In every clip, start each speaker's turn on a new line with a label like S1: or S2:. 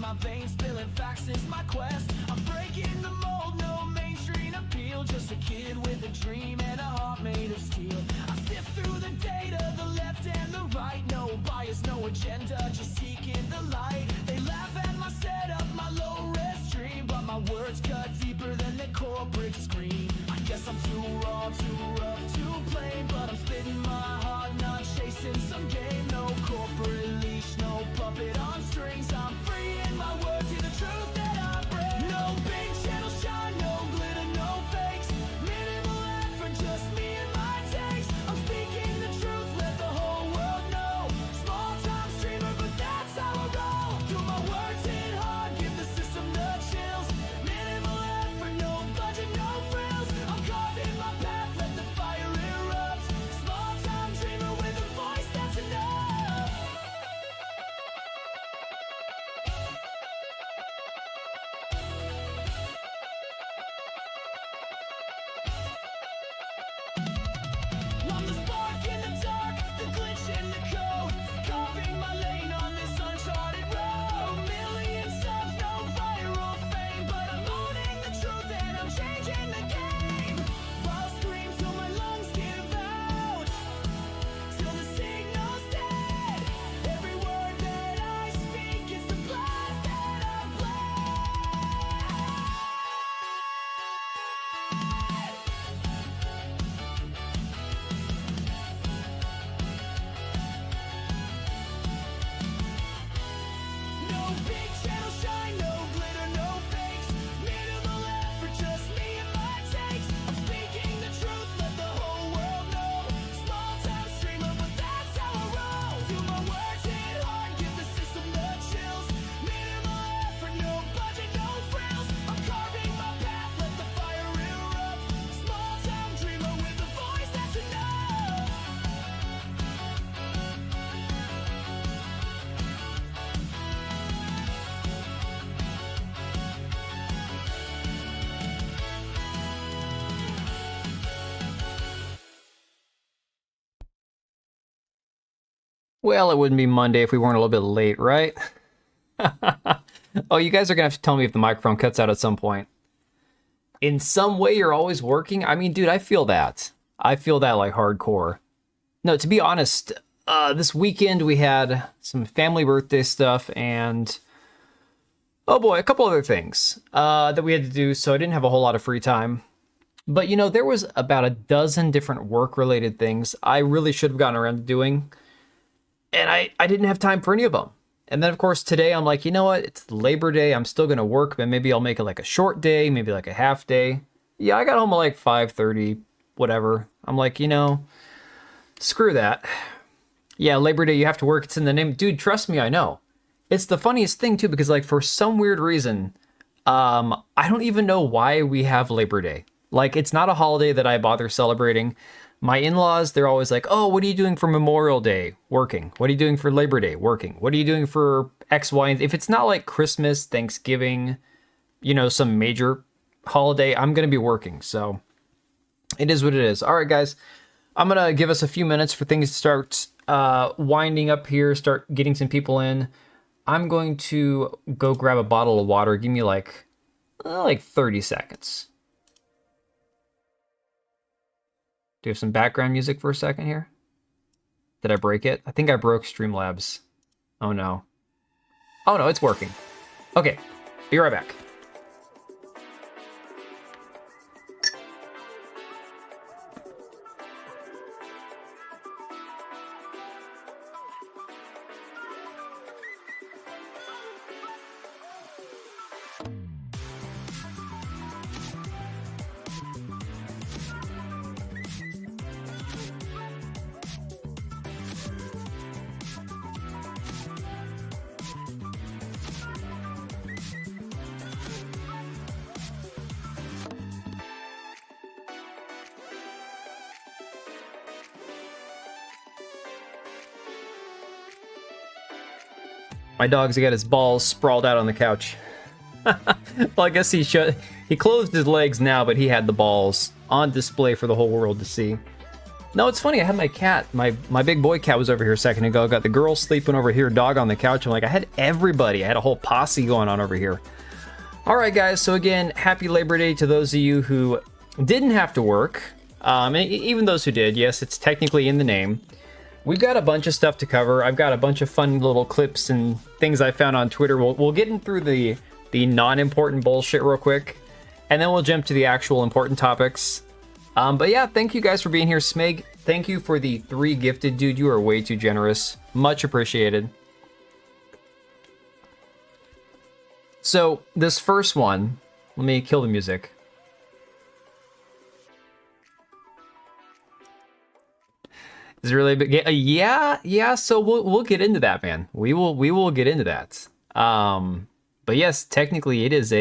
S1: my veins, spilling facts is my quest. I'm breaking the mold, no mainstream appeal. Just a kid with a dream and a heart made of steel. I sift through the data, the left and the right. No bias, no agenda, just seeking the light. They laugh at my setup, my low-res stream, but my words cut deeper than the corporate screen. I guess I'm too raw, too rough, too plain, but I'm spitting my heart, not chasing some game. No corporate leash, no puppet on strings. I'm free in my words, see the truth that I bring. No big channel shine, no glitter, no fakes. Minimal effort, just me and my takes. I'm speaking the truth, let the whole world know. Small time streamer, but that's how I roll. Do my words hit hard, give the system the chills. Minimal effort, no budget, no frills. I'm carving my path, let the fire erupt. Small time dreamer with a voice that's enough. I'm the spark in the dark, the glitch in the code. Carving my lane on this uncharted road. Million subs, no viral fame, but I'm owning the truth and I'm changing the game. I'll scream till my lungs give out, till the signal's dead. Every word that I speak is the blood that I bled. No big channel shine, no glitter, no fakes. Minimal effort, just me and my takes. I'm speaking the truth, let the whole world know. Small time streamer, but that's how I roll. Do my words hit hard, give the system the chills. Minimal effort, no budget, no frills. I'm carving my path, let the fire erupt. Small time dreamer with a voice that's enough.
S2: Well, it wouldn't be Monday if we weren't a little bit late, right? Oh, you guys are going to have to tell me if the microphone cuts out at some point. In some way, you're always working? I mean, dude, I feel that. I feel that like hardcore. No, to be honest, this weekend we had some family birthday stuff and, oh boy, a couple other things that we had to do, so I didn't have a whole lot of free time. But, you know, there was about a dozen different work-related things I really should have gotten around to doing. And I didn't have time for any of them. And then, of course, today I'm like, you know what? It's Labor Day. I'm still going to work, but maybe I'll make it like a short day, maybe like a half day. Yeah, I got home at like 5:30, whatever. I'm like, you know, screw that. Yeah, Labor Day, you have to work. It's in the name. Dude, trust me, I know. It's the funniest thing, too, because like for some weird reason, I don't even know why we have Labor Day. Like, it's not a holiday that I bother celebrating. My in-laws, they're always like, oh, what are you doing for Memorial Day? Working. What are you doing for Labor Day? Working. What are you doing for X, Y, and if it's not like Christmas, Thanksgiving, you know, some major holiday, I'm going to be working. So it is what it is. All right, guys, I'm going to give us a few minutes for things to start winding up here, start getting some people in. I'm going to go grab a bottle of water. Give me like 30 seconds. Do you have some background music for a second here? Did I break it? I think I broke Streamlabs. Oh no. Oh no, it's working. Okay, be right back. My dog's got his balls sprawled out on the couch. Well, I guess he closed his legs now, but he had the balls on display for the whole world to see. No, it's funny. I had my cat, my big boy cat was over here a second ago. Got the girl sleeping over here, dog on the couch. I'm like, I had everybody. I had a whole posse going on over here. All right, guys. So again, happy Labor Day to those of you who didn't have to work. Even those who did. Yes, it's technically in the name. We've got a bunch of stuff to cover. I've got a bunch of fun little clips and things I found on Twitter. We'll get in through the non-important bullshit real quick, and then we'll jump to the actual important topics. But yeah, thank you guys for being here. Smeg, thank you for the 3 gifted, dude. You are way too generous. Much appreciated. So this first one, let me kill the music. Is it really a big game? Yeah. So we'll get into that, man. We will get into that. But yes, technically it is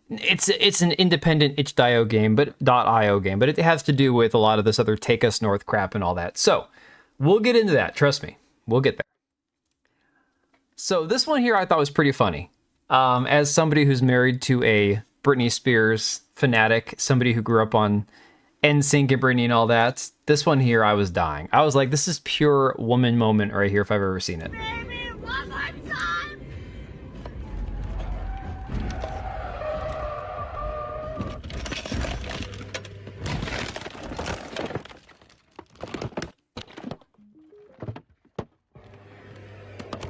S2: it's an independent itch.io game, but .io game, but it has to do with a lot of this other Take Us North crap and all that. So we'll get into that. Trust me, we'll get there. So this one here I thought was pretty funny. As somebody who's married to a Britney Spears fanatic, somebody who grew up on NSYNC and Britney and all that, this one here I was dying. I was like, this is pure woman moment right here if I've ever seen it.
S3: Baby, one more time.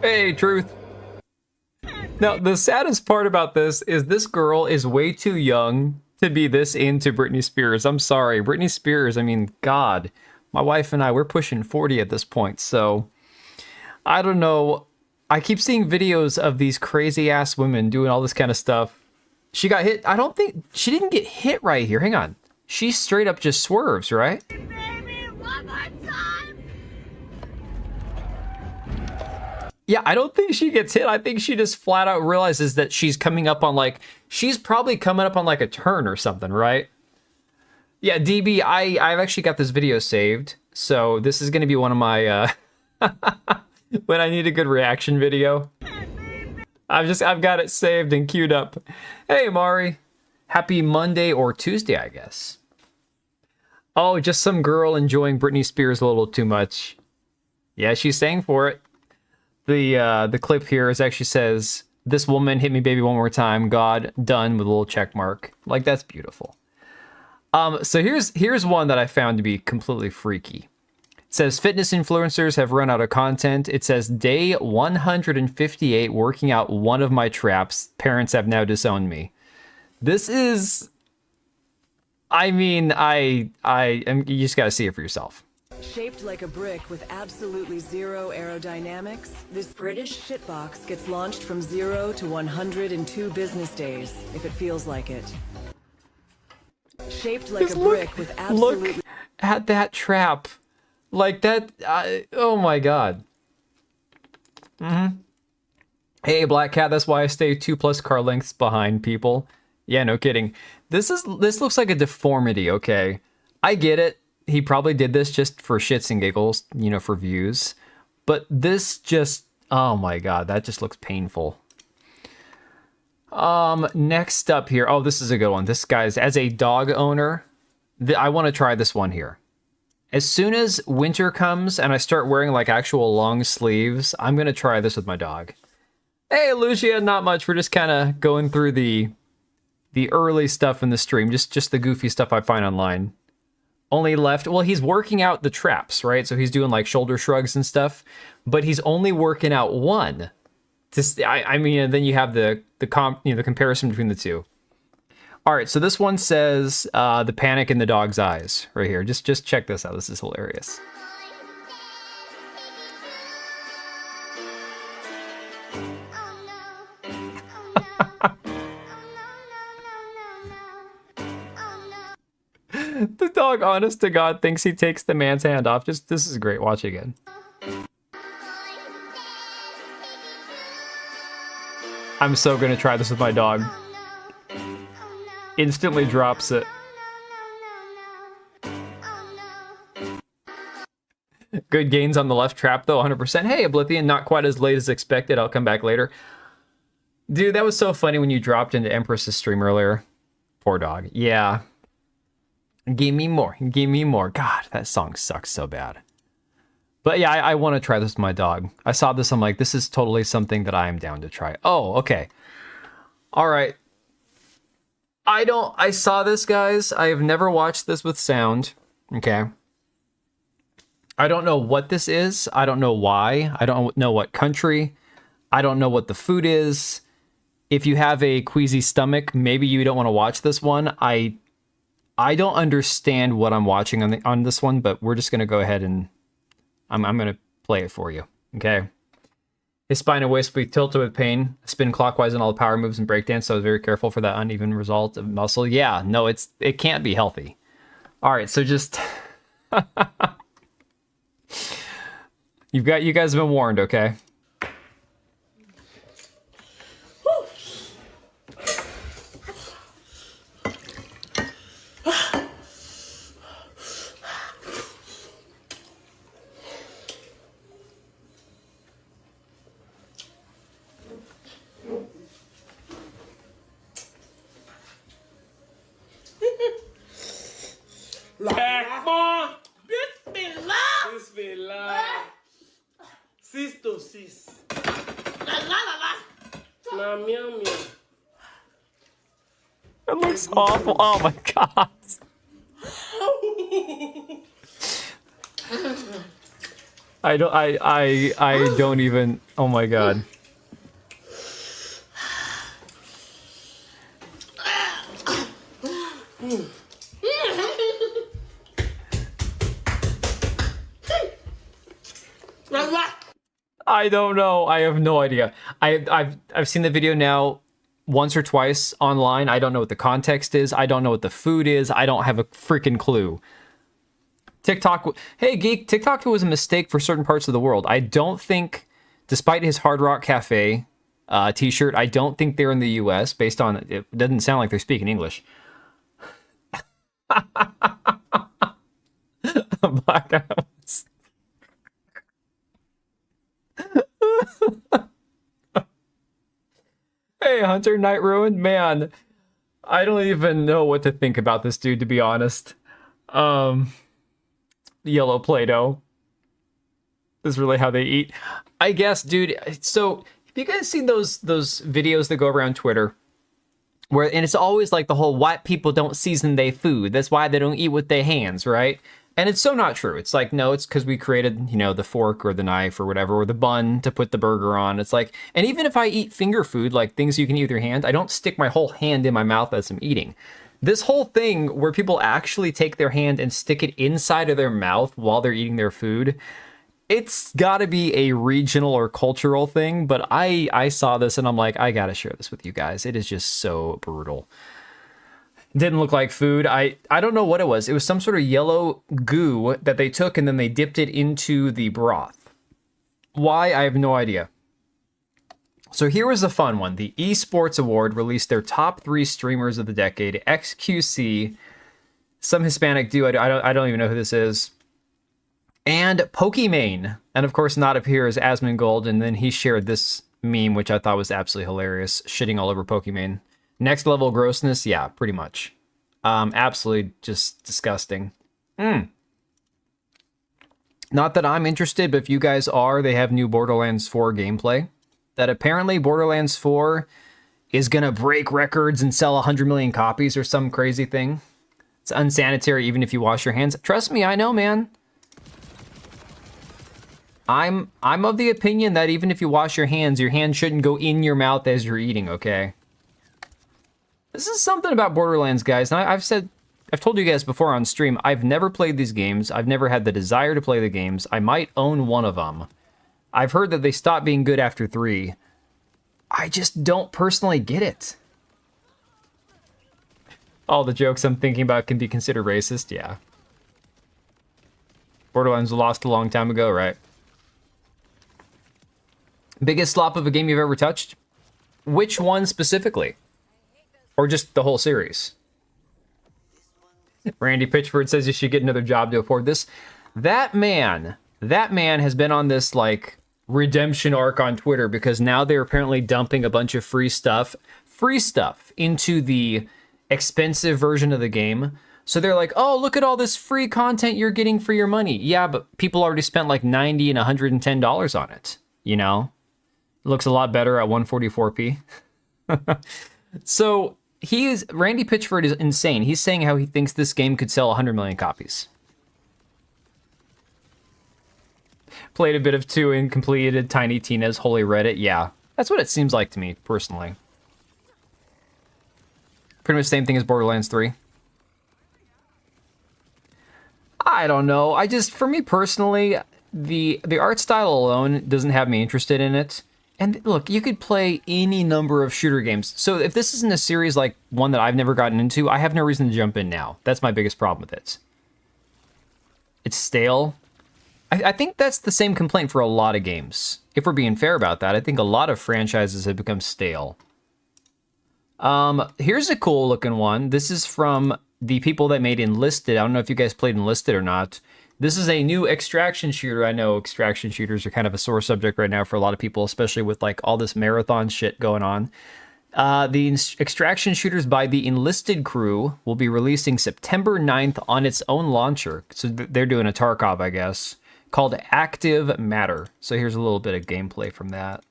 S2: Hey, truth. Now, the saddest part about this is this girl is way too young to be this into Britney Spears. I'm sorry. Britney Spears, I mean, God. My wife and I, we're pushing 40 at this point, so I don't know. I keep seeing videos of these crazy-ass women doing all this kind of stuff. She got hit. I don't think... She didn't get hit right here. Hang on. She straight up just swerves, right?
S3: Baby, one more time.
S2: Yeah, I don't think she gets hit. I think she just flat out realizes that she's coming up on like... She's probably coming up on like a turn or something, right? Yeah, DB, I've actually got this video saved. So this is going to be one of my... when I need a good reaction video. I've got it saved and queued up. Hey, Mari. Happy Monday or Tuesday, I guess. Oh, just some girl enjoying Britney Spears a little too much. Yeah, she's saying for it. The clip here is actually says, "This woman hit me baby one more time. God, done," with a little check mark. Like, that's beautiful. So here's one that I found to be completely freaky. It says, fitness influencers have run out of content. It says, day 158 working out one of my traps. Parents have now disowned me. This is... I mean, you just gotta see it for yourself.
S4: Shaped like a brick with absolutely zero aerodynamics, this British shitbox gets launched from 0 to 100 in 2 business days, if it feels like it. Shaped like
S2: Just
S4: a brick with absolutely...
S2: Look at that trap. Like that... oh my god. Hey, Black Cat, that's why I stay 2+ car lengths behind people. Yeah, no kidding. This looks like a deformity, okay? I get it. He probably did this just for shits and giggles, you know, for views. But this just... oh my god, that just looks painful. Next up here... oh, this is a good one. This guy's... as a dog owner, I want to try this one here. As soon as winter comes and I start wearing like actual long sleeves, I'm going to try this with my dog. Hey, Lucia, not much. We're just kind of going through the early stuff in the stream, just the goofy stuff I find online. Only left, well, he's working out the traps, right? So he's doing like shoulder shrugs and stuff, but he's only working out one. I mean, and then you have the comparison between the two. All right, so this one says the panic in the dog's eyes right here. Just check this out. This is hilarious. The dog, honest to God, thinks he takes the man's hand off. This is great. Watch again. I'm so gonna try this with my dog. Instantly drops it. Good gains on the left trap though, 100%. Hey, Oblivion, not quite as late as expected. I'll come back later. Dude, that was so funny when you dropped into Empress's stream earlier. Poor dog. Yeah. Give me more. Give me more. God, that song sucks so bad. But yeah, I want to try this with my dog. I saw this. I'm like, this is totally something that I am down to try. Oh, okay. All right. I saw this, guys. I have never watched this with sound. Okay. I don't know what this is. I don't know why. I don't know what country. I don't know what the food is. If you have a queasy stomach, maybe you don't want to watch this one. I don't understand what I'm watching on this one, but we're just going to go ahead and I'm going to play it for you. Okay. His spine and waist will be tilted with pain. Spin clockwise in all the power moves and breakdance, so I was very careful for that uneven result of muscle. Yeah, no, it can't be healthy. All right, so just you guys have been warned, okay?
S5: Bismillah. Bismillah. Sis to sis. La la la la. Na meow meow.
S2: It looks awful. Oh my god. I don't even. Oh my god. I don't know. I have no idea. I've seen the video now once or twice online. I don't know what the context is. I don't know what the food is. I don't have a freaking clue. TikTok, hey geek, TikTok was a mistake for certain parts of the world. I don't think, despite his Hard Rock Cafe t-shirt, I don't think they're in the US based on, it doesn't sound like they're speaking English. Black House. Hey, Hunter Night Ruin, man, I don't even know what to think about this dude, to be honest. Yellow Play-Doh. This is really how they eat. I guess, dude, so have you guys seen those videos that go around Twitter? And it's always like the whole white people don't season their food. That's why they don't eat with their hands, right? And it's so not true. It's like, no, it's because we created, the fork or the knife or whatever, or the bun to put the burger on. It's like, and even if I eat finger food, like things you can eat with your hand, I don't stick my whole hand in my mouth as I'm eating. This whole thing where people actually take their hand and stick it inside of their mouth while they're eating their food, it's got to be a regional or cultural thing. But I saw this and I'm like, I got to share this with you guys. It is just so brutal. Didn't look like food. I don't know what it was. It was some sort of yellow goo that they took and then they dipped it into the broth. Why? I have no idea. So here was a fun one. The Esports Award released their top 3 streamers of the decade. XQC, some Hispanic dude, I don't even know who this is, and Pokimane. And of course not up here is Asmongold, and then he shared this meme, which I thought was absolutely hilarious, shitting all over Pokimane. Next level grossness, yeah, pretty much. Absolutely just disgusting. Not that I'm interested, but if you guys are, they have new Borderlands 4 gameplay. That apparently Borderlands 4 is gonna break records and sell 100 million copies or some crazy thing. It's unsanitary even if you wash your hands. Trust me, I know, man. I'm of the opinion that even if you wash your hands shouldn't go in your mouth as you're eating, okay? This is something about Borderlands, guys. And I've told you guys before on stream, I've never played these games. I've never had the desire to play the games. I might own one of them. I've heard that they stopped being good after 3. I just don't personally get it. All the jokes I'm thinking about can be considered racist, yeah. Borderlands was lost a long time ago, right? Biggest slop of a game you've ever touched? Which one specifically? Or just the whole series? Randy Pitchford says you should get another job to afford this. That man has been on this, like, redemption arc on Twitter because now they're apparently dumping a bunch of free stuff into the expensive version of the game. So they're like, oh, look at all this free content you're getting for your money. Yeah, but people already spent like $90 and $110 on it, you know? It looks a lot better at 144p. So Randy Pitchford is insane. He's saying how he thinks this game could sell 100 million copies. Played a bit of 2 and completed Tiny Tina's Holy Reddit. Yeah, that's what it seems like to me, personally. Pretty much the same thing as Borderlands 3. I don't know. For me personally, the art style alone doesn't have me interested in it. And look, you could play any number of shooter games. So if this isn't a series like one that I've never gotten into, I have no reason to jump in now. That's my biggest problem with it. It's stale. I think that's the same complaint for a lot of games. If we're being fair about that, I think a lot of franchises have become stale. Here's a cool looking one. This is from the people that made Enlisted. I don't know if you guys played Enlisted or not. This is a new extraction shooter. I know extraction shooters are kind of a sore subject right now for a lot of people, especially with like all this marathon shit going on. The extraction shooters by the Enlisted crew will be releasing September 9th on its own launcher. So they're doing a Tarkov, I guess, called Active Matter. So here's a little bit of gameplay from that.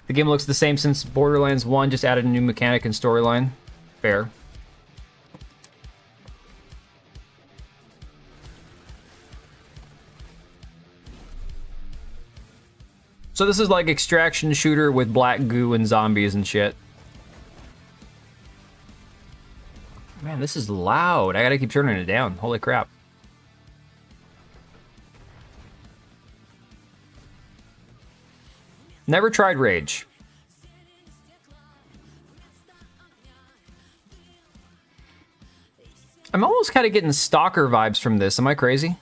S2: The game looks the same since Borderlands 1, just added a new mechanic and storyline. Fair. So this is like extraction shooter with black goo and zombies and shit. Man, this is loud. I gotta keep turning it down. Holy crap. Never tried Rage. I'm almost kind of getting Stalker vibes from this. Am I crazy?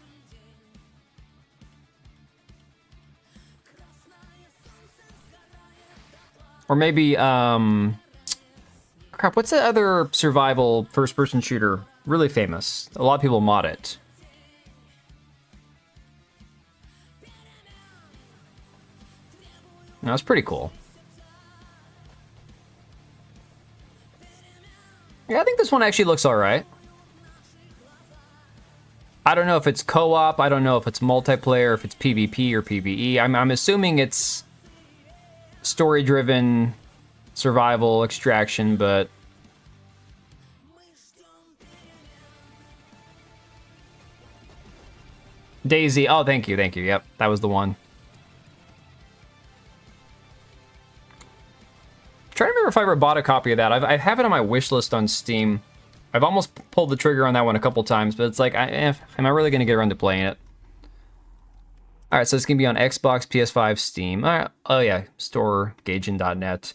S2: Or maybe, crap, what's the other survival first-person shooter? Really famous. A lot of people mod it. That was pretty cool. Yeah, I think this one actually looks alright. I don't know if it's co-op, I don't know if it's multiplayer, if it's PvP or PvE. I'm assuming it's story-driven survival extraction, but Daisy, oh, thank you, yep, that was the one. Trying to remember if I ever bought a copy of that. I have it on my wish list on Steam. I've almost pulled the trigger on that one a couple times, but it's like, am I really going to get around to playing it? All right, so it's going to be on Xbox, PS5, Steam. All right. Oh, yeah, store, Gaijin.net.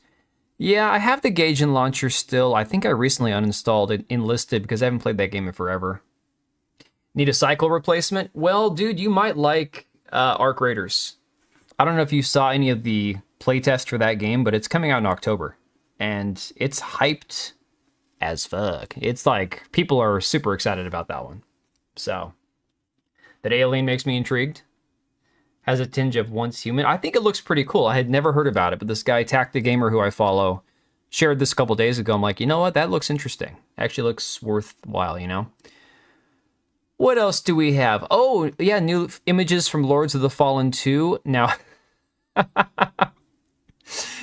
S2: Yeah, I have the Gaijin launcher still. I think I recently uninstalled it, Enlisted, because I haven't played that game in forever. Need a cycle replacement? Well, dude, you might like Arc Raiders. I don't know if you saw any of the playtest for that game, but it's coming out in October. And it's hyped as fuck. It's like, people are super excited about that one. So, that alien makes me intrigued. Has a tinge of Once Human. I think it looks pretty cool. I had never heard about it, but this guy, Tack the Gamer, who I follow, shared this a couple days ago. I'm like, you know what? That looks interesting. Actually looks worthwhile, you know? What else do we have? Oh, yeah, new images from Lords of the Fallen 2. Now,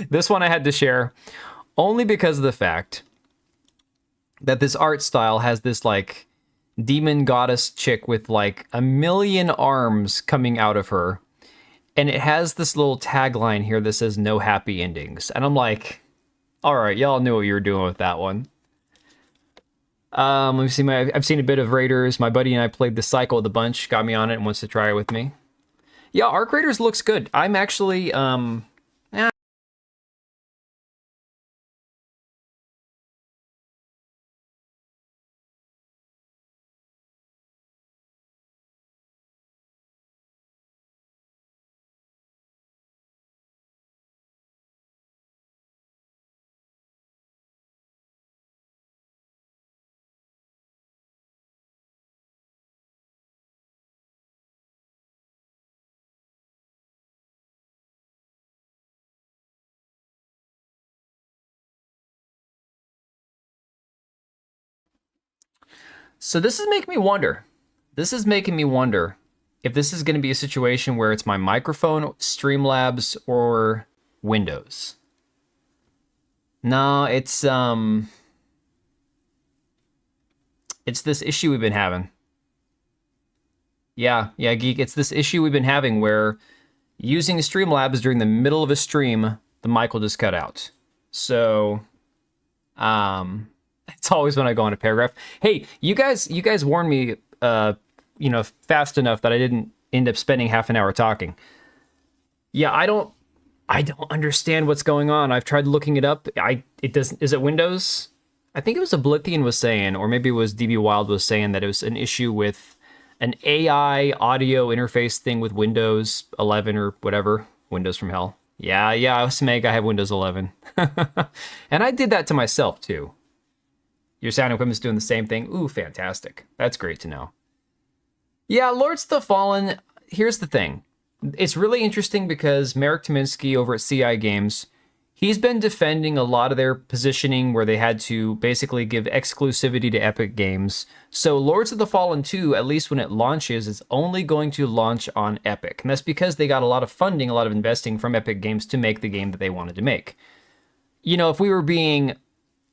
S2: this one I had to share only because of the fact that this art style has this, like, demon goddess chick with, like, 1,000,000 arms coming out of her. And it has this little tagline here that says, no happy endings. And I'm like, all right, y'all knew what you were doing with that one. Let me see, I've seen a bit of Raiders. My buddy and I played the cycle with a bunch, got me on it and wants to try it with me. Yeah, Arc Raiders looks good. I'm actually, So this is making me wonder. This is making me wonder if this is going to be a situation where it's my microphone, Streamlabs, or Windows. No, it's this issue we've been having. Yeah, Geek, it's this issue we've been having where using Streamlabs during the middle of a stream, the mic will just cut out. So, it's always when I go on a paragraph. Hey, you guys warned me, fast enough that I didn't end up spending half an hour talking. Yeah, I don't understand what's going on. I've tried looking it up. Is it Windows? I think it was Oblivion was saying, or maybe it was DB Wild was saying that it was an issue with an AI audio interface thing with Windows 11 or whatever. Windows from hell. Yeah, Smeg, I have Windows 11. And I did that to myself too. Your sound equipment's doing the same thing. Ooh, fantastic. That's great to know. Yeah, Lords of the Fallen, here's the thing. It's really interesting because Marek Tominsky over at CI Games, he's been defending a lot of their positioning where they had to basically give exclusivity to Epic Games. So Lords of the Fallen 2, at least when it launches, is only going to launch on Epic. And that's because they got a lot of funding, a lot of investing from Epic Games to make the game that they wanted to make. You know, if we were being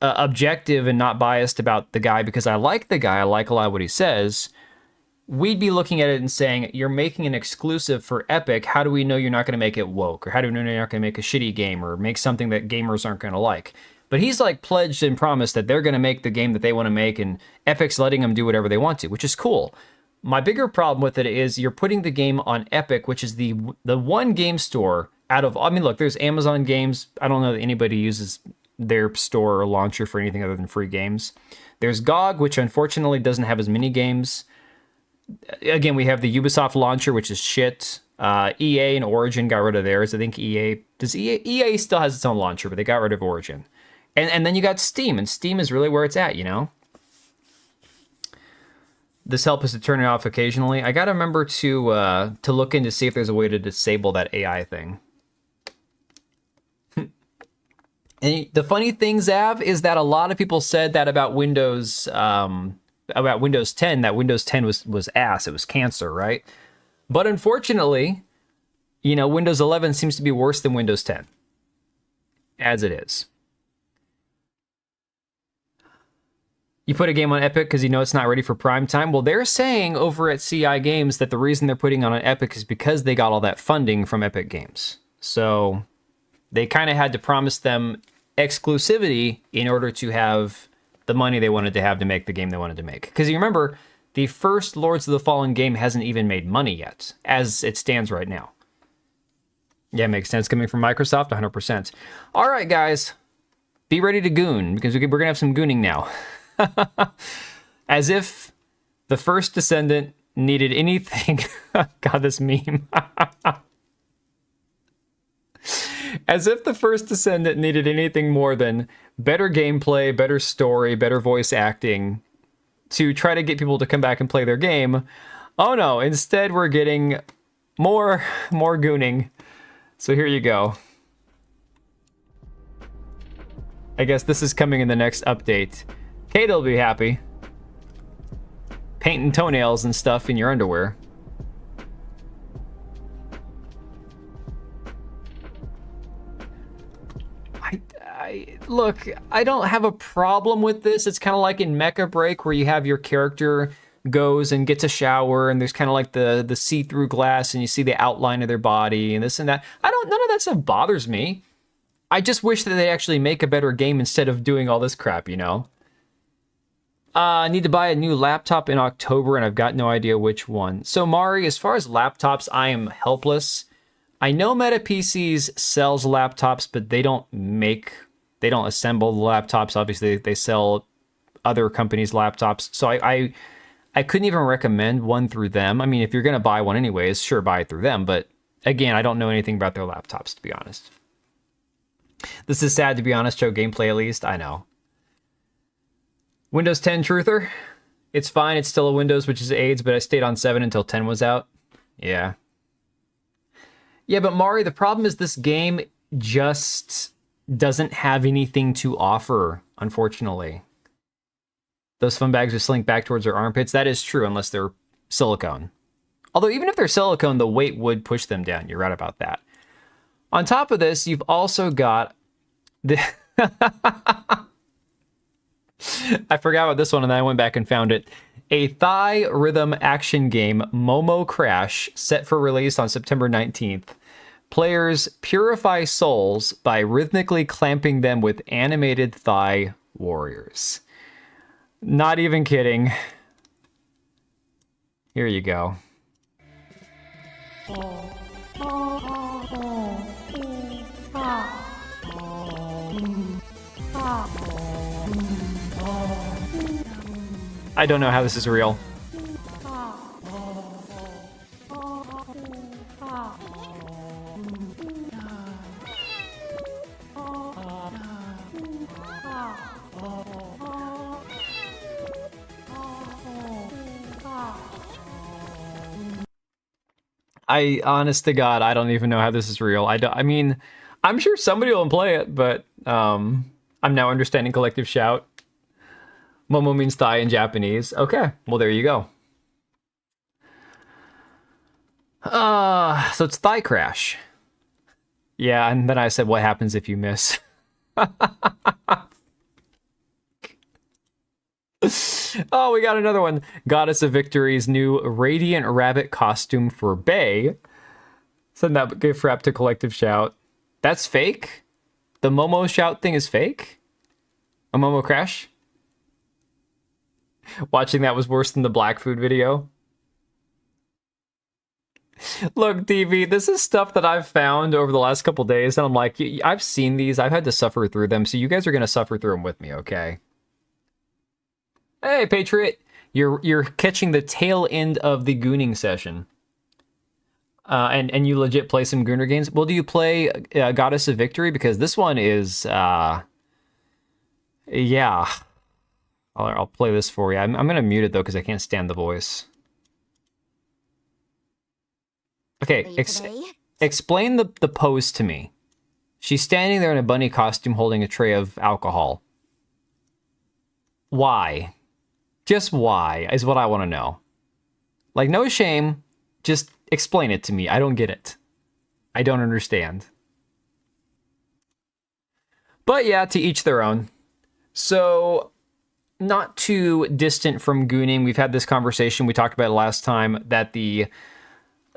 S2: objective and not biased about the guy because I like the guy, I like a lot of what he says, we'd be looking at it and saying, you're making an exclusive for Epic. How do we know you're not going to make it woke? Or how do we know you're not going to make a shitty game or make something that gamers aren't going to like? But he's like pledged and promised that they're going to make the game that they want to make, and Epic's letting them do whatever they want to, which is cool. My bigger problem with it is you're putting the game on Epic, which is the one game store out of, I mean, look, there's Amazon games. I don't know that anybody uses their store or launcher for anything other than free games. There's GOG, which unfortunately doesn't have as many games. Again, we have the Ubisoft launcher, which is shit. EA and Origin got rid of theirs. I think EA still has its own launcher, but they got rid of Origin. And then you got Steam, and Steam is really where it's at, you know? This helps us to turn it off occasionally. I gotta remember to look in to see if there's a way to disable that AI thing. And the funny thing, Zav, is that a lot of people said that about Windows 10, that Windows 10 was ass, it was cancer, right? But unfortunately, you know, Windows 11 seems to be worse than Windows 10, as it is. You put a game on Epic because you know it's not ready for prime time. Well, they're saying over at CI Games that the reason they're putting on Epic is because they got all that funding from Epic Games. So they kind of had to promise them exclusivity in order to have the money they wanted to have to make the game they wanted to make. Because you remember, the first Lords of the Fallen game hasn't even made money yet, as it stands right now. Yeah, makes sense coming from Microsoft, 100%. All right, guys, be ready to goon, because we're going to have some gooning now. As if the first Descendant needed anything... God, this meme. As if the first Descendant needed anything more than better gameplay, better story, better voice acting to try to get people to come back and play their game. Oh no, instead we're getting more gooning. So here you go. I guess this is coming in the next update. Kate'll be happy. Painting toenails and stuff in your underwear. Look, I don't have a problem with this. It's kind of like in Mecha Break where you have your character goes and gets a shower and there's kind of like the see-through glass and you see the outline of their body and this and that. None of that stuff bothers me. I just wish that they actually make a better game instead of doing all this crap, you know? I need to buy a new laptop in October and I've got no idea which one. So Mari, as far as laptops, I am helpless. I know Meta PCs sells laptops, but they don't assemble the laptops. Obviously, they sell other companies' laptops. So I couldn't even recommend one through them. I mean, if you're going to buy one anyways, sure, buy it through them. But again, I don't know anything about their laptops, to be honest. This is sad, to be honest. Show gameplay at least. I know. Windows 10 truther. It's fine. It's still a Windows, which is AIDS, but I stayed on 7 until 10 was out. Yeah. Yeah, but Mari, the problem is this game just doesn't have anything to offer, unfortunately. Those fun bags would slink back towards their armpits. That is true, unless they're silicone. Although even if they're silicone, the weight would push them down. You're right about that. On top of this, you've also got the... I forgot about this one, and then I went back and found it. A thigh rhythm action game, Momo Crash, set for release on September 19th. Players purify souls by rhythmically clamping them with animated thigh warriors. Not even kidding. Here you go. I don't know how this is real. Honest to God, I don't even know how this is real. I mean, I'm sure somebody will play it, but I'm now understanding collective shout. Momo means thigh in Japanese. Okay, well, there you go. So it's thigh crash. Yeah, and then I said, what happens if you miss? Oh, we got another one. Goddess of Victory's new Radiant Rabbit costume for Bay. Send that gift wrap to Collective Shout. That's fake? The Momo Shout thing is fake? A Momo Crash? Watching that was worse than the Black Food video. Look, TV, this is stuff that I've found over the last couple days, and I'm like, I've seen these. I've had to suffer through them, so you guys are going to suffer through them with me, okay? Hey, Patriot, you're catching the tail end of the gooning session. And you legit play some Gooner games. Well, do you play Goddess of Victory? Because this one is, yeah. I'll play this for you. I'm going to mute it, though, because I can't stand the voice. Okay, explain the pose to me. She's standing there in a bunny costume holding a tray of alcohol. Why? Just why is what I want to know. Like, no shame. Just explain it to me. I don't get it. I don't understand. But yeah, to each their own. So, not too distant from gooning. We've had this conversation. We talked about it last time that the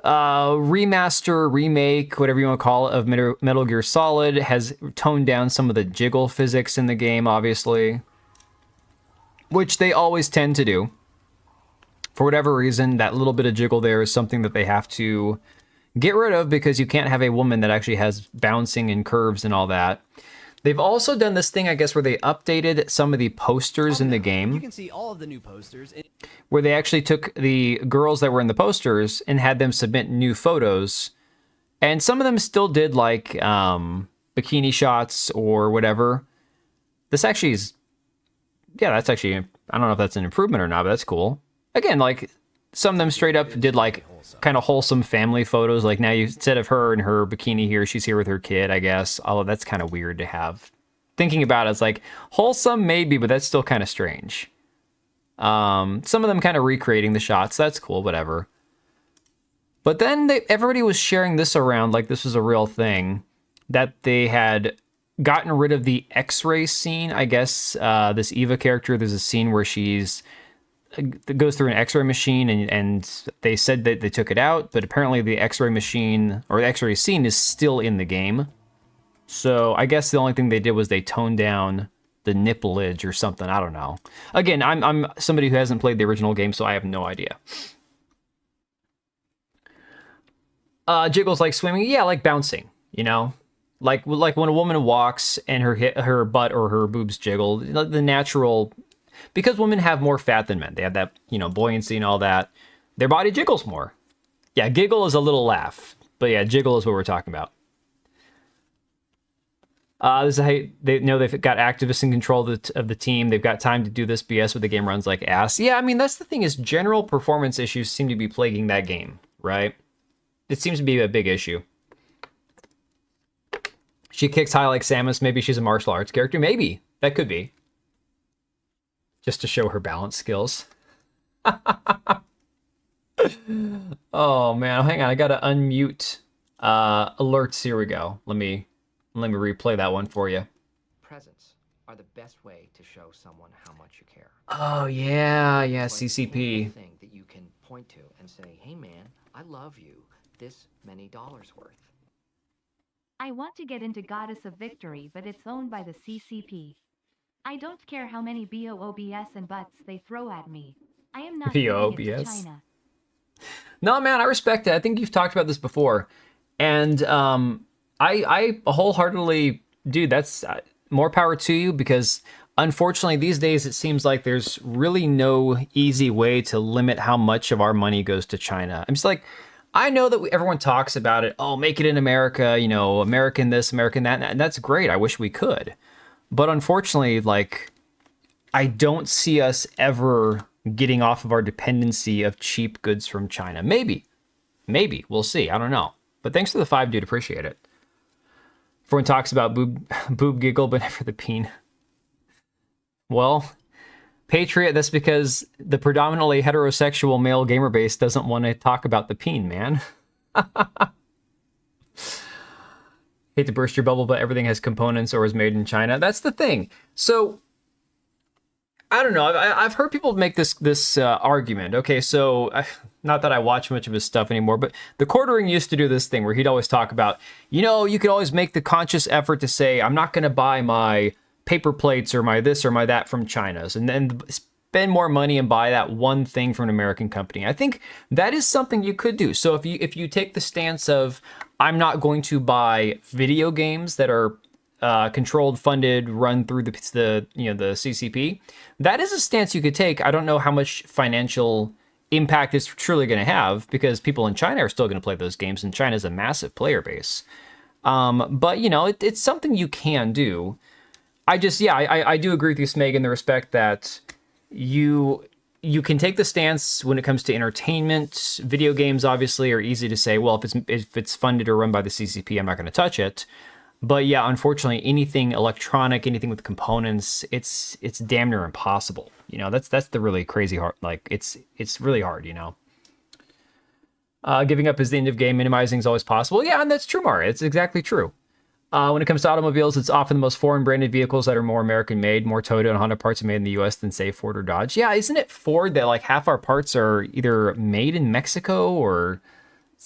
S2: remaster, remake, whatever you want to call it, of Metal Gear Solid has toned down some of the jiggle physics in the game, obviously. Which they always tend to do. For whatever reason, that little bit of jiggle there is something that they have to get rid of because you can't have a woman that actually has bouncing and curves and all that. They've also done this thing, I guess, where they updated some of the posters in the game.
S6: You can see all of the new posters.
S2: Where they actually took the girls that were in the posters and had them submit new photos. And some of them still did, like, bikini shots or whatever. This actually is... Yeah, that's actually... I don't know if that's an improvement or not, but that's cool. Again, like, some of them straight up did, like, kind of wholesome family photos. Like, now you, instead of her in her bikini here, she's here with her kid, I guess. Although that's kind of weird to have. Thinking about it, it's like, wholesome maybe, but that's still kind of strange. Some of them kind of recreating the shots. That's cool, whatever. But then everybody was sharing this around like this was a real thing. That they had gotten rid of the X-ray scene, I guess. This Eva character, there's a scene where she's... goes through an X-ray machine, and they said that they took it out, but apparently the X-ray machine, or the X-ray scene, is still in the game. So I guess the only thing they did was they toned down the nipplage or something. I don't know. Again, I'm somebody who hasn't played the original game, so I have no idea. Jiggles like swimming, yeah, like bouncing, you know? Like when a woman walks and her butt or her boobs jiggle, the natural... Because women have more fat than men. They have that, you know, buoyancy and all that. Their body jiggles more. Yeah, giggle is a little laugh. But yeah, jiggle is what we're talking about. This is how they know they've got activists in control of the team. They've got time to do this BS where the game runs like ass. Yeah, I mean, that's the thing is general performance issues seem to be plaguing that game, right? It seems to be a big issue. She kicks high like Samus. Maybe she's a martial arts character. Maybe. That could be. just to show her balance skills. Oh man, hang on, I gotta unmute alerts. Here we go. Let me replay that one for you.
S7: Presents are the best way to show someone how much you care.
S2: Oh yeah,
S7: It's like
S2: CCP.
S7: any thing that you can point to and say, "Hey man, I love you. This many dollars worth."
S8: I want to get into Goddess of Victory, but it's owned by the CCP. I don't care how many BOOBS and butts they throw at me. I am not giving it to
S2: BOOBS.
S8: China.
S2: No, man, I respect it. I think you've talked about this before, and I wholeheartedly, dude, that's more power to you, because unfortunately these days it seems like there's really no easy way to limit how much of our money goes to China. I'm just like, I know that everyone talks about it. Oh, make it in America, you know, American this, American that, and that's great. I wish we could, but unfortunately, like, I don't see us ever getting off of our dependency of cheap goods from China. Maybe we'll see. I don't know. But thanks for the 5, dude. Appreciate it. Everyone talks about boob giggle, but never the peen. Well, Patriot, that's because the predominantly heterosexual male gamer base doesn't want to talk about the peen, man. Hate to burst your bubble, but everything has components or is made in China. That's the thing. So I don't know. I've heard people make this argument. Okay, so not that I watch much of his stuff anymore, but the Quartering used to do this thing where he'd always talk about, you know, you could always make the conscious effort to say, I'm not going to buy my paper plates or my this or my that from China's, and then spend more money and buy that one thing from an American company. I think that is something you could do. So if you take the stance of, I'm not going to buy video games that are controlled, funded, run through the CCP. That is a stance you could take. I don't know how much financial impact it's truly going to have, because people in China are still going to play those games, and China's a massive player base. But you know, it's something you can do. I do agree with you, Smeg, in the respect that you can take the stance when it comes to entertainment. Video games obviously are easy to say, well, if it's funded or run by the CCP, I'm not going to touch it. But yeah, unfortunately, anything electronic, anything with components, it's damn near impossible. You know, that's the really crazy hard. Like, it's really hard. You know, giving up is the end of game. Minimizing is always possible. Yeah, and that's true, Mario. It's exactly true. When it comes to automobiles, it's often the most foreign branded vehicles that are more American made. More Toyota and Honda parts are made in the U.S. than, say, Ford or Dodge. Yeah, isn't it Ford that like half our parts are either made in Mexico or?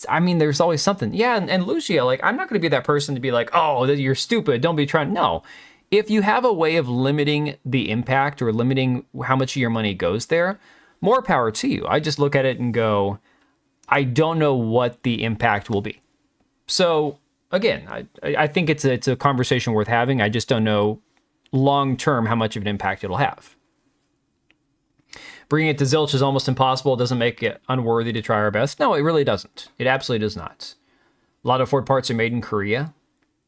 S2: I mean, there's always something. Yeah, and Lucia, like, I'm not going to be that person to be like, oh, you're stupid, don't be trying. No. If you have a way of limiting the impact or limiting how much of your money goes there, more power to you. I just look at it and go, I don't know what the impact will be. So, again, I think it's a conversation worth having. I just don't know long-term how much of an impact it'll have. Bringing it to zilch is almost impossible. It doesn't make it unworthy to try our best. No, it really doesn't. It absolutely does not. A lot of Ford parts are made in Korea.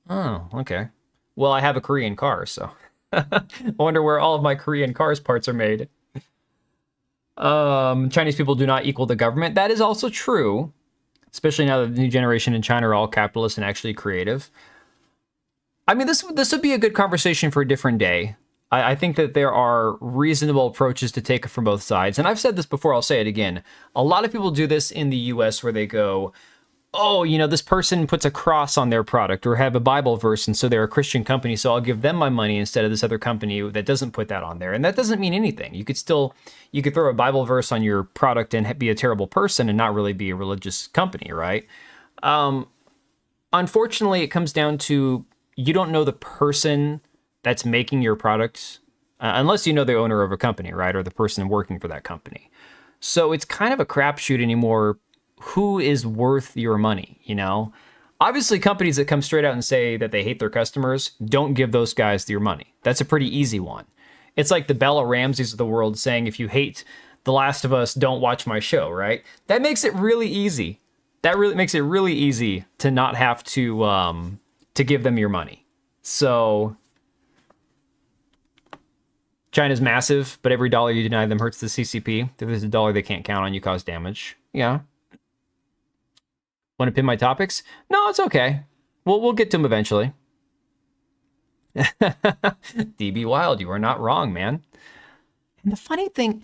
S2: Oh, okay. Well, I have a Korean car, so I wonder where all of my Korean cars parts are made. Chinese people do not equal the government. That is also true, especially now that the new generation in China are all capitalist and actually creative. I mean, this would be a good conversation for a different day. I think that there are reasonable approaches to take from both sides. And I've said this before, I'll say it again. A lot of people do this in the US where they go, oh, you know, this person puts a cross on their product or have a Bible verse, and so they're a Christian company, so I'll give them my money instead of this other company that doesn't put that on there. And that doesn't mean anything. You could throw a Bible verse on your product and be a terrible person and not really be a religious company, right? Unfortunately, it comes down to, you don't know the person that's making your products, unless you know the owner of a company, right? Or the person working for that company. So it's kind of a crapshoot anymore. Who is worth your money, you know? Obviously, companies that come straight out and say that they hate their customers, don't give those guys your money. That's a pretty easy one. It's like the Bella Ramseys of the world saying, if you hate The Last of Us, don't watch my show, right? That makes it really easy. That really makes it really easy to not have to give them your money. So China's massive, but every dollar you deny them hurts the CCP. If there's a dollar they can't count on, you cause damage. Yeah. Want to pin my topics? No, it's okay. We'll get to them eventually. DB Wild, you are not wrong, man. And the funny thing,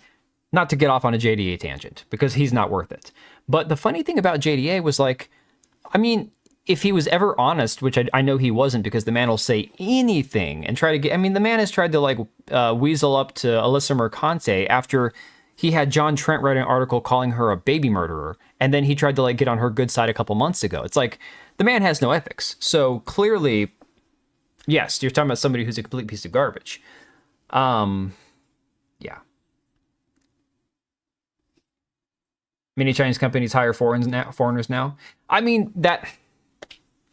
S2: not to get off on a JDA tangent, because he's not worth it. But the funny thing about JDA was like, I mean, if he was ever honest, which I know he wasn't, because the man will say anything and try to get, I mean, the man has tried to like weasel up to Alyssa Mercante after he had John Trent write an article calling her a baby murderer. And then he tried to like get on her good side a couple months ago. It's like, the man has no ethics. So clearly, yes, you're talking about somebody who's a complete piece of garbage. Yeah. Many Chinese companies hire foreigners now. I mean, that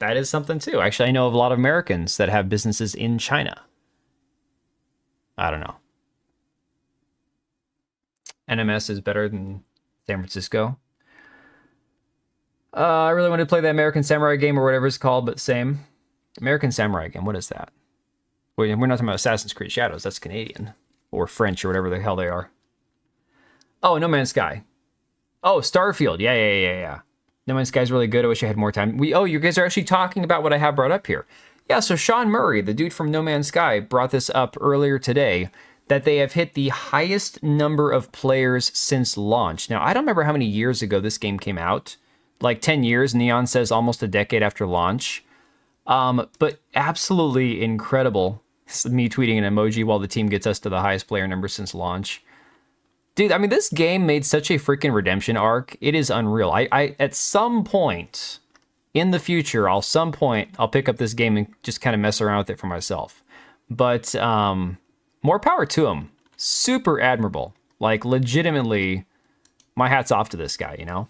S2: is something too. Actually, I know of a lot of Americans that have businesses in China. I don't know. NMS is better than San Francisco. I really wanted to play the American Samurai game or whatever it's called, but same. American Samurai game, what is that? We're not talking about Assassin's Creed Shadows, that's Canadian. Or French or whatever the hell they are. Oh, No Man's Sky. Oh, Starfield. Yeah. No Man's Sky's really good. I wish I had more time. You guys are actually talking about what I have brought up here. Yeah, so Sean Murray, the dude from No Man's Sky, brought this up earlier today, that they have hit the highest number of players since launch. Now, I don't remember how many years ago this game came out. Like 10 years, Neon says almost a decade after launch. But absolutely incredible. This is me tweeting an emoji while the team gets us to the highest player number since launch. Dude, I mean, this game made such a freaking redemption arc. It is unreal. I at some point in the future, I'll pick up this game and just kind of mess around with it for myself. But more power to him. Super admirable. Like, legitimately, my hat's off to this guy, you know?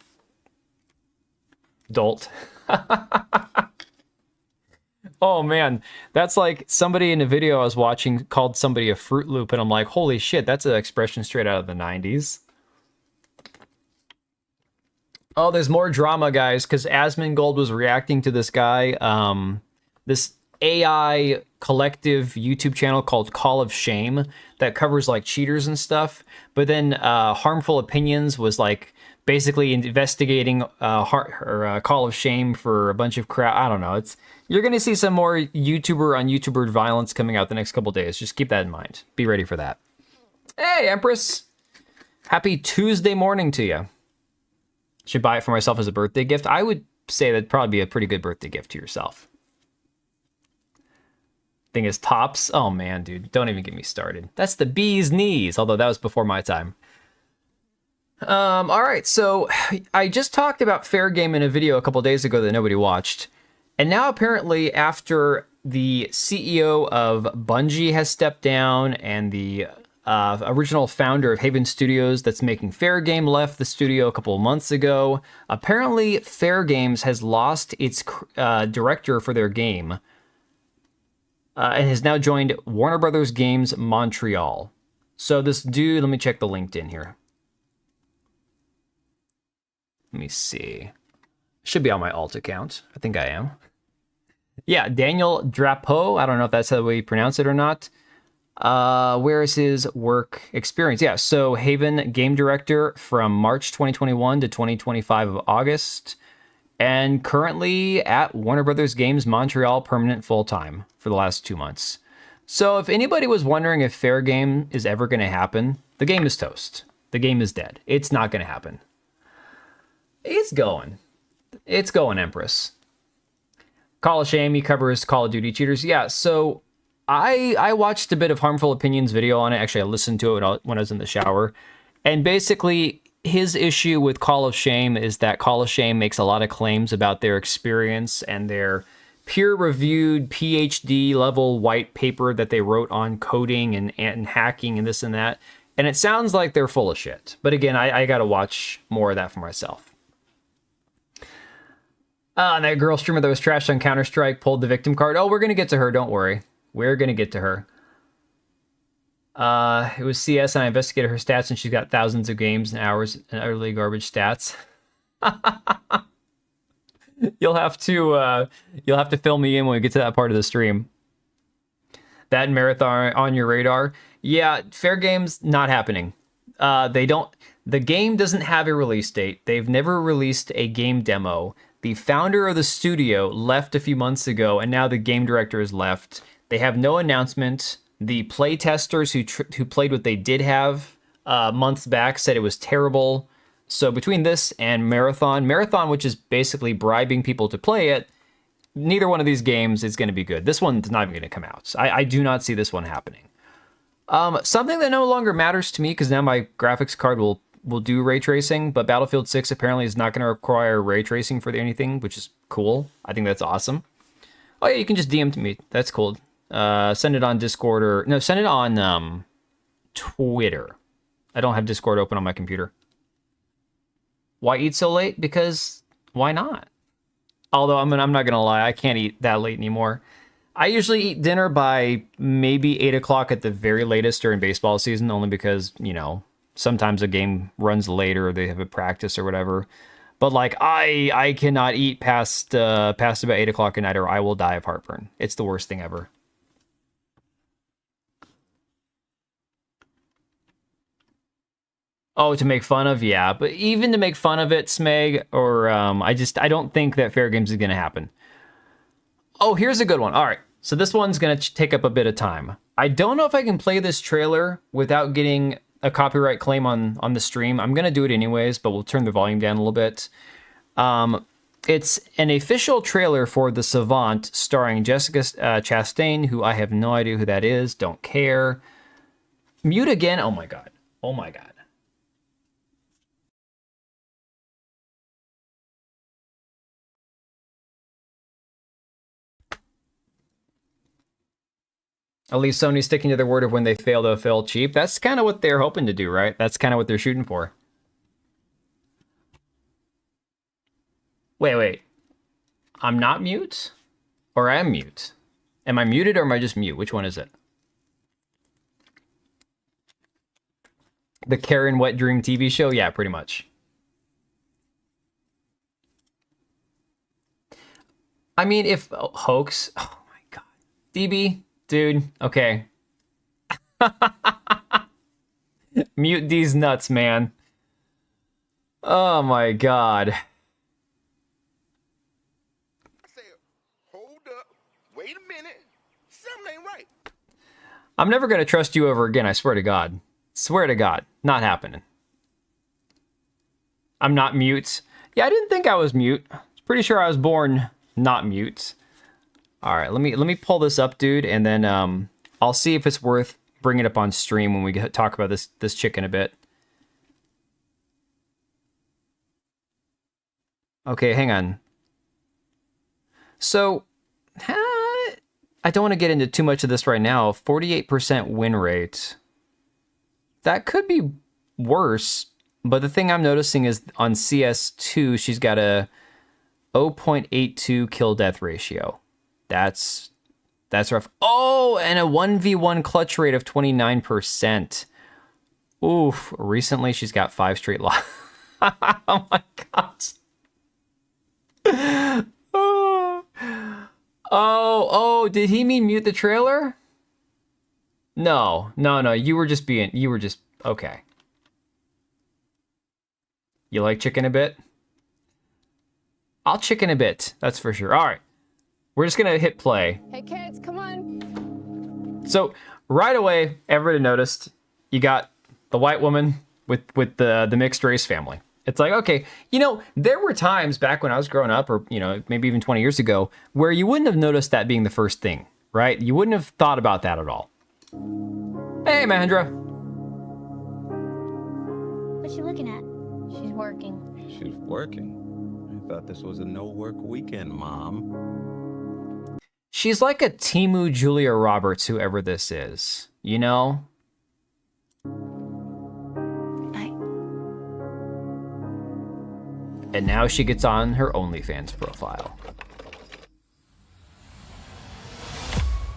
S2: Dolt. Oh man, that's like somebody in a video I was watching called somebody a Fruit Loop, and I'm like, holy shit, that's an expression straight out of the 90s. Oh, there's more drama, guys, because Asmongold was reacting to this guy, this AI collective YouTube channel called Call of Shame that covers like cheaters and stuff. But then Harmful Opinions was like basically investigating Call of Shame for a bunch of crap. I don't know. You're going to see some more YouTuber on YouTuber violence coming out the next couple days. Just keep that in mind. Be ready for that. Hey, Empress. Happy Tuesday morning to you. Should buy it for myself as a birthday gift. I would say that'd probably be a pretty good birthday gift to yourself. Thing is tops. Oh man, dude, don't even get me started. That's the bee's knees, although that was before my time. All right, so I just talked about Fair Game in a video a couple days ago that nobody watched. And now apparently after the CEO of Bungie has stepped down and the original founder of Haven Studios that's making Fair Game left the studio a couple of months ago, apparently Fair Games has lost its director for their game and has now joined Warner Brothers Games Montreal. So this dude, let me check the LinkedIn here. Let me see. Should be on my alt account. I think I am. Yeah, Daniel Drapeau. I don't know if that's the way you pronounce it or not. Where is his work experience? Yeah, so Haven game director from March 2021 to 2025 of August. And currently at Warner Brothers Games Montreal, permanent full-time for the last 2 months. So if anybody was wondering if Fair Game is ever going to happen, the game is toast. The game is dead. It's not going to happen. It's going. It's going, Empress. Call of Shame, he covers Call of Duty cheaters. Yeah, so I watched a bit of Harmful Opinions video on it. Actually, I listened to it when I was in the shower. And basically, his issue with Call of Shame is that Call of Shame makes a lot of claims about their experience and their peer-reviewed PhD level white paper that they wrote on coding and hacking and this and that. And it sounds like they're full of shit. But again, I got to watch more of that for myself. And that girl streamer that was trashed on Counter-Strike pulled the victim card. Oh, we're going to get to her. Don't worry. We're going to get to her. It was CS, and I investigated her stats, and she's got thousands of games and hours and utterly garbage stats. You'll have to fill me in when we get to that part of the stream. That marathon on your radar. Yeah, Fair Game's not happening. The game doesn't have a release date. They've never released a game demo. The founder of the studio left a few months ago, and now the game director has left. They have no announcement, The play testers who played what they did have months back said it was terrible. So between this and Marathon, which is basically bribing people to play it, neither one of these games is going to be good. This one's not even going to come out. I do not see this one happening. Something that no longer matters to me, because now my graphics card will do ray tracing, but Battlefield 6 apparently is not going to require ray tracing for anything, which is cool. I think that's awesome. Oh yeah, you can just DM to me. That's cool. Send it on Discord or... No, send it on Twitter. I don't have Discord open on my computer. Why eat so late? Because why not? Although, I'm not going to lie, I can't eat that late anymore. I usually eat dinner by maybe 8 o'clock at the very latest during baseball season, only because, you know, sometimes a game runs later or they have a practice or whatever. But, like, I cannot eat past about 8 o'clock at night or I will die of heartburn. It's the worst thing ever. Oh, to make fun of? Yeah, but even to make fun of it, Smeg, or I don't think that Fair Games is going to happen. Oh, here's a good one. All right, so this one's going to take up a bit of time. I don't know if I can play this trailer without getting a copyright claim on the stream. I'm going to do it anyways, but we'll turn the volume down a little bit. It's an official trailer for The Savant starring Jessica Chastain, who I have no idea who that is. Don't care. Mute again. Oh, my God. Oh, my God. At least Sony's sticking to their word of when they fail, they'll fail cheap. That's kind of what they're hoping to do, right? That's kind of what they're shooting for. Wait. I'm not mute? Or I am mute? Am I muted or am I just mute? Which one is it? The Karen Wet Dream TV show? Yeah, pretty much. I mean, if... hoax... Oh my God. DB... Dude, okay. Mute these nuts, man. Oh my God.
S9: I said, hold up, wait a minute, something ain't right.
S2: I'm never gonna trust you ever again, I swear to God. Swear to God, not happening. I'm not mute. Yeah, I didn't think I was mute. I was pretty sure I was born not mute. All right, let me pull this up, dude, and then I'll see if it's worth bringing it up on stream when we talk about this chicken a bit. Okay, hang on. So, I don't want to get into too much of this right now. 48% win rate. That could be worse, but the thing I'm noticing is on CS2, she's got a 0.82 kill-death ratio. That's rough. Oh, and a 1v1 clutch rate of 29%. Oof. Recently, she's got 5 straight losses. Oh my God. Oh, did he mean mute the trailer? No. You were just okay. You like chicken a bit? I'll chicken a bit. That's for sure. All right. We're just gonna hit play.
S10: Hey kids, come on.
S2: So right away, everybody noticed you got the white woman with the mixed race family. It's like, okay, you know, there were times back when I was growing up, or you know, maybe even 20 years ago, where you wouldn't have noticed that being the first thing, right? You wouldn't have thought about that at all. Hey, Mahendra.
S3: What's she looking at?
S10: She's working.
S11: She's working. I thought this was a no-work weekend, Mom.
S2: She's like a Temu Julia Roberts, whoever this is, you know? And now she gets on her OnlyFans profile.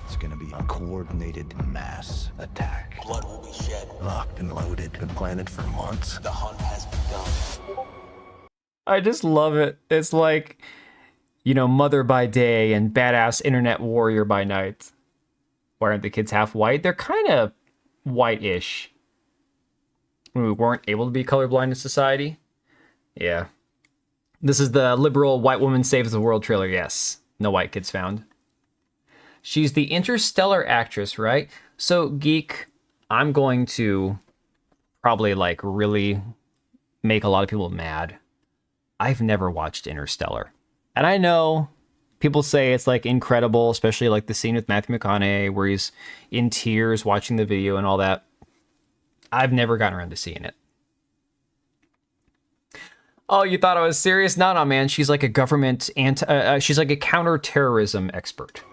S12: It's gonna be a coordinated mass attack.
S13: Blood will be shed.
S12: Locked and loaded, been planted for months.
S13: The hunt has begun.
S2: I just love it. It's like, you know, mother by day and badass internet warrior by night. Why aren't the kids half white? They're kind of white-ish. When we weren't able to be colorblind in society. Yeah. This is the liberal white woman saves the world trailer. Yes. No white kids found. She's the Interstellar actress, right? So, Geek, I'm going to probably like really make a lot of people mad. I've never watched Interstellar. And I know people say it's like incredible, especially like the scene with Matthew McConaughey where he's in tears watching the video and all that. I've never gotten around to seeing it. Oh, you thought I was serious? No, man. She's like a government she's like a counterterrorism expert.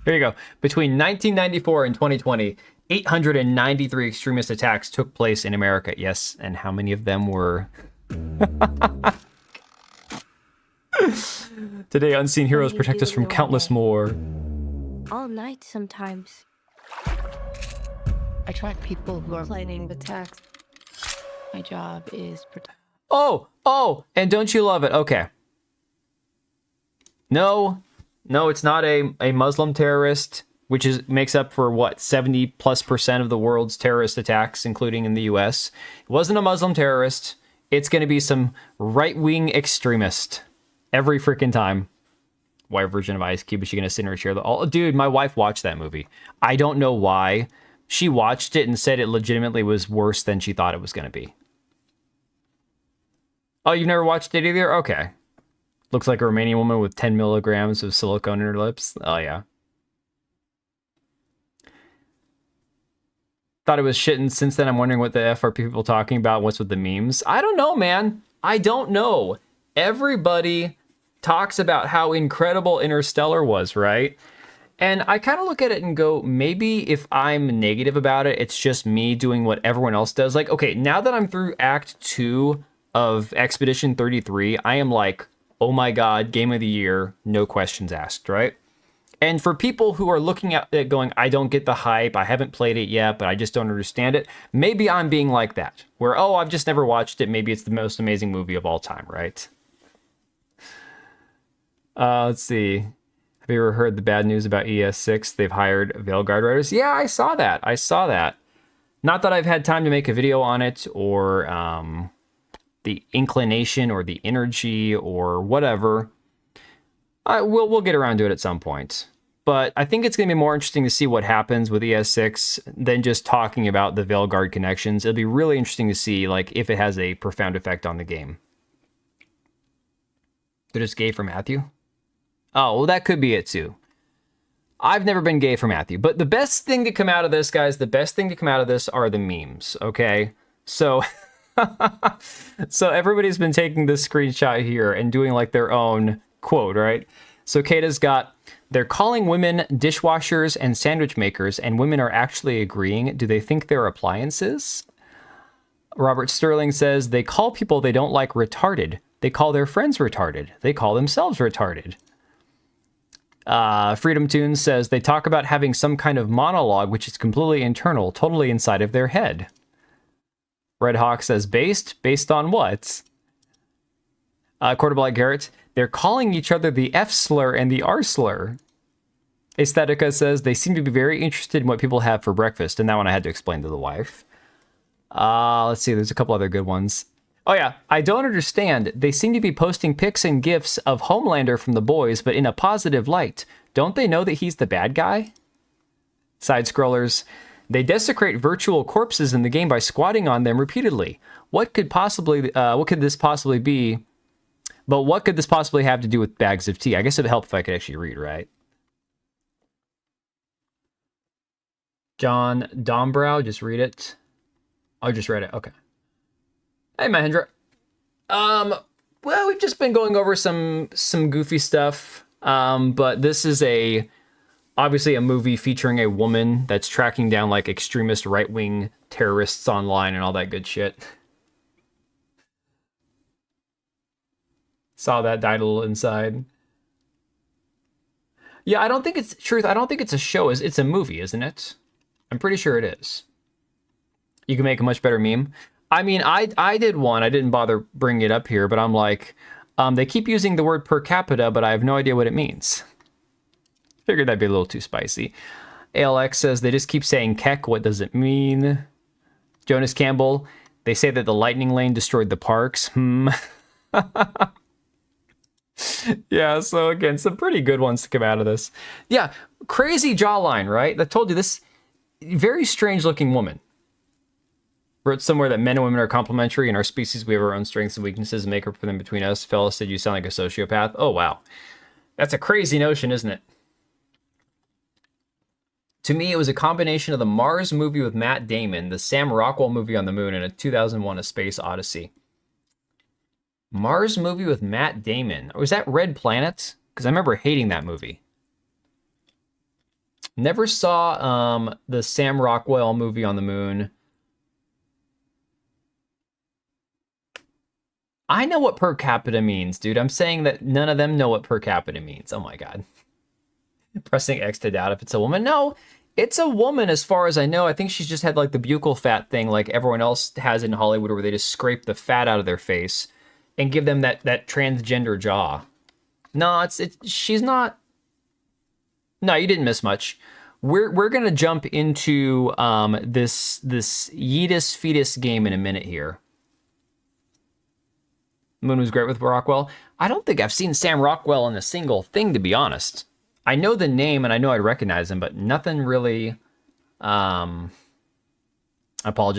S2: Here you go. Between 1994 and 2020, 893 extremist attacks took place in America. Yes, and how many of them were... Today, unseen heroes protect us from countless more.
S10: All night sometimes.
S14: I track people who are planning attacks. My job is protect.
S2: Oh, and don't you love it? Okay. No, it's not a Muslim terrorist, which makes up for what, 70+% of the world's terrorist attacks, including in the US. It wasn't a Muslim terrorist. It's going to be some right-wing extremist. Every freaking time. White version of Ice Cube, is she gonna sit in her chair? Dude, my wife watched that movie. I don't know why. She watched it and said it legitimately was worse than she thought it was gonna be. Oh, you've never watched it either? Okay. Looks like a Romanian woman with 10 milligrams of silicone in her lips. Oh, yeah. Thought it was shit, and since then I'm wondering what the F are people talking about. What's with the memes? I don't know, man. I don't know. Everybody talks about how incredible Interstellar was, right? And I kind of look at it and go, maybe if I'm negative about it, it's just me doing what everyone else does. Like, okay, now that I'm through Act 2 of Expedition 33, I am like, oh my God, game of the year, no questions asked, right? And for people who are looking at it going, I don't get the hype, I haven't played it yet, but I just don't understand it, maybe I'm being like that, where, oh, I've just never watched it, maybe it's the most amazing movie of all time, right? Let's see. Have you ever heard the bad news about ES6? They've hired Veilguard writers. Yeah, I saw that. Not that I've had time to make a video on it, or the inclination, or the energy, or whatever. We'll get around to it at some point. But I think it's going to be more interesting to see what happens with ES6 than just talking about the Veilguard connections. It'll be really interesting to see like if it has a profound effect on the game. They're just gay for Matthew? Oh, well, that could be it too. I've never been gay for Matthew. But the best thing to come out of this, guys, the best thing to come out of this are the memes, okay? So... so everybody's been taking this screenshot here and doing like their own quote, right? So Kata's got, they're calling women dishwashers and sandwich makers, and women are actually agreeing. Do they think they're appliances? Robert Sterling says, they call people they don't like retarded. They call their friends retarded. They call themselves retarded. Freedom Tunes says, they talk about having some kind of monologue which is completely internal, totally inside of their head. Red Hawk says, based on what? Quarterblight Garrett, they're calling each other the F slur and the R slur. Aesthetica says, they seem to be very interested in what people have for breakfast. And that one I had to explain to the wife. Let's see, there's a couple other good ones. Oh yeah, I don't understand. They seem to be posting pics and gifs of Homelander from The Boys, but in a positive light. Don't they know that he's the bad guy? Side scrollers, they desecrate virtual corpses in the game by squatting on them repeatedly. What could this possibly be? But what could this possibly have to do with bags of tea? I guess it'd help if I could actually read, right? John Dombrow, just read it. I just read it, okay. Hey, Mahendra. Well, we've just been going over some goofy stuff, but this is obviously a movie featuring a woman that's tracking down like extremist right-wing terrorists online and all that good shit. Saw that, died a little inside. Yeah, I don't think it's truth. I don't think it's a show. It's a movie, isn't it? I'm pretty sure it is. You can make a much better meme. I mean, I did one. I didn't bother bringing it up here, but I'm like, they keep using the word per capita, but I have no idea what it means. Figured that'd be a little too spicy. ALX says they just keep saying Keck. What does it mean? Jonas Campbell, they say that the lightning lane destroyed the parks. Yeah, so again, some pretty good ones to come out of this. Yeah, crazy jawline, right? I told you this very strange looking woman. Wrote somewhere that men and women are complementary. In our species, we have our own strengths and weaknesses and make up for them between us. Fellas said you sound like a sociopath. Oh, wow. That's a crazy notion, isn't it? To me, it was a combination of the Mars movie with Matt Damon, the Sam Rockwell movie on the moon, and a 2001 A Space Odyssey. Mars movie with Matt Damon. Was that Red Planet? Because I remember hating that movie. Never saw the Sam Rockwell movie on the moon. I know what per capita means, dude. I'm saying that none of them know what per capita means. Oh my god. Pressing X to doubt if it's a woman. No, it's a woman as far as I know. I think she's just had like the buccal fat thing like everyone else has in Hollywood where they just scrape the fat out of their face and give them that transgender jaw. No, she's not. No, you didn't miss much. We're gonna jump into this Yeetus Fetus game in a minute here. Moon was great with Rockwell. I don't think I've seen Sam Rockwell in a single thing, to be honest. I know the name and I know I'd recognize him, but nothing really. Apologists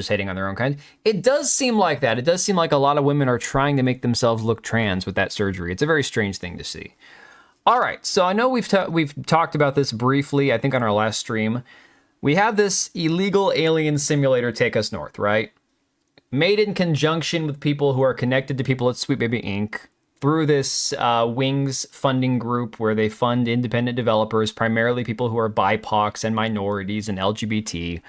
S2: hating on their own kind. It does seem like that. It does seem like a lot of women are trying to make themselves look trans with that surgery. It's a very strange thing to see. All right, so I know we've talked about this briefly, I think on our last stream. We have this illegal alien simulator take us north, right? Made in conjunction with people who are connected to people at Sweet Baby Inc. through this Wings funding group where they fund independent developers, primarily people who are BIPOCs and minorities and LGBT.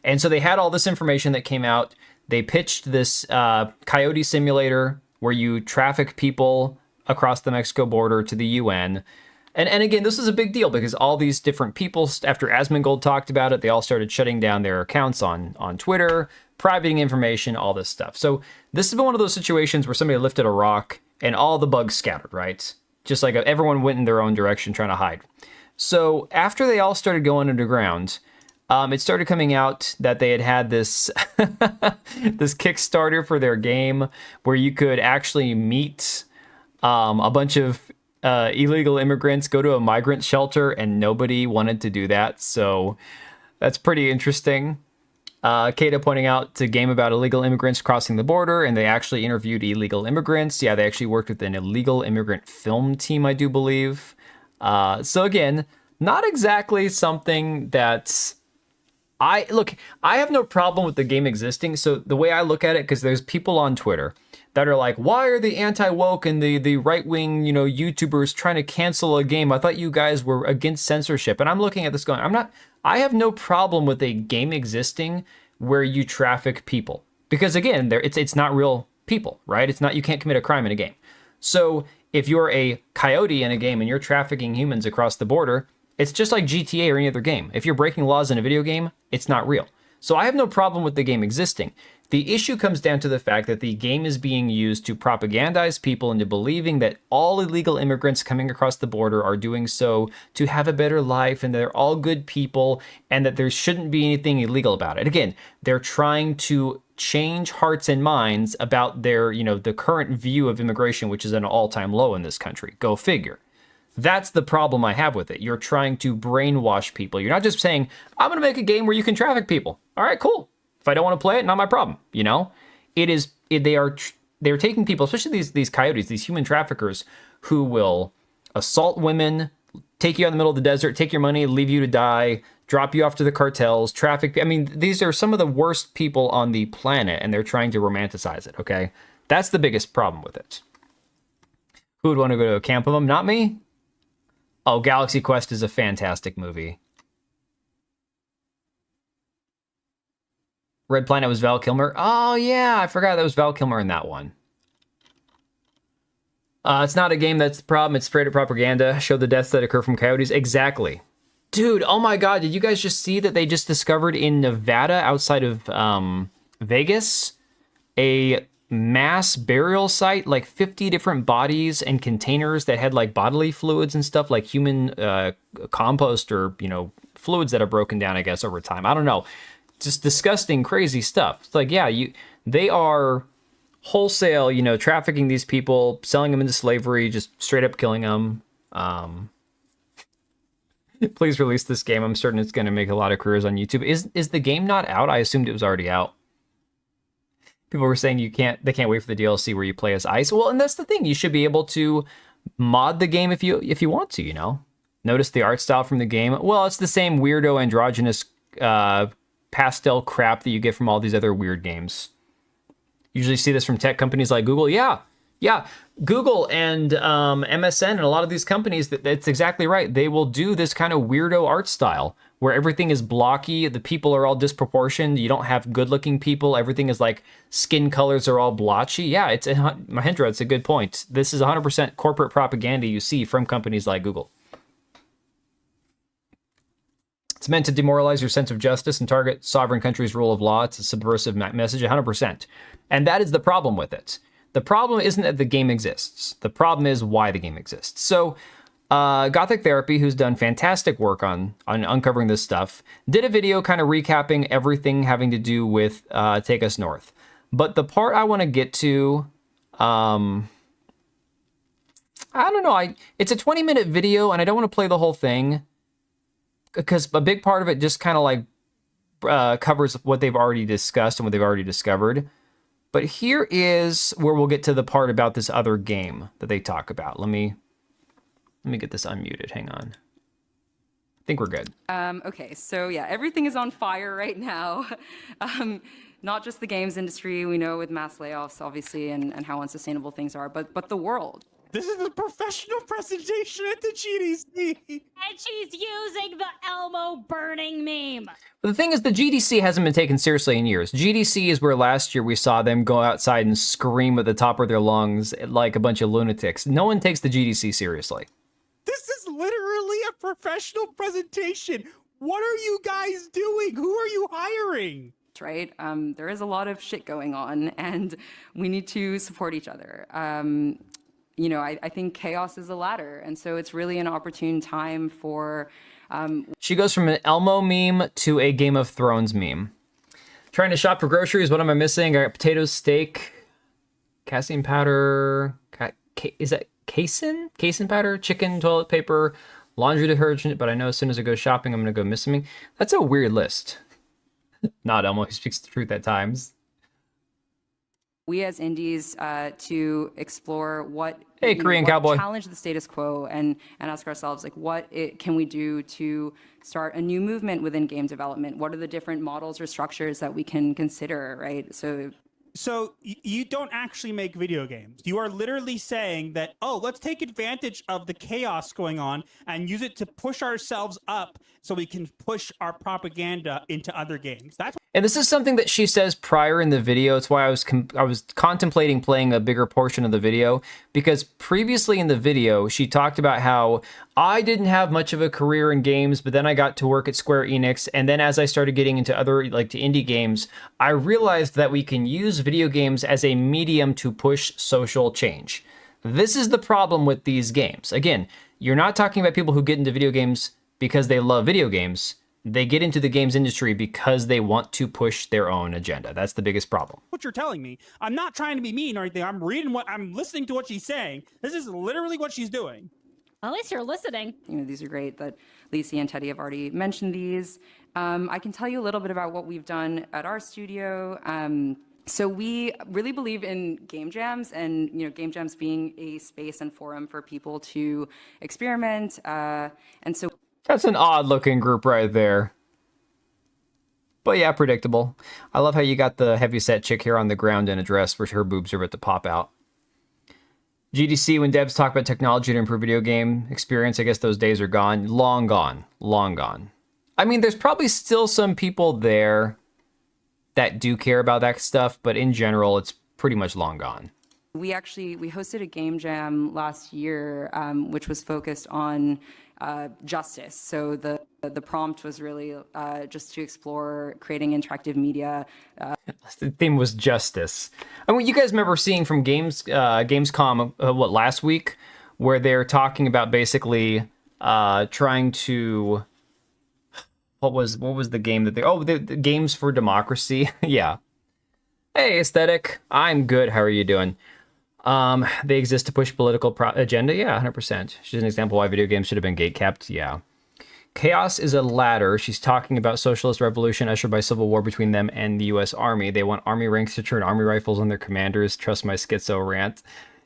S2: And so they had all this information that came out. They pitched this coyote simulator where you traffic people across the Mexico border to the UN. And again, this is a big deal because all these different people, after Asmongold talked about it, they all started shutting down their accounts on Twitter, privating information, all this stuff. So this has been one of those situations where somebody lifted a rock and all the bugs scattered, right? Just like everyone went in their own direction trying to hide. So after they all started going underground, it started coming out that they had this this Kickstarter for their game where you could actually meet a bunch of illegal immigrants, go to a migrant shelter, and nobody wanted to do that. So that's pretty interesting. Kata pointing out it's a game about illegal immigrants crossing the border, and they actually interviewed illegal immigrants. Yeah, they actually worked with an illegal immigrant film team, I do believe. So again, not exactly something that's... I have no problem with the game existing. So the way I look at it, because there's people on Twitter that are like, why are the anti-woke and the right-wing, YouTubers trying to cancel a game? I thought you guys were against censorship. And I'm looking at this going, I have no problem with a game existing where you traffic people. Because again, it's not real people, right? It's not, you can't commit a crime in a game. So if you're a coyote in a game and you're trafficking humans across the border, it's just like GTA or any other game. If you're breaking laws in a video game, it's not real. So I have no problem with the game existing. The issue comes down to the fact that the game is being used to propagandize people into believing that all illegal immigrants coming across the border are doing so to have a better life and they're all good people and that there shouldn't be anything illegal about it. Again, they're trying to change hearts and minds about their, the current view of immigration, which is at an all-time low in this country. Go figure. That's the problem I have with it. You're trying to brainwash people. You're not just saying, I'm going to make a game where you can traffic people. All right, cool. If I don't want to play it, not my problem. They're taking people, especially these coyotes, these human traffickers who will assault women, take you out in the middle of the desert, take your money, leave you to die, drop you off to the cartels, traffic. These are some of the worst people on the planet, and they're trying to romanticize it, okay? That's the biggest problem with it. Who would want to go to a camp of them? Not me. Oh, Galaxy Quest is a fantastic movie. Red Planet was Val Kilmer. Oh, yeah, I forgot that was Val Kilmer in that one. It's not a game that's the problem. It's straight up propaganda. Show the deaths that occur from coyotes. Exactly. Dude, oh my god, did you guys just see that they just discovered in Nevada, outside of Vegas, a mass burial site, like 50 different bodies and containers that had like bodily fluids and stuff, like human compost or, fluids that are broken down, I guess, over time. I don't know. Just disgusting, crazy stuff. It's like, yeah, they are wholesale, you know, trafficking these people, selling them into slavery, just straight up killing them. Please release this game. I'm certain it's going to make a lot of careers on YouTube. Is the game not out? I assumed it was already out. People were saying they can't wait for the DLC where you play as Ice. Well, and that's the thing. You should be able to mod the game if you want to, you know. Notice the art style from the game. Well, it's the same weirdo androgynous pastel crap that you get from all these other weird games. Usually see this from tech companies like Google. Yeah. Google and MSN and a lot of these companies, that's exactly right. They will do this kind of weirdo art style where everything is blocky. The people are all disproportioned. You don't have good looking people. Everything is like skin colors are all blotchy. Yeah, Mahendra, it's a good point. This is 100% corporate propaganda you see from companies like Google. It's meant to demoralize your sense of justice and target sovereign countries' rule of law. It's a subversive message, 100%. And that is the problem with it. The problem isn't that the game exists. The problem is why the game exists. So Gothic Therapy, who's done fantastic work on uncovering this stuff, did a video kind of recapping everything having to do with Take Us North. But the part I want to get to, I don't know. It's a 20-minute video, and I don't want to play the whole thing because a big part of it just kind of like covers what they've already discussed and what they've already discovered. But here is where we'll get to the part about this other game that they talk about. Let me get this unmuted. Hang on. I think we're good.
S15: Okay, so yeah, everything is on fire right now. Not just the games industry, we know with mass layoffs, obviously, and how unsustainable things are, but the world.
S16: This is a professional presentation at the GDC.
S17: And she's using the Elmo burning meme.
S2: But the thing is, the GDC hasn't been taken seriously in years. GDC is where last year we saw them go outside and scream at the top of their lungs like a bunch of lunatics. No one takes the GDC seriously.
S16: This is literally a professional presentation. What are you guys doing? Who are you hiring?
S15: Right? There is a lot of shit going on, and we need to support each other. You know, I think chaos is a ladder, and so it's really an opportune time for...
S2: She goes from an Elmo meme to a Game of Thrones meme. Trying to shop for groceries, what am I missing? I got potatoes, steak, casein powder, is that casein? Casein powder, chicken, toilet paper, laundry detergent, but I know as soon as I go shopping, I'm going to go missing. That's a weird list. Not Elmo, who speaks the truth at times.
S15: We as indies to explore what
S2: Korean cowboy,
S15: challenge the status quo and ask ourselves like what can we do to start a new movement within game development? What are the different models or structures that we can consider, right?
S16: So you don't actually make video games. You are literally saying that, oh, let's take advantage of the chaos going on and use it to push ourselves up so we can push our propaganda into other games.
S2: And this is something that she says prior in the video. It's why I was contemplating playing a bigger portion of the video, because previously in the video, she talked about how I didn't have much of a career in games, but then I got to work at Square Enix. And then as I started getting into other to indie games, I realized that we can use video games as a medium to push social change. This is the problem with these games. Again, you're not talking about people who get into video games because they love video games. They get into the games industry because they want to push their own agenda. That's the biggest problem.
S16: What you're telling me, I'm not trying to be mean or anything. I'm listening to what she's saying. This is literally what she's doing.
S17: At least you're listening.
S15: You know, these are great that Lacey and Teddy have already mentioned these. I can tell you a little bit about what we've done at our studio. So we really believe in game jams, and game jams being a space and forum for people to experiment. And so
S2: that's an odd looking group right there. But yeah, predictable. I love how you got the heavyset chick here on the ground in a dress where her boobs are about to pop out. GDC, when devs talk about technology to improve video game experience, I guess those days are gone. Long gone. Long gone. I mean, there's probably still some people there that do care about that stuff, but in general, it's pretty much long gone.
S15: We hosted a game jam last year, which was focused on justice. So the prompt was really just to explore creating interactive media.
S2: The theme was justice. I mean, you guys remember seeing from Gamescom, last week, where they're talking about basically trying to what was the game that they... Oh, the Games for Democracy. Yeah. Hey, Aesthetic. I'm good. How are you doing? They exist to push political agenda? Yeah, 100%. She's an example why video games should have been gatekept. Yeah. Chaos is a ladder. She's talking about socialist revolution ushered by civil war between them and the U.S. Army. They want army ranks to turn army rifles on their commanders. Trust my schizo rant.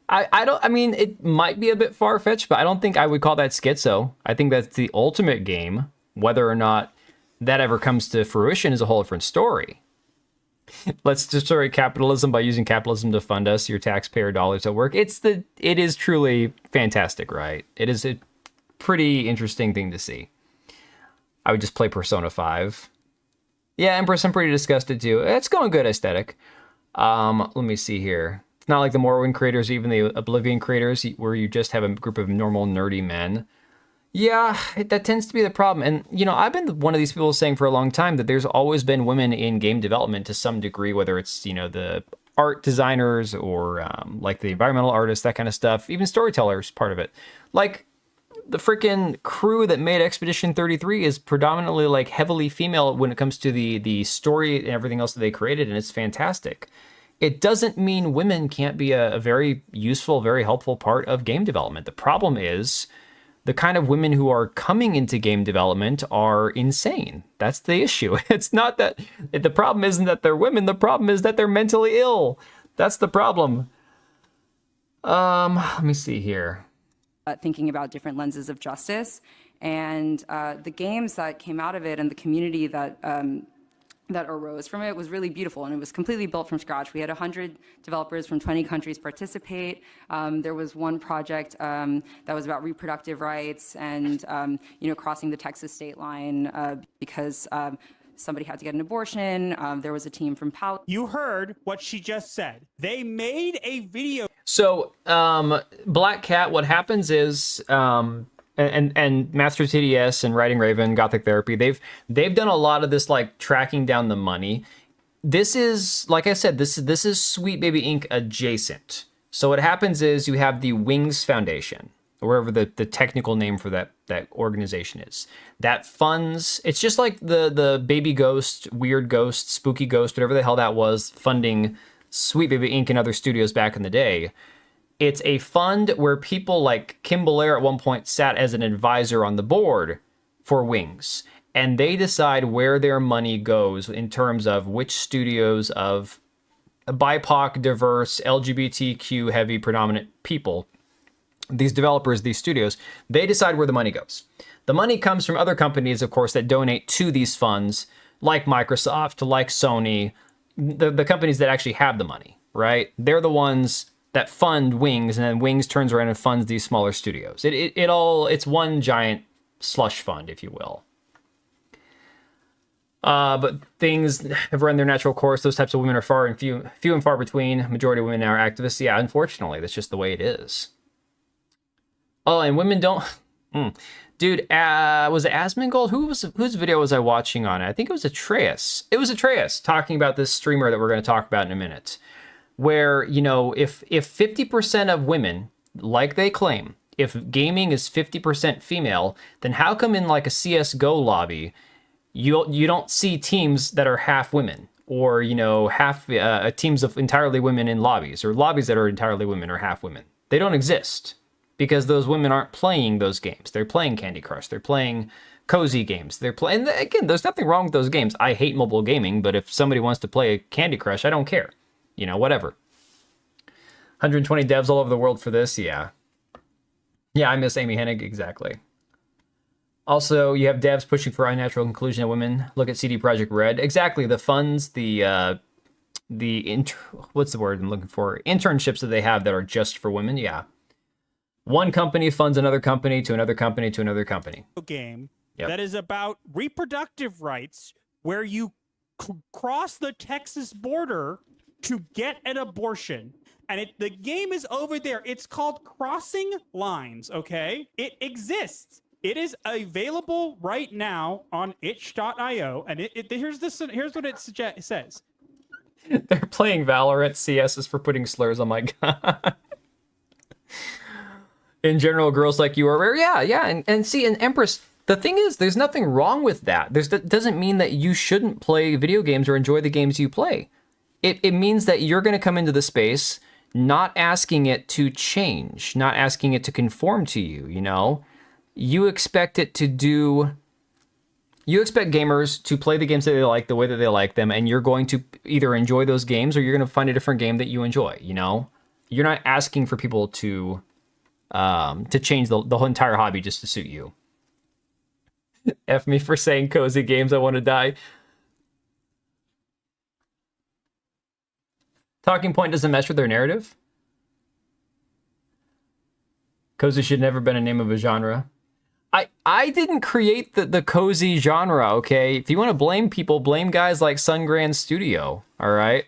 S2: I mean, it might be a bit far-fetched, but I don't think I would call that schizo. I think that's the ultimate game. Whether or not that ever comes to fruition is a whole different story. Let's destroy capitalism by using capitalism to fund us, your taxpayer dollars at work. It is truly fantastic, right? It is a pretty interesting thing to see. I would just play Persona 5. Yeah, Empress, I'm pretty disgusted too. It's going good, Aesthetic. Let me see here. It's not like the Morrowind creators, even the Oblivion creators, where you just have a group of normal nerdy men. Yeah, that tends to be the problem. And, you know, I've been one of these people saying for a long time that there's always been women in game development to some degree, whether it's, you know, the art designers or like the environmental artists, that kind of stuff. Even storytellers, part of it. Like, the freaking crew that made Expedition 33 is predominantly like heavily female when it comes to the story and everything else that they created, and it's fantastic. It doesn't mean women can't be a very useful, very helpful part of game development. The problem is the kind of women who are coming into game development are insane. That's the issue. It's not that the problem isn't that they're women. The problem is that they're mentally ill. That's the problem. Let me see here.
S15: Thinking about different lenses of justice, and the games that came out of it and the community that arose from it was really beautiful, and it was completely built from scratch. We had 100 developers from 20 countries participate. There was one project that was about reproductive rights and crossing the Texas state line because somebody had to get an abortion. There was a team from Palo.
S16: You heard what she just said. They made a video.
S2: So, Black Cat, what happens is, and Master TDS and Writing Raven, Gothic Therapy, they've done a lot of this, like, tracking down the money. This is, like I said, this is Sweet Baby Inc. adjacent. So what happens is you have the Wings Foundation, or whatever the technical name for that organization is, that funds, it's just like the Baby Ghost, Weird Ghost, Spooky Ghost, whatever the hell that was, funding Sweet Baby Inc. and other studios back in the day. It's a fund where people like Kim Belair at one point sat as an advisor on the board for Wings, and they decide where their money goes in terms of which studios of BIPOC, diverse, LGBTQ heavy predominant people, these developers, these studios, they decide where the money goes. The money comes from other companies, of course, that donate to these funds, like Microsoft, like Sony, the companies that actually have the money, right? They're the ones that fund Wings, and then Wings turns around and funds these smaller studios. It's one giant slush fund, if you will. But things have run their natural course. Those types of women are few and far between. Majority of women are activists. Yeah, unfortunately, that's just the way it is. Oh, and women don't... Dude, was it Asmongold? Whose video was I watching on it? I think it was Atreus. It was Atreus talking about this streamer that we're going to talk about in a minute. Where, you know, if 50% of women, like they claim, if gaming is 50% female, then how come in like a CSGO lobby, you don't see teams that are half women? Or, you know, half teams of entirely women in lobbies, or lobbies that are entirely women or half women. They don't exist. Because those women aren't playing those games. They're playing Candy Crush. They're playing cozy games. They're playing, again, there's nothing wrong with those games. I hate mobile gaming, but if somebody wants to play Candy Crush, I don't care. You know, whatever. 120 devs all over the world for this, yeah. Yeah, I miss Amy Hennig, exactly. Also, you have devs pushing for unnatural inclusion of women. Look at CD Projekt Red. Exactly, the funds, what's the word I'm looking for? Internships that they have that are just for women, yeah. One company funds another company to another company to another company.
S16: Game that is about reproductive rights, where you cross the Texas border to get an abortion. And the game is over there. It's called Crossing Lines, okay? It exists. It is available right now on itch.io. And here's what it says.
S2: They're playing Valorant. CS is for putting slurs on my god. In general, girls like you are rare. Yeah. And see, and Empress, the thing is, there's nothing wrong with that. That doesn't mean that you shouldn't play video games or enjoy the games you play. It means that you're going to come into the space not asking it to change, not asking it to conform to you, you know? You expect gamers to play the games that they like the way that they like them, and you're going to either enjoy those games or you're going to find a different game that you enjoy, you know? You're not asking for people to change the whole entire hobby just to suit you. F me for saying cozy games, I want to die. Talking Point doesn't mesh with their narrative. Cozy should never been a name of a genre. I didn't create the cozy genre, okay? If you want to blame people, blame guys like Sungrand Studio, all right?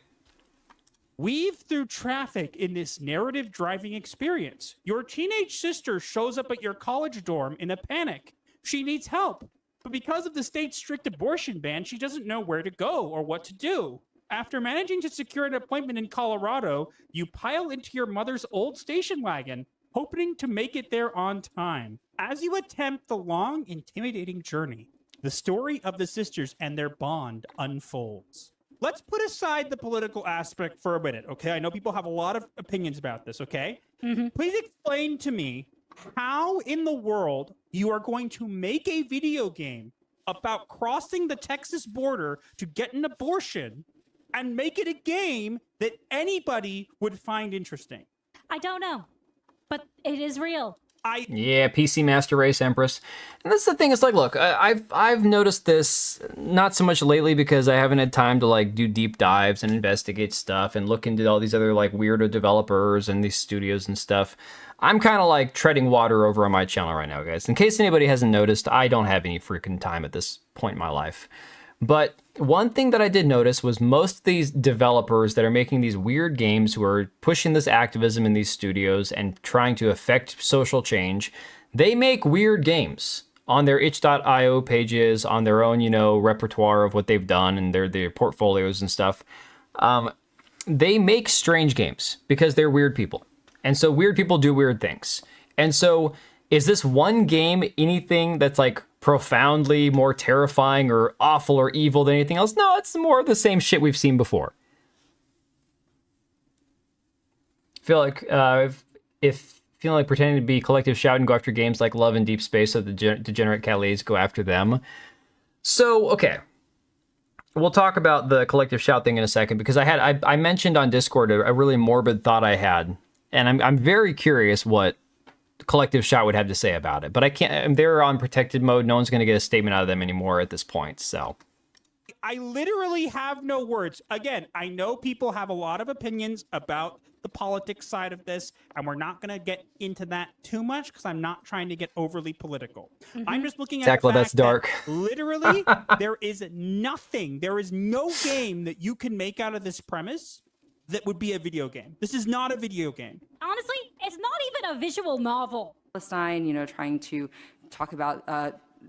S16: Weave through traffic in this narrative driving experience. Your teenage sister shows up at your college dorm in a panic. She needs help, but because of the state's strict abortion ban, she doesn't know where to go or what to do. After managing to secure an appointment in Colorado, you pile into your mother's old station wagon, hoping to make it there on time. As you attempt the long, intimidating journey, the story of the sisters and their bond unfolds. Let's put aside the political aspect for a minute, okay? I know people have a lot of opinions about this, okay? Please explain to me how in the world you are going to make a video game about crossing the Texas border to get an abortion and make it a game that anybody would find interesting.
S17: I don't know, but it is real.
S2: Yeah, PC Master Race Empress. And that's the thing, it's like, look, I've noticed this not so much lately because I haven't had time to like do deep dives and investigate stuff and look into all these other like weirdo developers and these studios and stuff. I'm kind of like treading water over on my channel right now, guys. In case anybody hasn't noticed, I don't have any freaking time at this point in my life. But one thing that I did notice was most of these developers that are making these weird games who are pushing this activism in these studios and trying to affect social change, they make weird games on their itch.io pages, on their own, you know, repertoire of what they've done and their portfolios and stuff. They make strange games because they're weird people. And so weird people do weird things. And so is this one game anything that's like profoundly more terrifying or awful or evil than anything else? No, it's more of the same shit we've seen before. I feel like if feeling like pretending to be Collective Shout and go after games like Love and Deep Space, so the degenerate Calais go after them. So, okay. We'll talk about the Collective Shout thing in a second because I mentioned on Discord a really morbid thought I had, and I'm very curious what Collective Shout would have to say about it, but I can't. They're on protected mode. No one's going to get a statement out of them anymore at this point. So
S16: I literally have no words. Again, I know people have a lot of opinions about the politics side of this, and we're not going to get into that too much because I'm not trying to get overly political. I'm just looking at the fact
S2: that's dark.
S16: That literally there is nothing. There is no game that you can make out of this premise that would be a video game. This is not a video game.
S17: Honestly, it's not even a visual novel.
S15: Palestine, you know, trying to talk about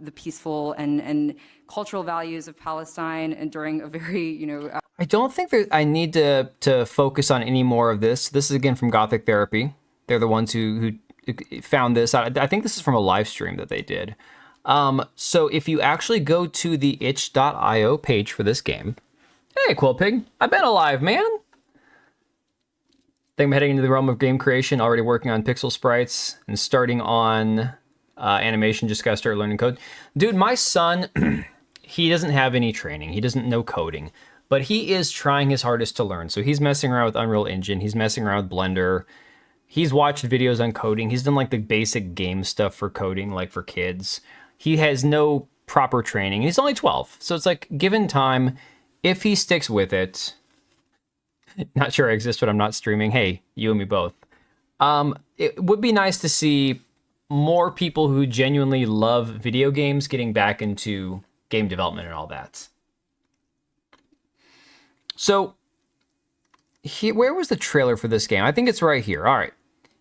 S15: the peaceful and cultural values of Palestine, and during a very, you know...
S2: I don't think that I need to focus on any more of this. This is again from Gothic Therapy. They're the ones who found this. I think this is from a live stream that they did. So if you actually go to the itch.io page for this game... Hey, Quillpig, I've been alive, man! I think I'm heading into the realm of game creation, already working on pixel sprites and starting on animation, just gotta start learning code. Dude, my son, he doesn't have any training. He doesn't know coding, but he is trying his hardest to learn. So he's messing around with Unreal Engine. He's messing around with Blender. He's watched videos on coding. He's done like the basic game stuff for coding, like for kids. He has no proper training. He's only 12. So it's like, given time, if he sticks with it, not sure I exist when I'm not streaming. Hey, you and me both. It would be nice to see more people who genuinely love video games getting back into game development and all that. So, where was the trailer for this game? I think it's right here. All right.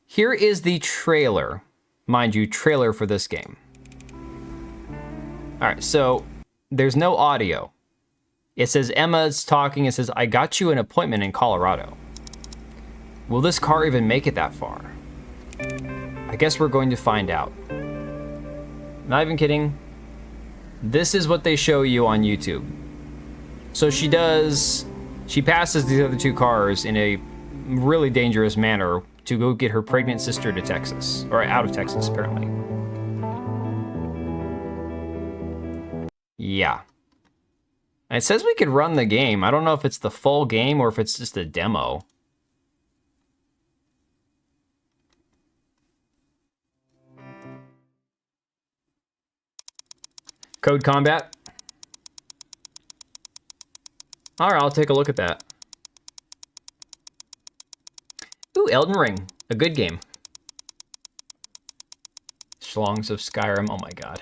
S2: Here is the trailer. Mind you, trailer for this game. All right, so there's no audio. It says Emma's talking. It says, I got you an appointment in Colorado. Will this car even make it that far? I guess we're going to find out. Not even kidding. This is what they show you on YouTube. So she passes these other two cars in a really dangerous manner to go get her pregnant sister to Texas, or out of Texas, apparently. Yeah. And it says we could run the game. I don't know if it's the full game or if it's just a demo. Code Combat. All right, I'll take a look at that. Ooh, Elden Ring, a good game. Schlongs of Skyrim, oh my god.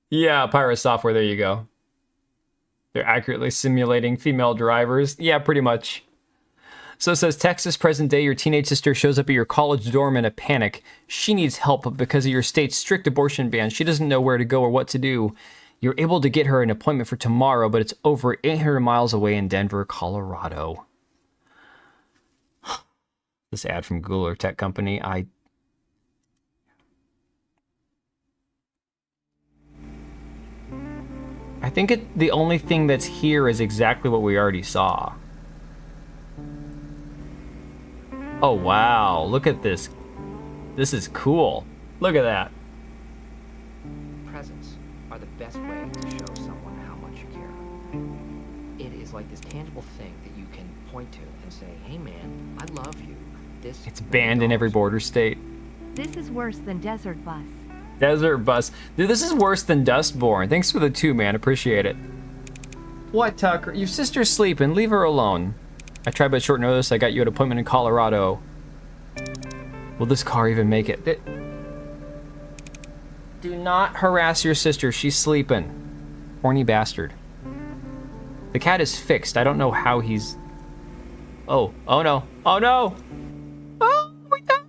S2: Yeah, Pirate Software, there you go. They're accurately simulating female drivers. Yeah, pretty much. So it says, Texas, present day, your teenage sister shows up at your college dorm in a panic. She needs help because of your state's strict abortion ban. She doesn't know where to go or what to do. You're able to get her an appointment for tomorrow, but it's over 800 miles away in Denver, Colorado. This ad from Google or Tech Company, I think the only thing that's here is exactly what we already saw. Oh, wow. Look at this. This is cool. Look at that.
S7: Presents are the best way to show someone how much you care. It is like this tangible thing that you can point to and say, hey man, I love you.
S2: It's banned in every border state.
S8: This is worse than Desert Bus.
S2: Desert Bus. Dude, this is worse than Dustborn. Thanks for the 2, man. Appreciate it. What, Tucker? Your sister's sleeping. Leave her alone. I tried by short notice. I got you an appointment in Colorado. Will this car even make it? Do not harass your sister. She's sleeping. Horny bastard. The cat is fixed. I don't know how he's... Oh. Oh, no. Oh, no! Oh, my God!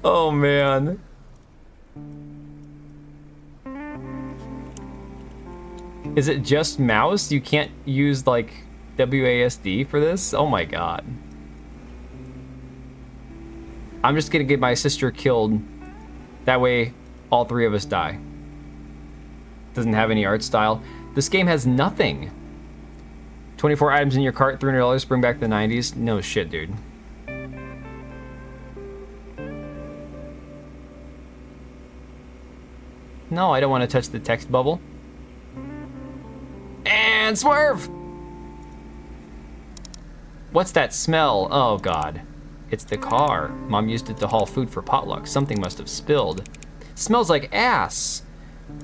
S2: Oh, man. Is it just mouse? You can't use, like, WASD for this? Oh, my God. I'm just gonna get my sister killed. That way, all 3 of us die. Doesn't have any art style. This game has nothing. 24 items in your cart, $300, bring back the 90s. No shit, dude. No, I don't want to touch the text bubble. And swerve! What's that smell? Oh, God. It's the car. Mom used it to haul food for potluck. Something must have spilled. Smells like ass.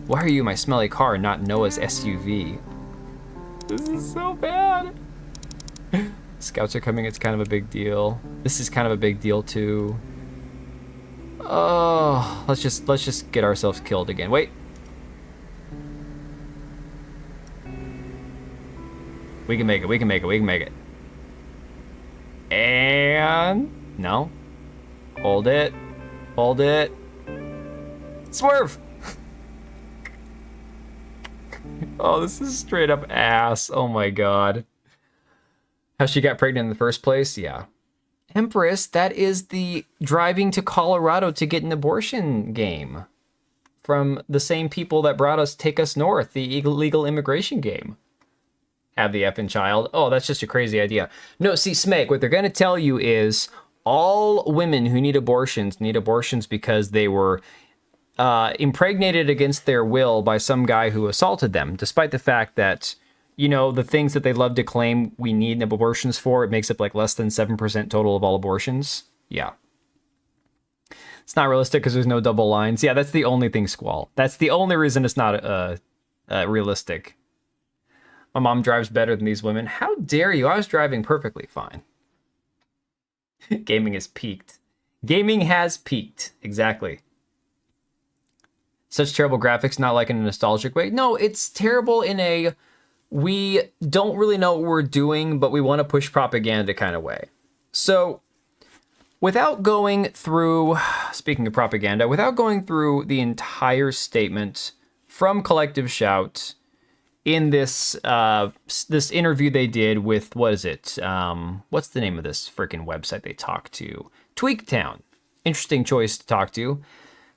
S2: Why are you in my smelly car, not Noah's SUV? This is so bad. Scouts are coming. It's kind of a big deal. This is kind of a big deal too. Oh, let's just get ourselves killed again. Wait. We can make it. We can make it. We can make it. And no. Hold it. Hold it. Swerve. Oh, this is straight up ass. Oh my God. How she got pregnant in the first place? Yeah. Empress, that is the driving to Colorado to get an abortion game from the same people that brought us Take Us North, the illegal immigration game. Have the effing child. Oh, that's just a crazy idea. No, see, Smeg, what they're going to tell you is all women who need abortions because they were impregnated against their will by some guy who assaulted them, despite the fact that, you know, the things that they love to claim we need abortions for, it makes up like less than 7% total of all abortions. Yeah. It's not realistic because there's no double lines. Yeah, that's the only thing, Squall. That's the only reason it's not realistic. My mom drives better than these women. How dare you? I was driving perfectly fine. Gaming has peaked. Gaming has peaked. Exactly. Such terrible graphics, not like in a nostalgic way. No, it's terrible in a we don't really know what we're doing, but we want to push propaganda kind of way. So, without going through, speaking of propaganda, without going through the entire statement from Collective Shout, in this this interview they did with, what is it? What's the name of this freaking website they talked to? Tweaktown. Interesting choice to talk to.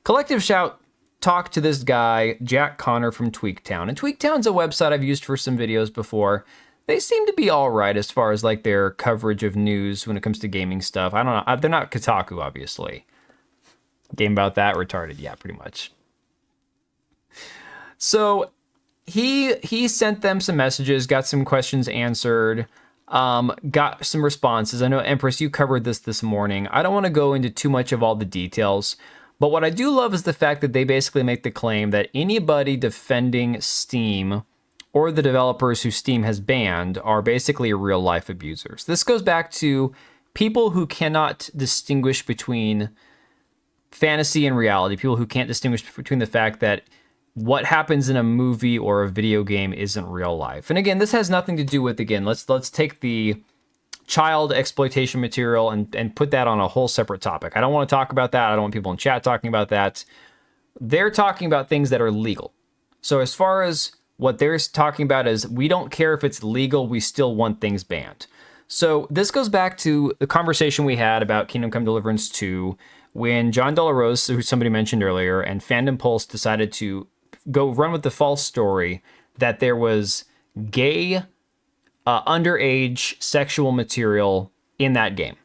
S2: Collective Shout talked to this guy, Jack Connor from Tweaktown. And Tweaktown's a website I've used for some videos before. They seem to be all right as far as like their coverage of news when it comes to gaming stuff. I don't know. They're not Kotaku, obviously. Game about that? Retarded. Yeah, pretty much. So he sent them some messages, got some questions answered, got some responses. I know, Empress, you covered this morning. I don't want to go into too much of all the details, but what I do love is the fact that they basically make the claim that anybody defending Steam or the developers who Steam has banned are basically real life abusers. This goes back to people who cannot distinguish between fantasy and reality, people who can't distinguish between the fact that what happens in a movie or a video game isn't real life. And again, this has nothing to do with, again, let's take the child exploitation material and put that on a whole separate topic. I don't want to talk about that. I don't want people in chat talking about that. They're talking about things that are legal. So as far as what they're talking about is, we don't care if it's legal, we still want things banned. So this goes back to the conversation we had about Kingdom Come Deliverance 2, when John Delarose, who somebody mentioned earlier, and Fandom Pulse decided to go run with the false story that there was gay, underage sexual material in that game.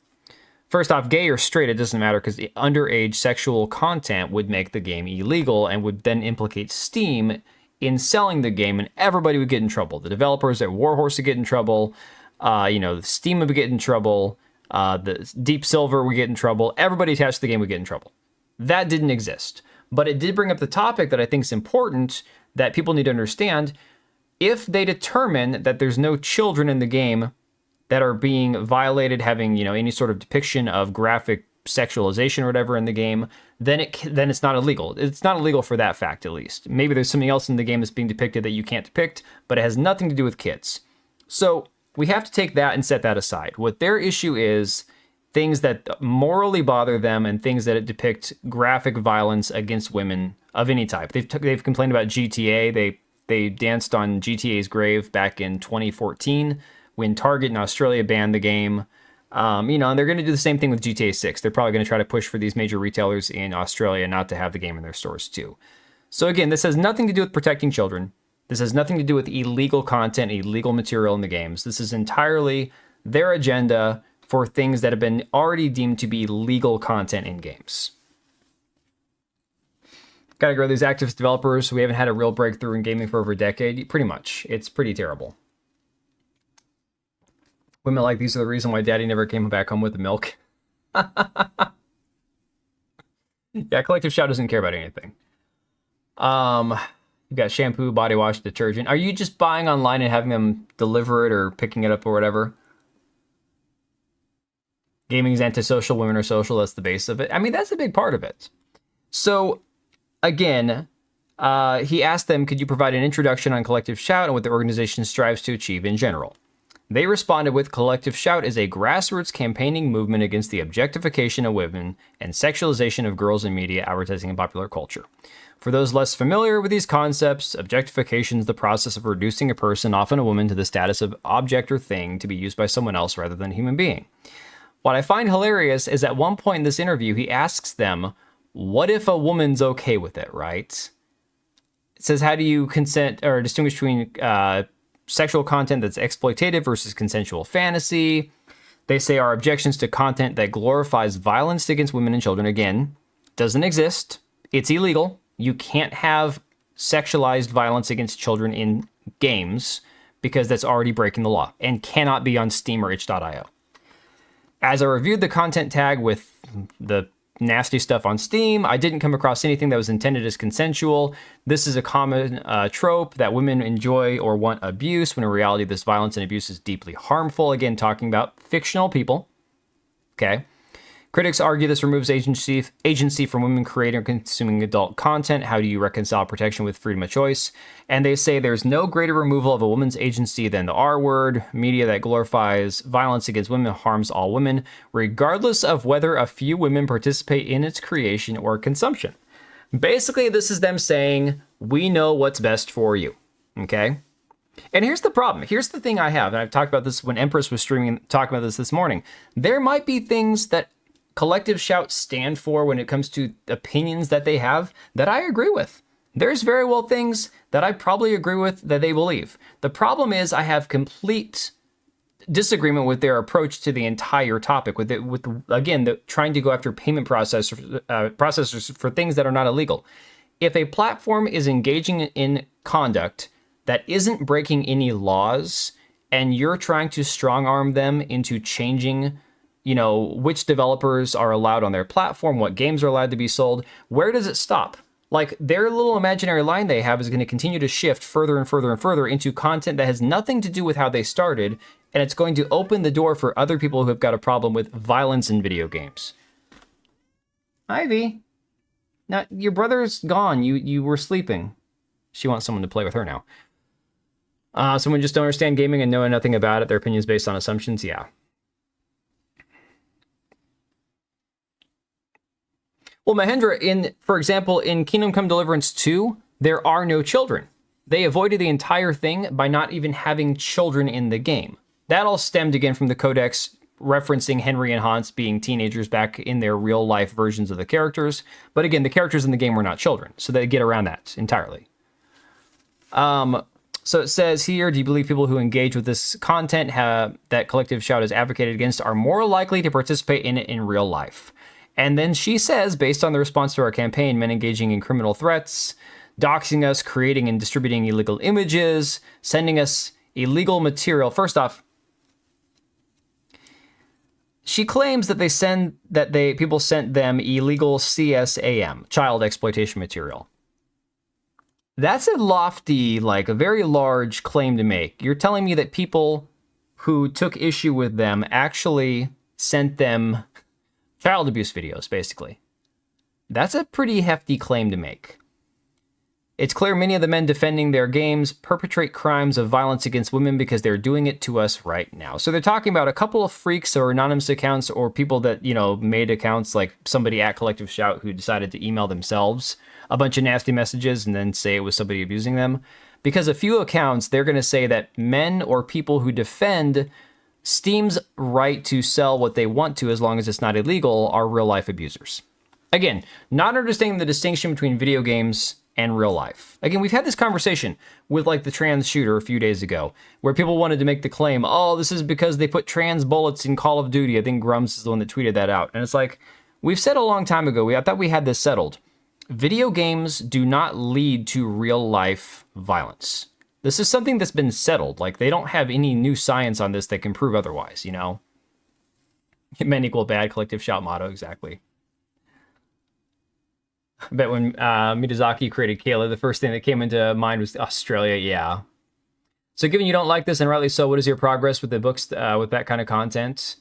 S2: First off, gay or straight, it doesn't matter, because the underage sexual content would make the game illegal and would then implicate Steam in selling the game, and everybody would get in trouble. The developers at Warhorse would get in trouble. Steam would get in trouble. The Deep Silver would get in trouble. Everybody attached to the game would get in trouble. That didn't exist. But it did bring up the topic that I think is important that people need to understand. If they determine that there's no children in the game that are being violated, having, any sort of depiction of graphic sexualization or whatever in the game, then it's not illegal. It's not illegal for that fact, at least. Maybe there's something else in the game that's being depicted that you can't depict, but it has nothing to do with kids. So we have to take that and set that aside. What their issue is, things that morally bother them and things that depict graphic violence against women of any type. They've complained about GTA. They danced on GTA's grave back in 2014 when Target in Australia banned the game. And they're going to do the same thing with GTA 6. They're probably going to try to push for these major retailers in Australia not to have the game in their stores too. So again, this has nothing to do with protecting children. This has nothing to do with illegal content, illegal material in the games. This is entirely their agenda for things that have been already deemed to be legal content in games. Gotta grow these activist developers. We haven't had a real breakthrough in gaming for over a decade. Pretty much. It's pretty terrible. Women like these are the reason why daddy never came back home with the milk. Yeah, Collective Shout doesn't care about anything. You've got shampoo, body wash, detergent. Are you just buying online and having them deliver it or picking it up or whatever? Gaming's antisocial, women are social. That's the base of it. I mean, that's a big part of it. So, again, he asked them, could you provide an introduction on Collective Shout and what the organization strives to achieve in general? They responded with, Collective Shout is a grassroots campaigning movement against the objectification of women and sexualization of girls in media, advertising, and popular culture. For those less familiar with these concepts, objectification is the process of reducing a person, often a woman, to the status of object or thing to be used by someone else rather than a human being. What I find hilarious is at one point in this interview, he asks them, what if a woman's okay with it, right? It says, how do you consent or distinguish between sexual content that's exploitative versus consensual fantasy? They say our objections to content that glorifies violence against women and children, again, doesn't exist. It's illegal. You can't have sexualized violence against children in games because that's already breaking the law and cannot be on Steam or itch.io. As I reviewed the content tag with the nasty stuff on Steam, I didn't come across anything that was intended as consensual. This is a common trope that women enjoy or want abuse, when in reality this violence and abuse is deeply harmful. Again, talking about fictional people. Okay. Critics argue this removes agency from women creating or consuming adult content. How do you reconcile protection with freedom of choice? And they say there's no greater removal of a woman's agency than the R word. Media that glorifies violence against women harms all women, regardless of whether a few women participate in its creation or consumption. Basically, this is them saying, we know what's best for you. Okay? And here's the problem. Here's the thing I have, and I've talked about this when Empress was streaming, talking about this morning. There might be things that Collective Shout stand for when it comes to opinions that they have that I agree with. There's very well things that I probably agree with that they believe. The problem is I have complete disagreement with their approach to the entire topic, with again, trying to go after payment processors for things that are not illegal. If a platform is engaging in conduct that isn't breaking any laws, and you're trying to strong arm them into changing, which developers are allowed on their platform, what games are allowed to be sold, where does it stop? Like, their little imaginary line they have is going to continue to shift further and further and further into content that has nothing to do with how they started, and it's going to open the door for other people who have got a problem with violence in video games. Ivy, now your brother's gone. You were sleeping. She wants someone to play with her now. Someone just don't understand gaming and know nothing about it. Their opinions based on assumptions. Yeah. Well, Mahendra, for example, in Kingdom Come Deliverance 2, there are no children. They avoided the entire thing by not even having children in the game. That all stemmed again from the codex referencing Henry and Hans being teenagers back in their real life versions of the characters. But again, the characters in the game were not children, so they get around that entirely. So it says here, do you believe people who engage with this content that Collective Shout has advocated against are more likely to participate in it in real life? And then she says, based on the response to our campaign, men engaging in criminal threats, doxing us, creating and distributing illegal images, sending us illegal material. First off, she claims that people sent them illegal CSAM, child exploitation material. That's a lofty, a very large claim to make. You're telling me that people who took issue with them actually sent them child abuse videos, basically. That's a pretty hefty claim to make. It's clear many of the men defending their games perpetrate crimes of violence against women because they're doing it to us right now. So they're talking about a couple of freaks or anonymous accounts or people that, made accounts, like somebody at Collective Shout who decided to email themselves a bunch of nasty messages and then say it was somebody abusing them. Because a few accounts, they're going to say that men or people who defend Steam's right to sell what they want to as long as it's not illegal are real life abusers. Again, not understanding the distinction between video games and real life. Again, we've had this conversation with the trans shooter a few days ago where people wanted to make the claim, oh, this is because they put trans bullets in Call of Duty. I think Grums is the one that tweeted that out. And it's like, we've said a long time ago, I thought we had this settled. Video games do not lead to real life violence. This is something that's been settled. They don't have any new science on this that can prove otherwise, Men equal bad, Collective Shout motto, exactly. I bet when Miyazaki created Kayla, the first thing that came into mind was Australia, yeah. So given you don't like this, and rightly so, what is your progress with the books with that kind of content?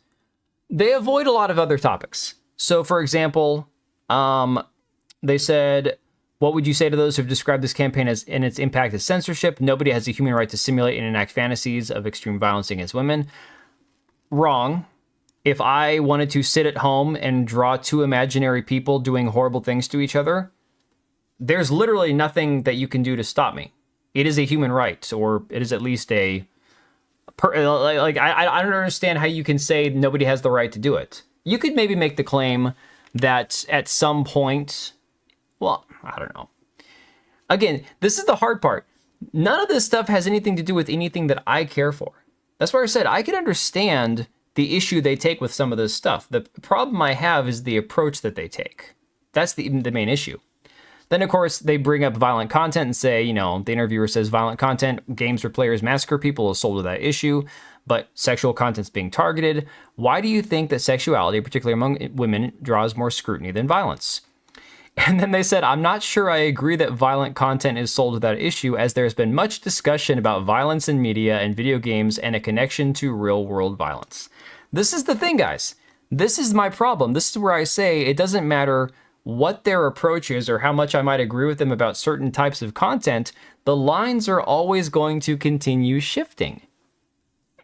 S2: They avoid a lot of other topics. So, for example, they said, what would you say to those who have described this campaign and its impact as censorship? Nobody has a human right to simulate and enact fantasies of extreme violence against women. Wrong. If I wanted to sit at home and draw two imaginary people doing horrible things to each other, there's literally nothing that you can do to stop me. It is a human right, or it is at least I don't understand how you can say nobody has the right to do it. You could maybe make the claim that at some point, well, I don't know. Again, this is the hard part. None of this stuff has anything to do with anything that I care for. That's why I said I can understand the issue they take with some of this stuff. The problem I have is the approach that they take. That's the main issue. Then, of course, they bring up violent content and say, the interviewer says violent content, games where players massacre people is sold to that issue, but sexual content's being targeted. Why do you think that sexuality, particularly among women, draws more scrutiny than violence? And then they said, I'm not sure I agree that violent content is sold to that issue, as there's been much discussion about violence in media and video games and a connection to real-world violence. This is the thing, guys. This is my problem. This is where I say it doesn't matter what their approach is or how much I might agree with them about certain types of content. The lines are always going to continue shifting.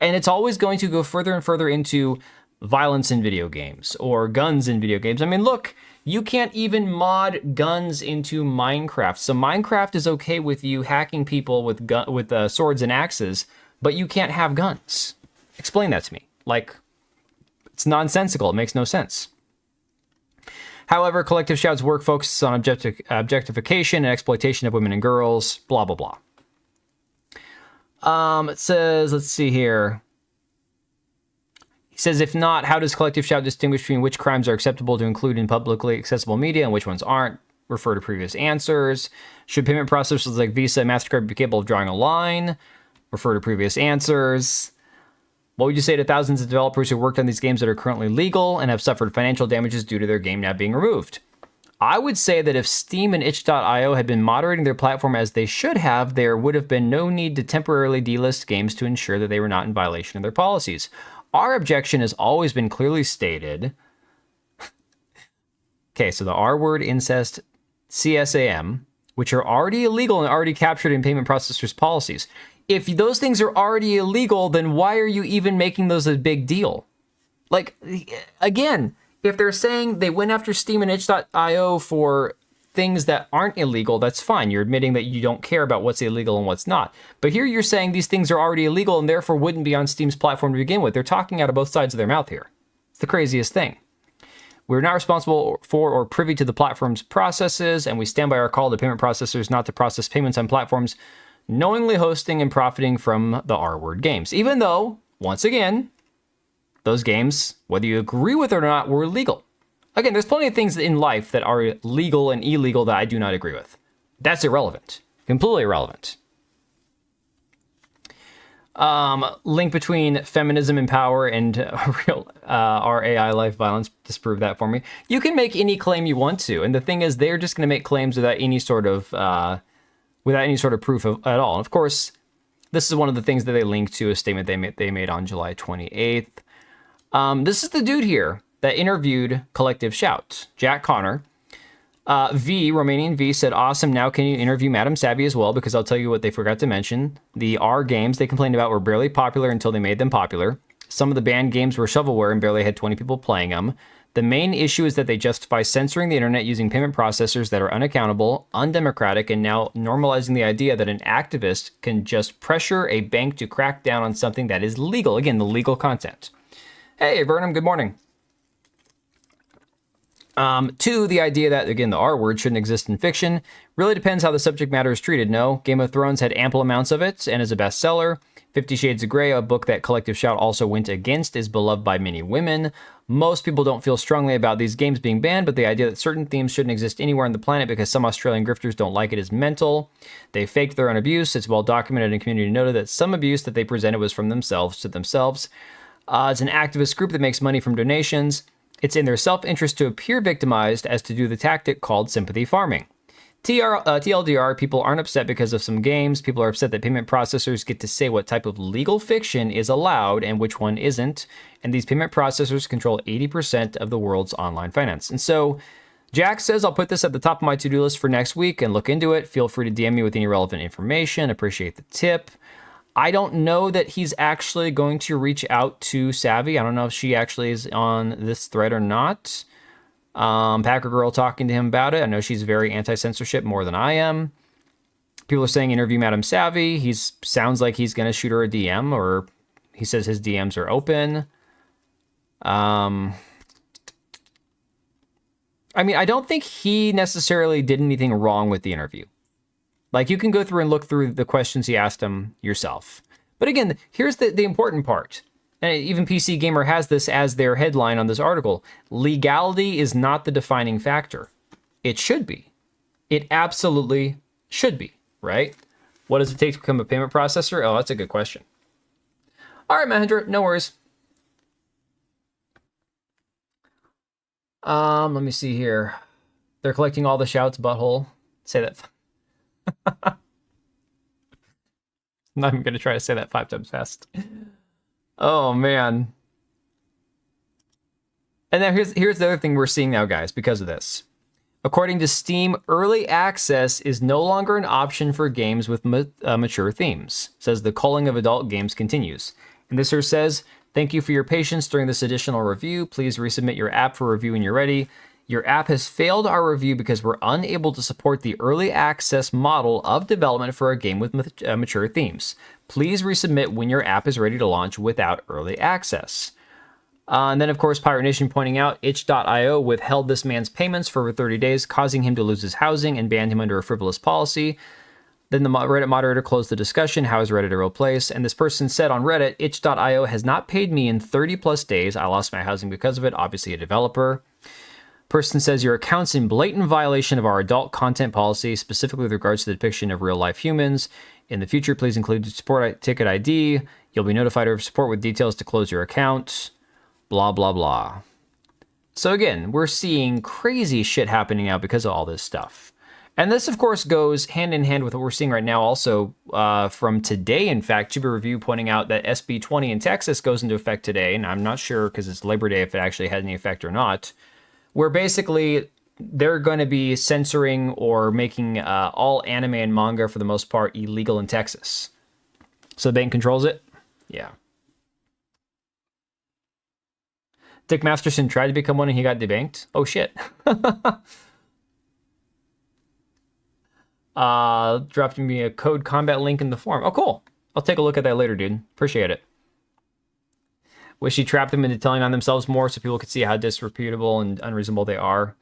S2: And it's always going to go further and further into violence in video games or guns in video games. I mean, look, you can't even mod guns into Minecraft. So Minecraft is okay with you hacking people with swords and axes, but you can't have guns. Explain that to me. Like, it's nonsensical. It makes no sense. However, Collective Shout's work focuses on objectification and exploitation of women and girls, blah, blah, blah. It says, let's see here. He says, if not, how does Collective Shout distinguish between which crimes are acceptable to include in publicly accessible media and which ones aren't? Refer to previous answers. Should payment processors like Visa and MasterCard be capable of drawing a line? Refer to previous answers. What would you say to thousands of developers who worked on these games that are currently legal and have suffered financial damages due to their game now being removed? I would say that if Steam and itch.io had been moderating their platform as they should have, there would have been no need to temporarily delist games to ensure that they were not in violation of their policies. Our objection has always been clearly stated. Okay, so the R word, incest, CSAM, which are already illegal and already captured in payment processors' policies. If those things are already illegal, then why are you even making those a big deal? Like, again, if they're saying they went after Steam and itch.io for things that aren't illegal, that's fine. You're admitting that you don't care about what's illegal and what's not. But here you're saying these things are already illegal and therefore wouldn't be on Steam's platform to begin with. They're talking out of both sides of their mouth here. It's the craziest thing. We're not responsible for or privy to the platform's processes, and we stand by our call to payment processors not to process payments on platforms knowingly hosting and profiting from the R-word games. Even though, once again, those games, whether you agree with it or not, were legal. Again, there's plenty of things in life that are legal and illegal that I do not agree with. That's irrelevant. Completely irrelevant. Link between feminism and power and real RAI life violence. Disprove that for me. You can make any claim you want to, and the thing is, they're just going to make claims without any sort of proof at all. And of course, this is one of the things that they link to a statement they made on July 28th. This is the dude here that interviewed Collective Shout, Jack Connor. Romanian V said, awesome, now can you interview Madam Savvy as well? Because I'll tell you what they forgot to mention. The R games they complained about were barely popular until they made them popular. Some of the banned games were shovelware and barely had 20 people playing them. The main issue is that they justify censoring the internet using payment processors that are unaccountable, undemocratic, and now normalizing the idea that an activist can just pressure a bank to crack down on something that is legal. Again, the legal content. Hey, Vernum, good morning. Two, the idea that, again, the R word shouldn't exist in fiction really depends how the subject matter is treated. No, Game of Thrones had ample amounts of it and is a bestseller. 50 Shades of Grey, a book that Collective Shout also went against, is beloved by many women. Most people don't feel strongly about these games being banned, but the idea that certain themes shouldn't exist anywhere on the planet because some Australian grifters don't like it is mental. They faked their own abuse. It's well documented and community noted that some abuse that they presented was from themselves to themselves. It's an activist group that makes money from donations. It's in their self-interest to appear victimized as to do the tactic called sympathy farming. TLDR, people aren't upset because of some games. People are upset that payment processors get to say what type of legal fiction is allowed and which one isn't. And these payment processors control 80% of the world's online finance. And so Jack says, I'll put this at the top of my to-do list for next week and look into it. Feel free to DM me with any relevant information. Appreciate the tip. I don't know that he's actually going to reach out to Savvy. I don't know if she actually is on this thread or not. Packer Girl talking to him about it. I know she's very anti-censorship, more than I am. People are saying interview Madam Savvy. He sounds like he's going to shoot her a DM, or he says his DMs are open. I mean, I don't think he necessarily did anything wrong with the interview. Like, you can go through and look through the questions he asked him yourself. But again, here's the important part. And even PC Gamer has this as their headline on this article. Legality is not the defining factor. It should be. It absolutely should be, right? What does it take to become a payment processor? Oh, that's a good question. All right, Mahendra, no worries. Let me see here. They're collecting all the shouts, butthole. Say that. I'm not even going to try to say that 5 times fast. Oh, man. And now here's the other thing we're seeing now, guys, because of this. According to Steam, early access is no longer an option for games with mature themes. Says the culling of adult games continues. And this here says, Thank you for your patience during this additional review. Please resubmit your app for review when you're ready. Your app has failed our review because we're unable to support the early access model of development for a game with mature themes. Please resubmit when your app is ready to launch without early access. And then, of course, Pirate Nation pointing out, itch.io withheld this man's payments for over 30 days, causing him to lose his housing and banned him under a frivolous policy. Then the Reddit moderator closed the discussion. How is Reddit a real place? And this person said on Reddit, itch.io has not paid me in 30 plus days. I lost my housing because of it. Obviously a developer. Person says your account's in blatant violation of our adult content policy, specifically with regards to the depiction of real life humans. In the future, please include support ticket ID. You'll be notified of support with details to close your account. Blah, blah, blah. So again, we're seeing crazy shit happening now because of all this stuff. And this, of course, goes hand in hand with what we're seeing right now also from today, in fact, Tuber Review pointing out that SB 20 in Texas goes into effect today, and I'm not sure because it's Labor Day if it actually had any effect or not, where basically they're going to be censoring or making all anime and manga, for the most part, illegal in Texas. So the bank controls it? Yeah. Dick Masterson tried to become one and he got debanked. Oh, shit. Dropped me a code combat link in the forum. Oh, cool. I'll take a look at that later, dude. Appreciate it. Wish he trapped them into telling on themselves more so people could see how disreputable and unreasonable they are.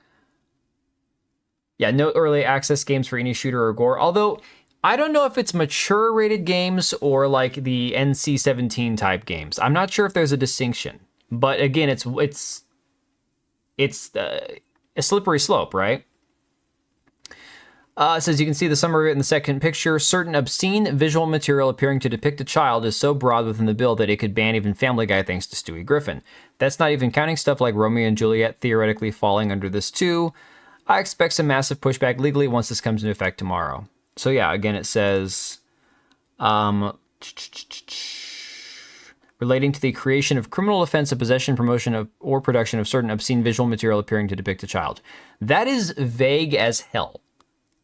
S2: Yeah, no early access games for any shooter or gore. Although, I don't know if it's mature rated games or like the NC-17 type games. I'm not sure if there's a distinction. But again, it's a slippery slope, right? It says you can see the summary of it in the second picture. Certain obscene visual material appearing to depict a child is so broad within the bill that it could ban even Family Guy thanks to Stewie Griffin. That's not even counting stuff like Romeo and Juliet theoretically falling under this too. I expect some massive pushback legally once this comes into effect tomorrow. So yeah, again, it says relating to the creation of criminal offense of possession, promotion of, or production of certain obscene visual material appearing to depict a child. That is vague as hell.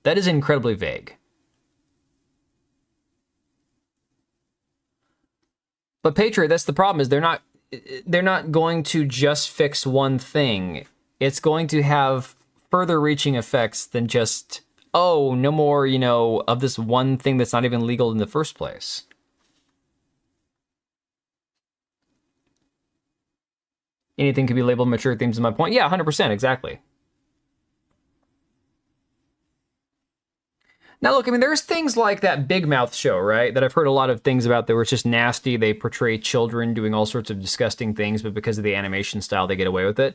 S2: That is incredibly vague. But Patriot, that's the problem, is they're not going to just fix one thing. It's going to have further reaching effects than just, oh, no more, of this one thing that's not even legal in the first place. Anything could be labeled mature themes is my point. Yeah, 100%, exactly. Now, look, I mean, there's things like that Big Mouth show, right? That I've heard a lot of things about that were just nasty. They portray children doing all sorts of disgusting things, but because of the animation style, they get away with it.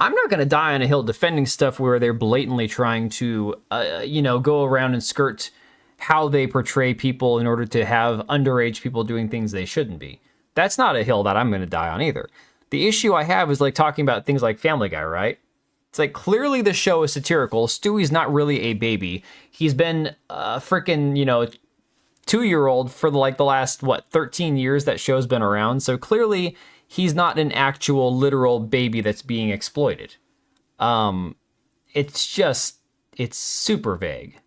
S2: I'm not going to die on a hill defending stuff where they're blatantly trying to, go around and skirt how they portray people in order to have underage people doing things they shouldn't be. That's not a hill that I'm going to die on either. The issue I have is like talking about things like Family Guy, right? It's like, clearly the show is satirical. Stewie's not really a baby. He's been a freaking, 2-year-old for the last, 13 years that show's been around. So clearly he's not an actual literal baby that's being exploited. It's super vague.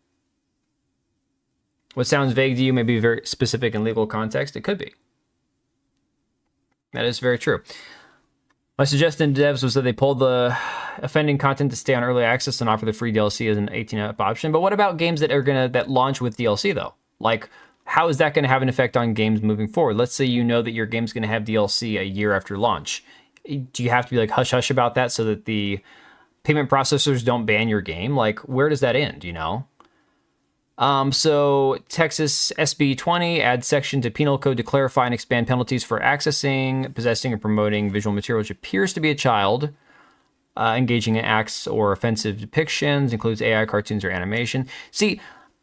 S2: What sounds vague to you may be very specific in legal context. It could be. That is very true. My suggestion to devs was that they pull the offending content to stay on early access and offer the free DLC as an 18-up option. But what about games that launch with DLC though? Like, how is that going to have an effect on games moving forward? Let's say you know that your game's going to have DLC a year after launch. Do you have to be like hush hush about that so that the payment processors don't ban your game? Like, where does that end? So Texas SB 20 adds section to penal code to clarify and expand penalties for accessing, possessing, or promoting visual material which appears to be a child, engaging in acts or offensive depictions, includes AI, cartoons, or animation. See,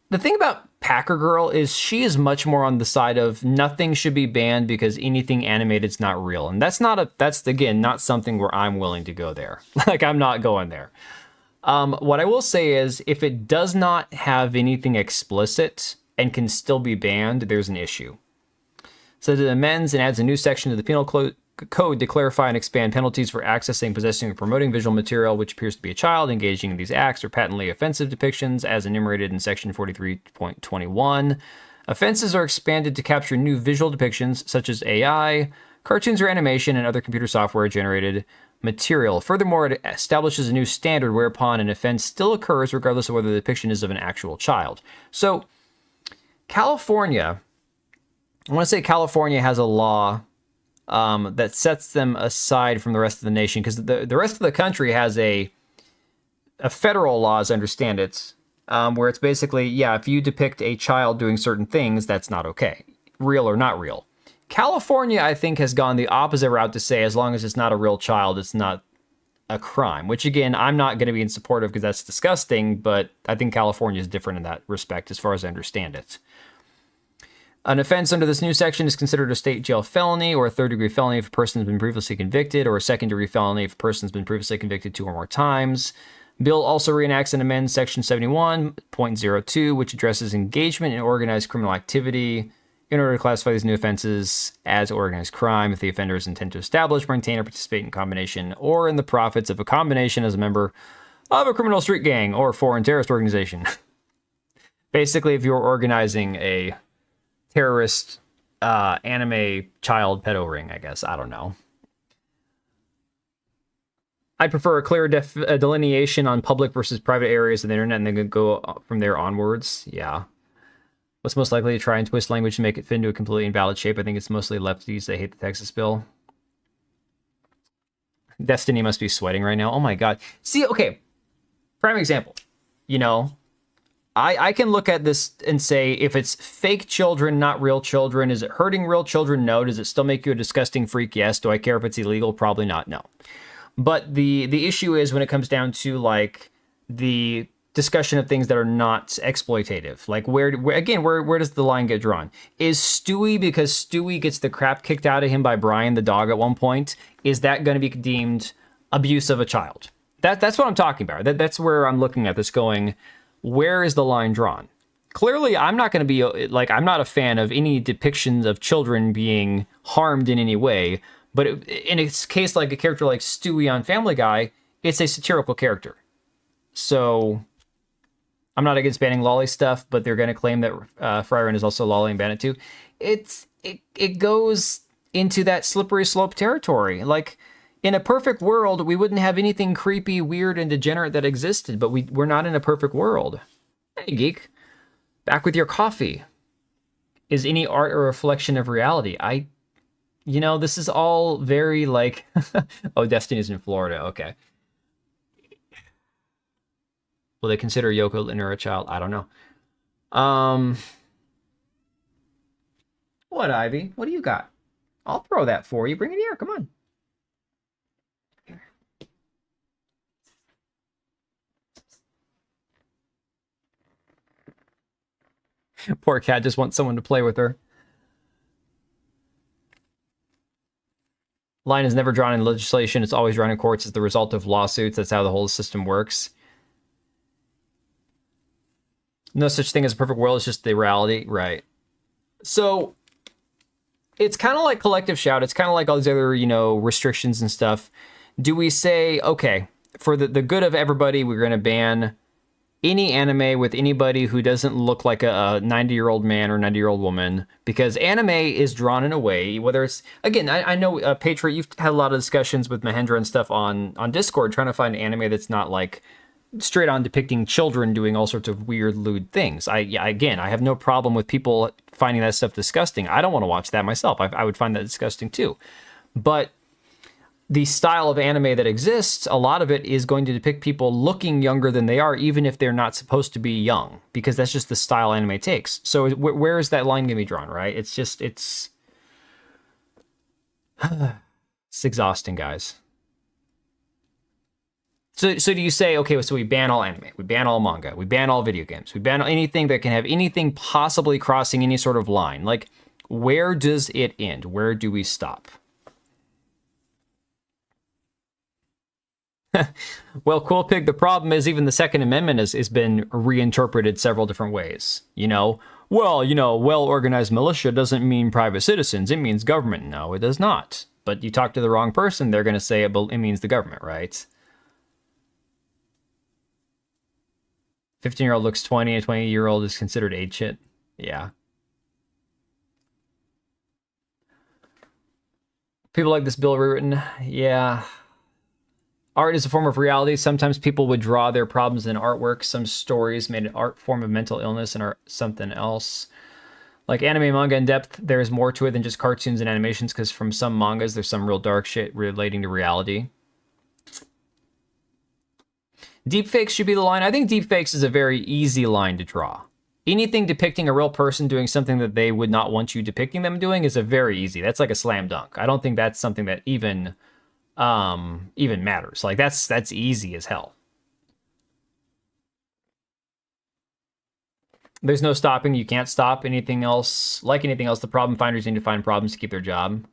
S2: the thing about Packer Girl is she is much more on the side of nothing should be banned because anything animated is not real. And that's again, not something where I'm willing to go there. Like, I'm not going there. What I will say is, if it does not have anything explicit and can still be banned, there's an issue. So it amends and adds a new section to the penal code to clarify and expand penalties for accessing, possessing, or promoting visual material which appears to be a child, engaging in these acts or patently offensive depictions as enumerated in section 43.21. Offenses are expanded to capture new visual depictions such as AI, cartoons or animation, and other computer software generated material. Furthermore, it establishes a new standard whereupon an offense still occurs regardless of whether the depiction is of an actual child. So, California, I want to say California has a law that sets them aside from the rest of the nation, because the rest of the country has a federal law, as I understand it, where it's basically, yeah, if you depict a child doing certain things, that's not okay, real or not real. California, I think, has gone the opposite route to say as long as it's not a real child, it's not a crime, which again, I'm not going to be in support of because that's disgusting, but I think California is different in that respect as far as I understand it. An offense under this new section is considered a state jail felony or a third-degree felony if a person has been previously convicted, or a second-degree felony if a person has been previously convicted 2 or more times. Bill also reenacts and amends Section 71.02, which addresses engagement in organized criminal activity in order to classify these new offenses as organized crime if the offenders intend to establish, maintain, or participate in combination or in the profits of a combination as a member of a criminal street gang or foreign terrorist organization. Basically, if you're organizing a terrorist anime child pedo ring, I guess. I don't know. I prefer a clear delineation on public versus private areas of the internet, and then go from there onwards. Yeah. What's most likely to try and twist language to make it fit into a completely invalid shape? I think it's mostly lefties that hate the Texas bill. Destiny must be sweating right now. Oh my god. See, okay. Prime example. You know, I can look at this and say, if it's fake children, not real children, is it hurting real children? No. Does it still make you a disgusting freak? Yes. Do I care if it's illegal? Probably not. No. But the issue is when it comes down to like the discussion of things that are not exploitative. Like where does the line get drawn? Is Stewie, because Stewie gets the crap kicked out of him by Brian the dog at one point, is that going to be deemed abuse of a child? That's what I'm talking about. That's where I'm looking at this going, where is the line drawn? Clearly, I'm not going to be like, I'm not a fan of any depictions of children being harmed in any way. But in a case like a character like Stewie on Family Guy, it's a satirical character. So I'm not against banning lolly stuff, but they're going to claim that Fryron is also lolly and ban it too. It goes into that slippery slope territory. Like, in a perfect world, we wouldn't have anything creepy, weird, and degenerate that existed, but we're not in a perfect world. Hey, geek. Back with your coffee. Is any art a reflection of reality? You know, this is all very like... Oh, Destiny's in Florida. Okay. Will they consider Yoko Linner a child? I don't know. What, Ivy? What do you got? I'll throw that for you. Bring it here. Come on. Poor cat just wants someone to play with her. Line is never drawn in legislation. It's always drawn in courts as the result of lawsuits. That's how the whole system works. No such thing as a perfect world. It's just the reality. Right. So it's kind of like Collective Shout. It's kind of like all these other, you know, restrictions and stuff. Do we say, okay, for the good of everybody, we're going to ban any anime with anybody who doesn't look like a 90-year-old man or 90-year-old woman, because anime is drawn in a way, whether it's, again, I know, Patriot, you've had a lot of discussions with Mahendra and stuff on Discord trying to find anime that's not like straight on depicting children doing all sorts of weird, lewd things. I have no problem with people finding that stuff disgusting. I don't want to watch that myself. I would find that disgusting too. But the style of anime that exists, a lot of it is going to depict people looking younger than they are, even if they're not supposed to be young, because that's just the style anime takes. So where is that line going to be drawn, right? It's just, it's exhausting, guys. So do you say, okay, so we ban all anime, we ban all manga, we ban all video games, we ban anything that can have anything possibly crossing any sort of line? Like, where does it end? Where do we stop? Well, Cool Pig, the problem is even the Second Amendment has been reinterpreted several different ways. You know, well-organized militia doesn't mean private citizens. It means government. No, it does not. But you talk to the wrong person, they're going to say it means the government, right? 15-year-old looks 20, a 20-year-old is considered age shit. Yeah. People like this bill rewritten. Yeah. Art is a form of reality. Sometimes people would draw their problems in artwork. Some stories made an art form of mental illness and are something else. Like anime, manga, in depth, there's more to it than just cartoons and animations, because from some mangas, there's some real dark shit relating to reality. Deepfakes should be the line. I think deepfakes is a very easy line to draw. Anything depicting a real person doing something that they would not want you depicting them doing is a very easy. That's like a slam dunk. I don't think that's something that even matters. Like that's easy as hell. There's no stopping. You can't stop anything else. Like anything else, the problem finders need to find problems to keep their job.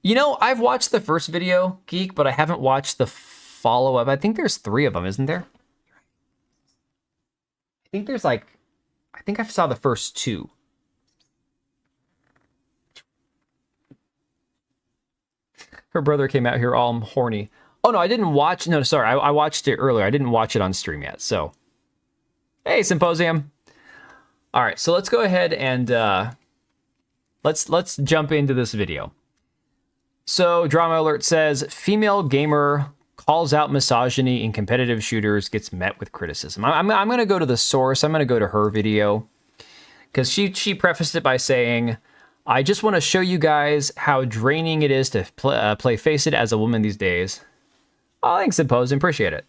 S2: You know, I've watched the first video, Geek, but I haven't watched the follow-up. I think there's 3 of them, isn't there? I think there's like... I think I saw the first 2. Her brother came out here all horny. Oh, no, I didn't watch... No, sorry, I watched it earlier. I didn't watch it on stream yet, so... Hey, Symposium. All right, so let's go ahead and let's jump into this video. So Drama Alert says, female gamer calls out misogyny in competitive shooters, gets met with criticism. I'm going to go to the source. I'm going to go to her video because she prefaced it by saying, I just want to show you guys how draining it is to play Face It as a woman these days. Oh, thanks, Symposium. Appreciate it.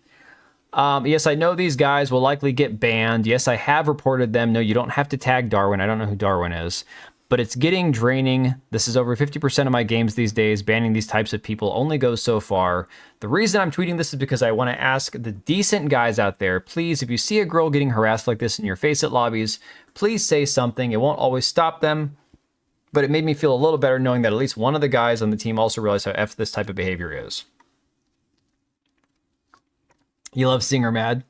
S2: Yes, I know these guys will likely get banned. Yes, I have reported them. No, you don't have to tag Darwin. I don't know who Darwin is. But it's getting draining. This is over 50% of my games these days. Banning these types of people only goes so far. The reason I'm tweeting this is because I want to ask the decent guys out there, please, if you see a girl getting harassed like this in your Face It lobbies, please say something. It won't always stop them. But it made me feel a little better knowing that at least one of the guys on the team also realized how F this type of behavior is. You love seeing her mad?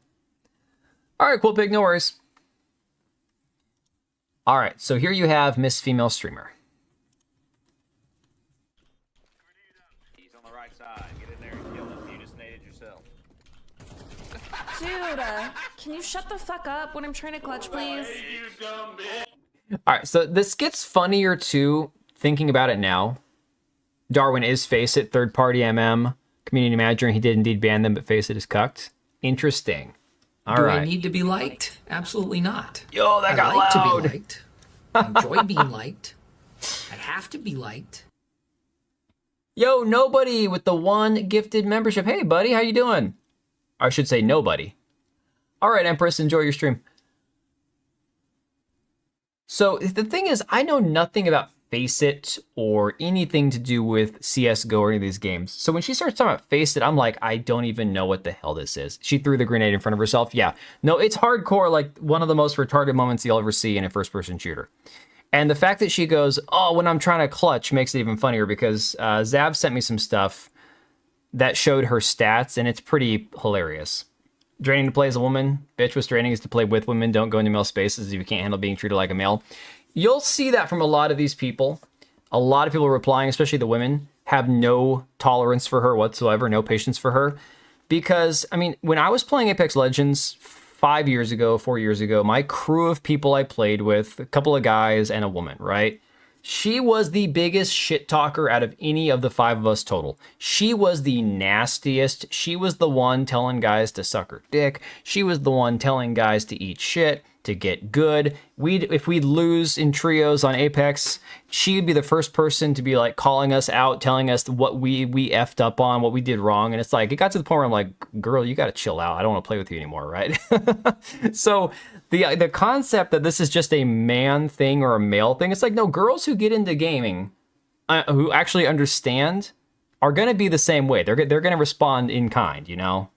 S2: All right, cool pig, no worries. All right, so here you have Miss Female Streamer.
S18: He's on the right side. Get in there and kill him. You just naded yourself.
S19: Dude, can you shut the fuck up when I'm trying to clutch, please?
S2: All right, so this gets funnier too, thinking about it now. Darwin is Face It, third-party MM. Community manager, and he did indeed ban them, but Face It is cucked. Interesting. All right.
S20: Do I need to be liked? Absolutely not.
S2: Yo, that got
S20: loud.
S2: loud.
S20: To be liked. I enjoy being liked. I have to be liked.
S2: Yo, nobody with the 1 gifted membership. Hey, buddy, how you doing? Or I should say nobody. All right, Empress, enjoy your stream. So the thing is, I know nothing about Face It or anything to do with CSGO or any of these games. So when she starts talking about Face It, I'm like, I don't even know what the hell this is. She threw the grenade in front of herself. Yeah, no, it's hardcore, like one of the most retarded moments you'll ever see in a first-person shooter. And the fact that she goes, oh, when I'm trying to clutch makes it even funnier because Zav sent me some stuff that showed her stats, and it's pretty hilarious. Draining to play as a woman. Bitch, what's draining is to play with women. Don't go into male spaces if you can't handle being treated like a male. You'll see that from a lot of these people. A lot of people replying, especially the women, have no tolerance for her whatsoever, no patience for her. Because, I mean, when I was playing Apex Legends 4 years ago, my crew of people I played with, a couple of guys and a woman, right? She was the biggest shit talker out of any of the 5 of us total. She was the nastiest. She was the one telling guys to suck her dick. She was the one telling guys to eat shit, to get good. If we'd lose in trios on Apex, she'd be the first person to be like calling us out, telling us what we effed up on, what we did wrong. And it's like, it got to the point where I'm like, girl, you got to chill out. I don't want to play with you anymore, right? So the concept that this is just a man thing or a male thing, it's like, no, girls who get into gaming, who actually understand, are going to be the same way. They're going to respond in kind, you know?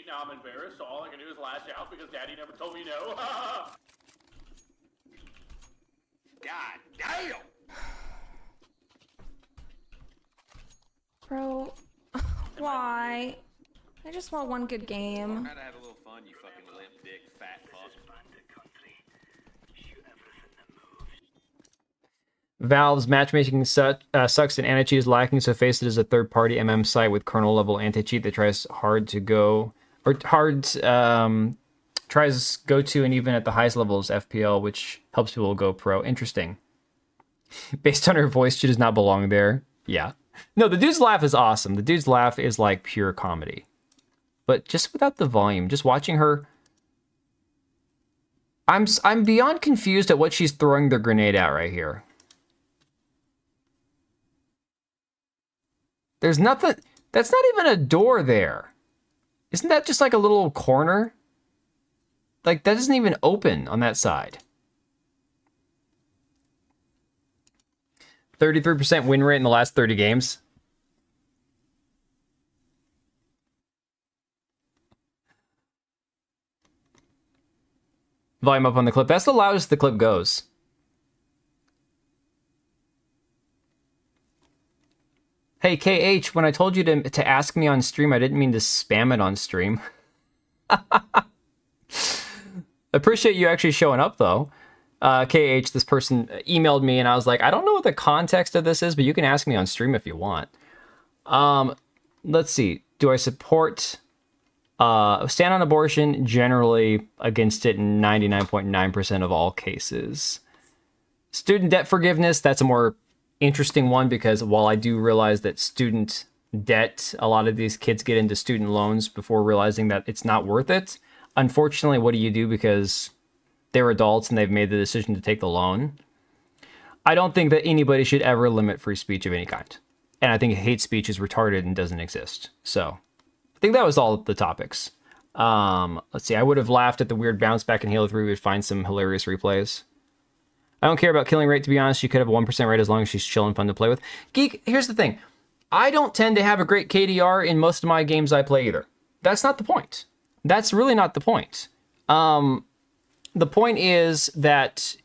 S5: Now I'm embarrassed, so all I can do is lash out because Daddy never told me no.
S9: God damn!
S19: Bro, why? I just want one good game.
S18: Try to have a little fun, you fucking limp dick fat fuck.
S2: Valve's matchmaking sucks and anti-cheat is lacking, so Face It is a third-party MM site with kernel-level anti-cheat that tries hard to tries go to and even at the highest levels FPL, which helps people go pro. Interesting. Based on her voice, she does not belong there. Yeah. No, the dude's laugh is awesome. The dude's laugh is like pure comedy. But just without the volume, just watching her, I'm beyond confused at what she's throwing the grenade at right here. There's nothing. That's not even a door there. Isn't that just like a little corner? Like, that doesn't even open on that side. 33% win rate in the last 30 games. Volume up on the clip. That's the loudest the clip goes. Hey, KH, when I told you to ask me on stream, I didn't mean to spam it on stream. Appreciate you actually showing up, though. KH, this person emailed me, and I was like, I don't know what the context of this is, but you can ask me on stream if you want. Let's see. Do I support... stand on abortion, generally against it in 99.9% of all cases. Student debt forgiveness, that's a more interesting one, because while I do realize that student debt, a lot of these kids get into student loans before realizing that it's not worth it. Unfortunately, what do you do because they're adults and they've made the decision to take the loan? I don't think that anybody should ever limit free speech of any kind. And I think hate speech is retarded and doesn't exist. So I think that was all the topics. Let's see. I would have laughed at the weird bounce back in Halo 3. We'd find some hilarious replays. I don't care about killing rate, to be honest. You could have a 1% rate as long as she's chill and fun to play with. Geek, here's the thing. I don't tend to have a great KDR in most of my games I play either. That's not the point. That's really not the point. The point is that,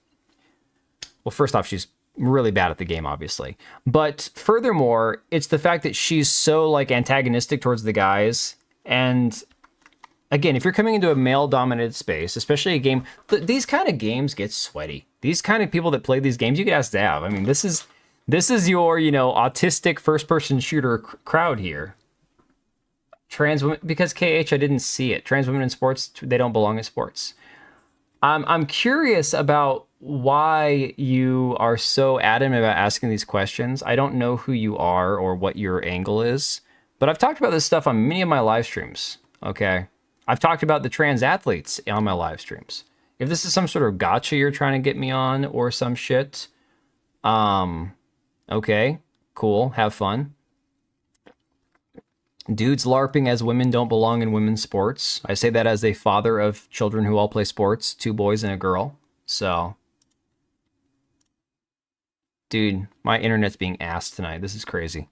S2: well, first off, she's really bad at the game, obviously. But furthermore, it's the fact that she's so like antagonistic towards the guys. And again, if you're coming into a male-dominated space, especially a game, these kind of games get sweaty. These kind of people that play these games, you get asked to have. I mean, this is your, autistic first-person shooter crowd here. Trans women, because KH, I didn't see it. Trans women in sports, they don't belong in sports. I'm curious about why you are so adamant about asking these questions. I don't know who you are or what your angle is, but I've talked about this stuff on many of my live streams, okay? I've talked about the trans athletes on my live streams. If this is some sort of gotcha you're trying to get me on or some shit, okay, cool, have fun. Dudes LARPing as women don't belong in women's sports. I say that as a father of children who all play sports, 2 boys and a girl. So, dude, my internet's being asked tonight. This is crazy.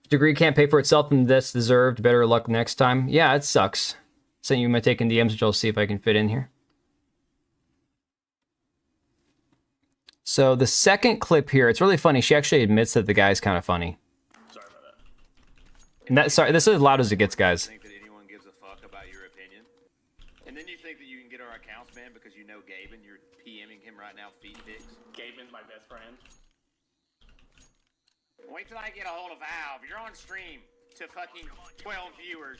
S2: Degree can't pay for itself and that's deserved. Better luck next time. Yeah, it sucks. Sent you my taking DMs, which I'll see if I can fit in here. So the second clip here, it's really funny. She actually admits that the guy's kind of funny.
S5: Sorry about that.
S2: And this is as loud as it gets, guys.
S18: Think that anyone gives a fuck about your opinion? And then you think that you can get our accounts, man, because you know Gaben, you're PMing him right now, feet pics.
S5: Gaben's my best friend.
S18: Wait till I get a hold of Valve. You're on stream to fucking 12 viewers,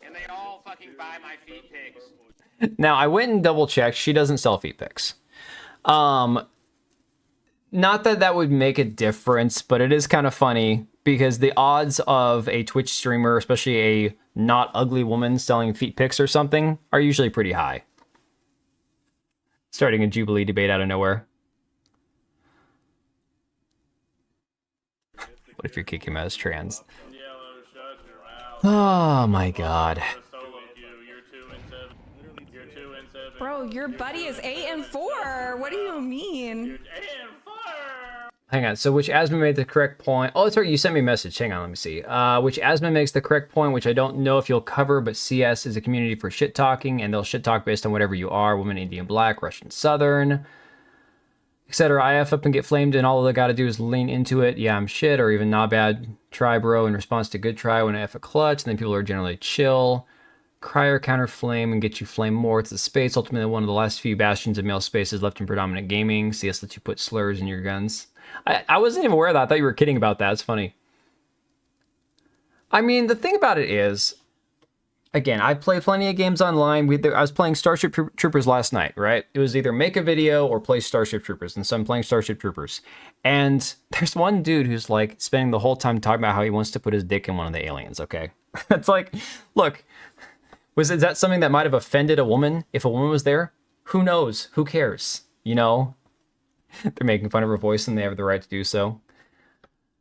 S18: and they all fucking buy my feet pics.
S2: Now, I went and double checked. She doesn't sell feet pics. Not that that would make a difference, but it is kind of funny because the odds of a Twitch streamer, especially a not ugly woman selling feet pics or something, are usually pretty high. Starting a Jubilee debate out of nowhere. What if you're kicking him as trans? Oh my god.
S19: Bro, your buddy is 8 and 4. What do you mean?
S2: Hang on. So which Asma made the correct point? Oh, that's right. You sent me a message. Hang on. Let me see. Which Asma makes the correct point, which I don't know if you'll cover, but CS is a community for shit talking, and they'll shit talk based on whatever you are: woman, Indian, black, Russian, Southern, etc. I F up and get flamed, and all they got to do is lean into it. Yeah, I'm shit, or even not bad. Try, bro, in response to good try when I F a clutch, and then people are generally chill. Cry or counter flame and get you flame more. It's the space, ultimately one of the last few bastions of male spaces left in predominant gaming. CS lets you put slurs in your guns. I wasn't even aware of that. I thought you were kidding about that. It's funny. I mean, the thing about it is, again, I play plenty of games online. I was playing Starship Troopers last night, right? It was either make a video or play Starship Troopers, and so I'm playing Starship Troopers. And there's one dude who's like spending the whole time talking about how he wants to put his dick in one of the aliens, okay? It's like, look, is that something that might have offended a woman if a woman was there? Who knows? Who cares? You know? They're making fun of her voice and they have the right to do so.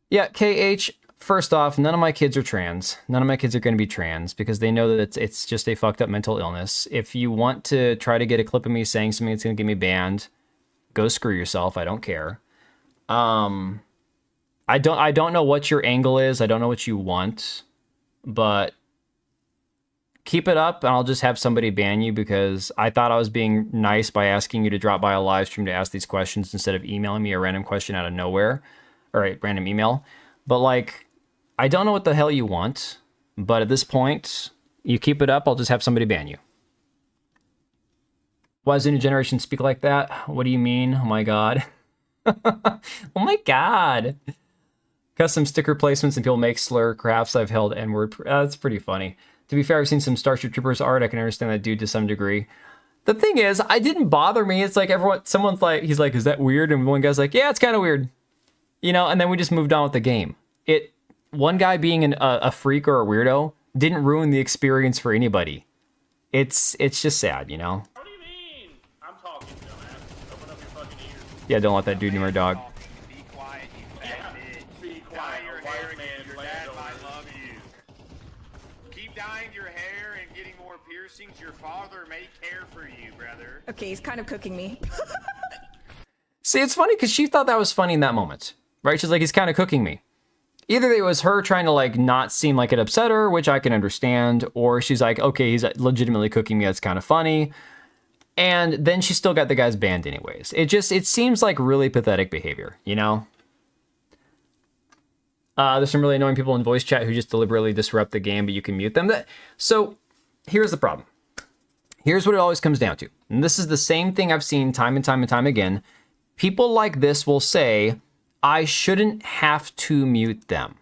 S2: Yeah, KH, first off, none of my kids are trans. None of my kids are going to be trans because they know that it's just a fucked up mental illness. If you want to try to get a clip of me saying something that's going to get me banned, go screw yourself. I don't care. I don't know what your angle is. I don't know what you want, but keep it up and I'll just have somebody ban you because I thought I was being nice by asking you to drop by a live stream to ask these questions instead of emailing me a random question out of nowhere or a random email. But like, I don't know what the hell you want, but at this point, you keep it up, I'll just have somebody ban you. Why does the new generation speak like that? What do you mean? Oh my God. Oh my God. Custom sticker placements and people make slur crafts. I've held N-word. That's pretty funny. To be fair, I've seen some Starship Troopers art. I can understand that dude to some degree. The thing is, it didn't bother me. It's like someone's like, he's like, is that weird? And one guy's like, yeah, it's kind of weird. You know, and then we just moved on with the game. One guy being a freak or a weirdo didn't ruin the experience for anybody. It's just sad, you know?
S5: What do you mean? I'm talking, dumbass. Open up your fucking ears.
S2: Yeah, don't let that dude near my dog.
S18: Be quiet, you fat bitch.
S5: Be quiet.
S18: Dye your hair and your dad might love you. Keep dyeing your hair and getting more piercings. Your father may care for you, brother.
S19: Okay, he's kind of cooking me.
S2: See, it's funny because she thought that was funny in that moment, right? She's like, he's kind of cooking me. Either it was her trying to like not seem like it upset her, which I can understand, or she's like, okay, he's legitimately cooking me. That's kind of funny. And then she still got the guys banned anyways. It seems like really pathetic behavior, you know? There's some really annoying people in voice chat who just deliberately disrupt the game, but you can mute them. So here's the problem. Here's what it always comes down to. And this is the same thing I've seen time and time and time again. People like this will say, I shouldn't have to mute them.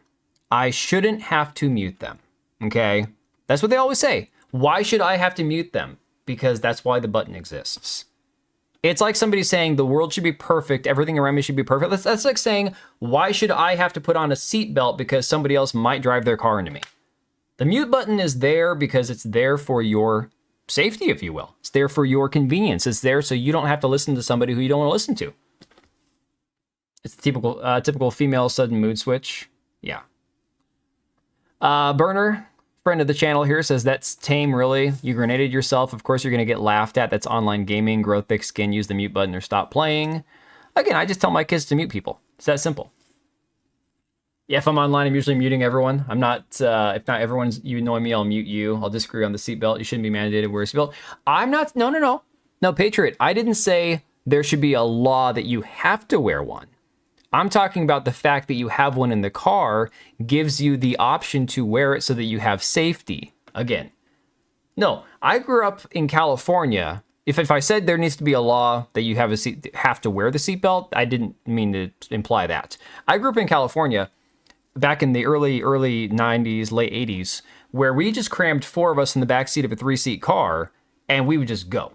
S2: I shouldn't have to mute them. Okay? That's what they always say. Why should I have to mute them? Because that's why the button exists. It's like somebody saying the world should be perfect, everything around me should be perfect. That's like saying, why should I have to put on a seatbelt because somebody else might drive their car into me? The mute button is there because it's there for your safety, if you will. It's there for your convenience. It's there so you don't have to listen to somebody who you don't want to listen to. It's the typical female sudden mood switch. Yeah. Burner, friend of the channel here, says that's tame, really. You grenaded yourself. Of course, you're going to get laughed at. That's online gaming. Grow thick skin. Use the mute button or stop playing. Again, I just tell my kids to mute people. It's that simple. Yeah, if I'm online, I'm usually muting everyone. I'm not, if not everyone's, you annoy me, I'll mute you. I'll disagree on the seatbelt. You shouldn't be mandated to wear a seatbelt. I'm not, no. No, Patriot, I didn't say there should be a law that you have to wear one. I'm talking about the fact that you have one in the car gives you the option to wear it so that you have safety. Again, no, I grew up in California. If I said there needs to be a law that you have to wear the seatbelt, I didn't mean to imply that. I grew up in California back in the early 90s, late 80s, where we just crammed 4 of us in the backseat of a 3-seat car and we would just go.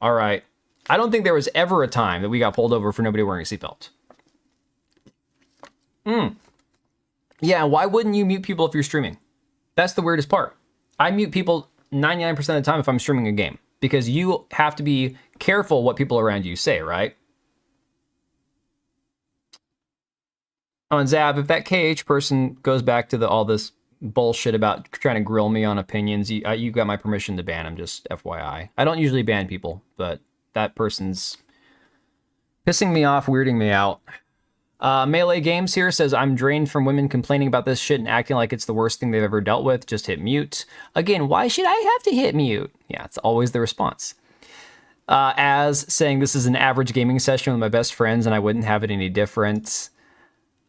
S2: All right. I don't think there was ever a time that we got pulled over for nobody wearing a seatbelt. Yeah, why wouldn't you mute people if you're streaming? That's the weirdest part. I mute people 99% of the time if I'm streaming a game, because you have to be careful what people around you say, right? Oh, and Zab, if that KH person goes back to all this bullshit about trying to grill me on opinions, you got my permission to ban him, just FYI. I don't usually ban people, but that person's pissing me off, weirding me out. Melee Games here says, I'm drained from women complaining about this shit and acting like it's the worst thing they've ever dealt with. Just hit mute. Again, why should I have to hit mute? Yeah, it's always the response. As saying, this is an average gaming session with my best friends and I wouldn't have it any different.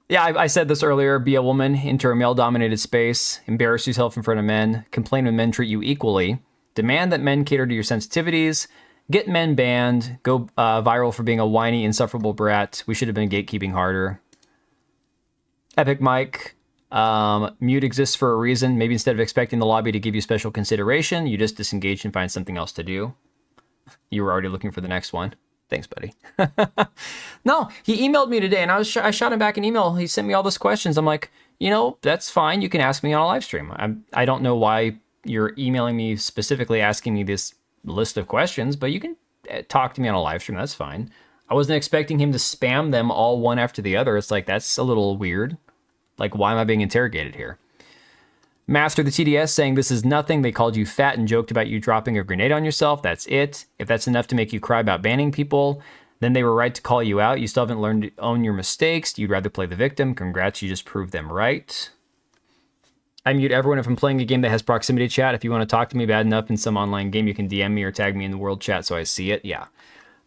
S2: Yeah, I said this earlier. Be a woman, enter a male-dominated space, embarrass yourself in front of men, complain when men treat you equally, demand that men cater to your sensitivities, get men banned, go viral for being a whiny, insufferable brat. We should have been gatekeeping harder. Epic Mike, Mute exists for a reason. Maybe instead of expecting the lobby to give you special consideration, you just disengage and find something else to do. You were already looking for the next one. Thanks, buddy. No, he emailed me today, and I shot him back an email. He sent me all those questions. I'm like, you know, that's fine. You can ask me on a live stream. I don't know why you're emailing me specifically asking me this list of questions, but you can talk to me on a live stream. That's fine. I wasn't expecting him to spam them all one after the other. It's like, that's a little weird. Like, why am I being interrogated here? Master the TDS saying this is nothing. They called you fat and joked about you dropping a grenade on yourself. That's it. If that's enough to make you cry about banning people, then they were right to call you out. You still haven't learned to own your mistakes. You'd rather play the victim. Congrats, you just proved them right. I mute everyone if I'm playing a game that has proximity chat. If you want to talk to me bad enough in some online game, you can DM me or tag me in the world chat so I see it. Yeah.